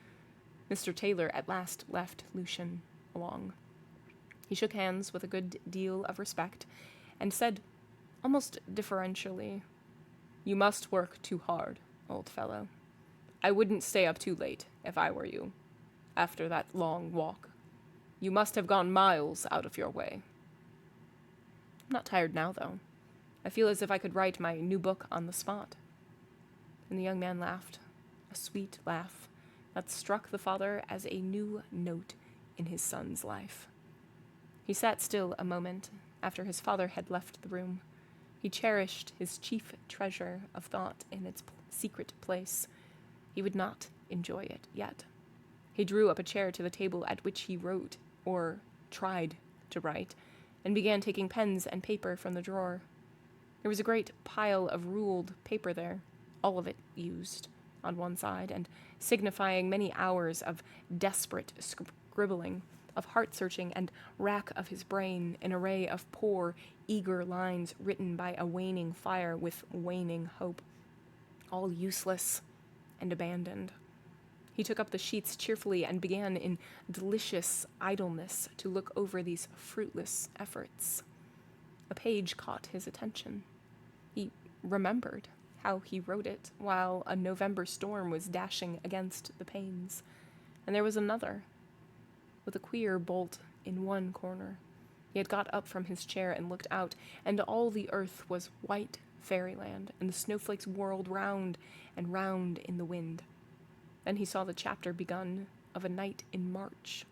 Mr. Taylor at last left Lucian along. He shook hands with a good deal of respect, and said, almost deferentially, "You must work too hard, old fellow. I wouldn't stay up too late, if I were you, after that long walk. You must have gone miles out of your way." "I'm not tired now, though. I feel as if I could write my new book on the spot." And the young man laughed, a sweet laugh that struck the father as a new note in his son's life. He sat still a moment after his father had left the room. He cherished his chief treasure of thought in its secret place. He would not enjoy it yet. He drew up a chair to the table at which he wrote, or tried to write, and began taking pens and paper from the drawer. There was a great pile of ruled paper there, all of it used, on one side, and signifying many hours of desperate scribbling, of heart-searching and rack of his brain, an array of poor, eager lines written by a waning fire with waning hope, all useless and abandoned. He took up the sheets cheerfully and began in delicious idleness to look over these fruitless efforts. A page caught his attention. He remembered how he wrote it while a November storm was dashing against the panes. And there was another, with a queer bolt in one corner. He had got up from his chair and looked out, and all the earth was white fairyland, and the snowflakes whirled round and round in the wind. Then he saw the chapter begun of a night in March.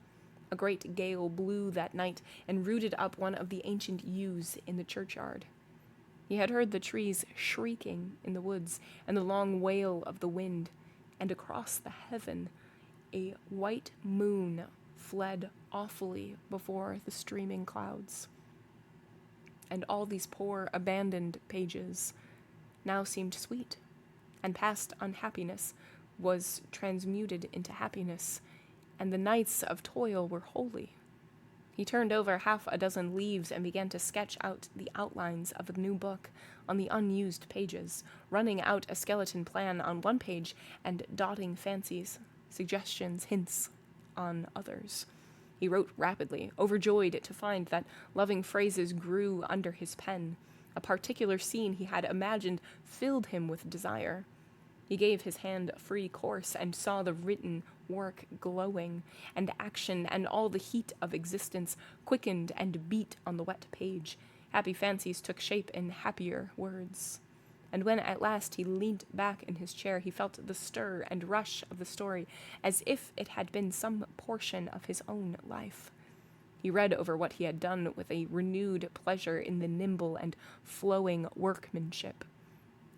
A great gale blew that night and rooted up one of the ancient yews in the churchyard. He had heard the trees shrieking in the woods and the long wail of the wind, and across the heaven a white moon fled awfully before the streaming clouds. And all these poor, abandoned pages now seemed sweet, and past unhappiness was transmuted into happiness, and the nights of toil were holy. He turned over half a dozen leaves and began to sketch out the outlines of a new book on the unused pages, running out a skeleton plan on one page and dotting fancies, suggestions, hints on others. He wrote rapidly, overjoyed to find that loving phrases grew under his pen. A particular scene he had imagined filled him with desire. He gave his hand a free course and saw the written work glowing, and action and all the heat of existence quickened and beat on the wet page. Happy fancies took shape in happier words. And when at last he leaned back in his chair, he felt the stir and rush of the story as if it had been some portion of his own life. He read over what he had done with a renewed pleasure in the nimble and flowing workmanship.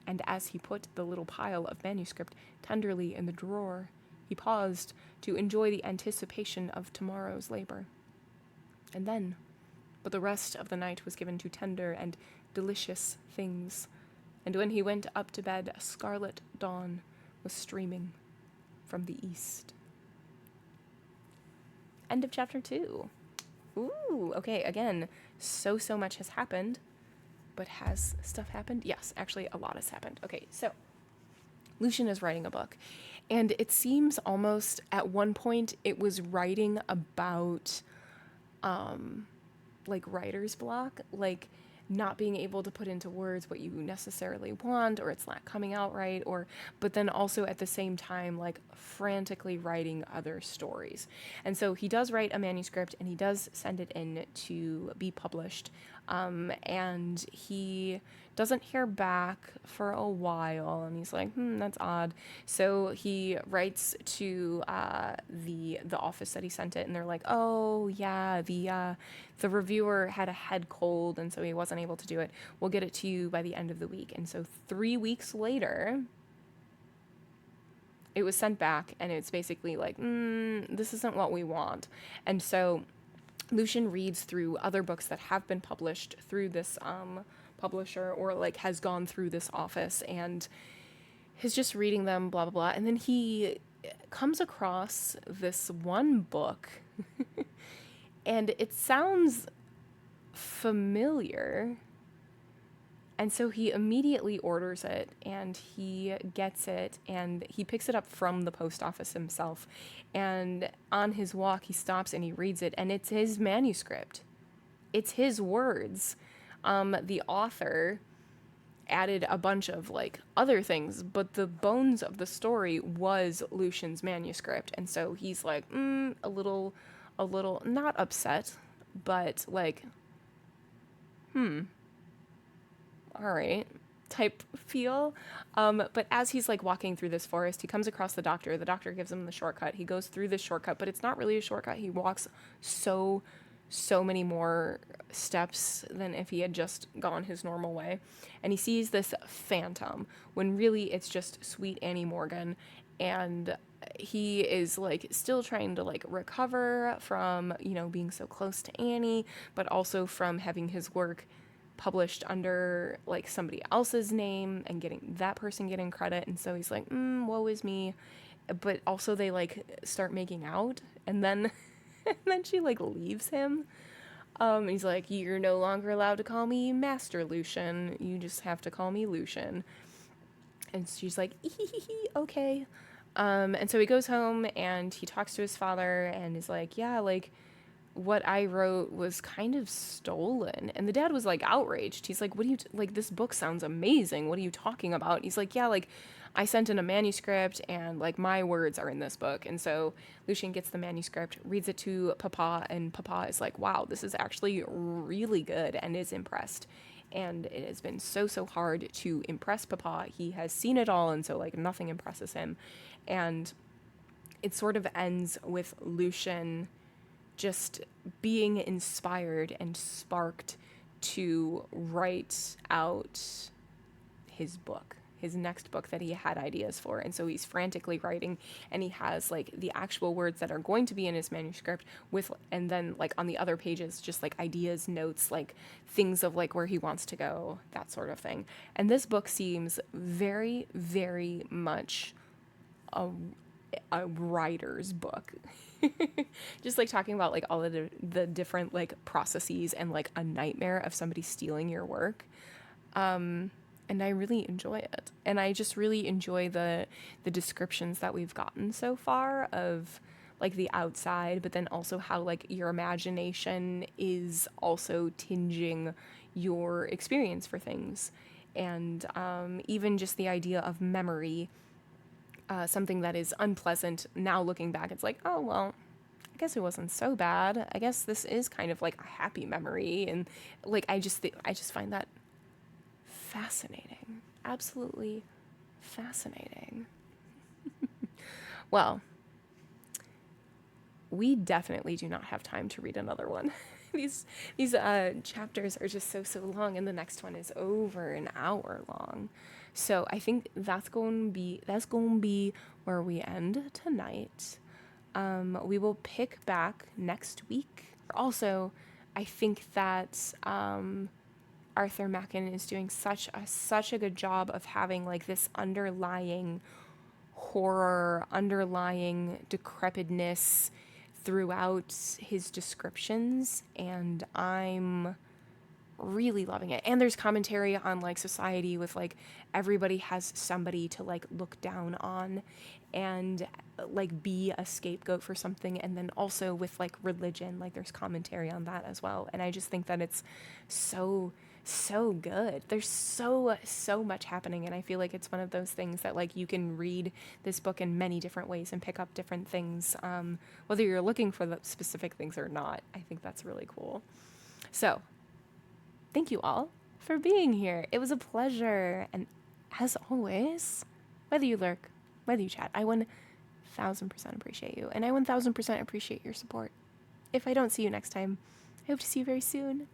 And as he put the little pile of manuscript tenderly in the drawer, he paused to enjoy the anticipation of tomorrow's labor. And then, but the rest of the night was given to tender and delicious things, and when he went up to bed, a scarlet dawn was streaming from the east. End of chapter 2. Ooh, okay, again, so much has happened. But has stuff happened? Yes, actually a lot has happened. Okay, so Lucian is writing a book, and it seems almost at one point it was writing about like writer's block, like not being able to put into words what you necessarily want, or it's not coming out right, but then also at the same time like frantically writing other stories. And so he does write a manuscript and he does send it in to be published, and he doesn't hear back for a while, and he's like, that's odd. So he writes to the office that he sent it, and they're like, oh yeah, the reviewer had a head cold, and so he wasn't able to do it. We'll get it to you by the end of the week. And so 3 weeks later, it was sent back, and it's basically like, this isn't what we want. And so Lucian reads through other books that have been published through this publisher, or like has gone through this office, and is just reading them, blah, blah, blah. And then he comes across this one book and it sounds familiar. And so he immediately orders it, and he gets it, and he picks it up from the post office himself. And on his walk, he stops and he reads it, and it's his manuscript. It's his words. The author added a bunch of like other things, but the bones of the story was Lucian's manuscript. And so he's like, a little not upset, but like, all right. type feel. But as he's like walking through this forest, he comes across the doctor. The doctor gives him the shortcut. He goes through this shortcut, but it's not really a shortcut. He walks so many more steps than if he had just gone his normal way. And he sees this phantom when really it's just sweet Annie Morgan. And he is like still trying to like recover from, you know, being so close to Annie, but also from having his work published under like somebody else's name and getting that person getting credit. And so he's like, woe is me. But also they like start making out, and then and then she like leaves him. He's like, you're no longer allowed to call me Master Lucian. You just have to call me Lucian. And she's like, okay. And so he goes home and he talks to his father and is like, yeah, like what I wrote was kind of stolen. And the dad was like outraged. He's like, what do you, like, this book sounds amazing. What are you talking about? He's like, yeah, like I sent in a manuscript and like my words are in this book. And so Lucian gets the manuscript, reads it to Papa, and Papa is like, wow, this is actually really good, and is impressed. And it has been so hard to impress Papa. He has seen it all, and so like nothing impresses him. And it sort of ends with Lucian just being inspired and sparked to write out his book, his next book that he had ideas for. And so he's frantically writing, and he has like the actual words that are going to be in his manuscript with, and then like on the other pages, just like ideas, notes, like things of like where he wants to go, that sort of thing. And this book seems very, very much a writer's book. Just like talking about like all of the different like processes and like a nightmare of somebody stealing your work. And I really enjoy it. And I just really enjoy the descriptions that we've gotten so far of like the outside, but then also how like your imagination is also tinging your experience for things. And even just the idea of memory, something that is unpleasant. Now looking back, it's like, oh, well, I guess it wasn't so bad. I guess this is kind of like a happy memory. And like, I just find that fascinating. Absolutely fascinating. Well, we definitely do not have time to read another one. These chapters are just so long, and the next one is over an hour long. So I think that's going to be where we end tonight. We will pick back next week. Also, I think that Arthur Machen is doing such a good job of having like this underlying horror, underlying decrepitness throughout his descriptions, and I'm really loving it. And there's commentary on like society with like everybody has somebody to like look down on and like be a scapegoat for something, and then also with like religion, like there's commentary on that as well. And I just think that it's so good. There's so much happening, and I feel like it's one of those things that like you can read this book in many different ways and pick up different things, whether you're looking for the specific things or not. I think that's really cool. So thank you all for being here. It was a pleasure. And as always, whether you lurk, whether you chat, I 1000% appreciate you. And I 1000% appreciate your support. If I don't see you next time, I hope to see you very soon.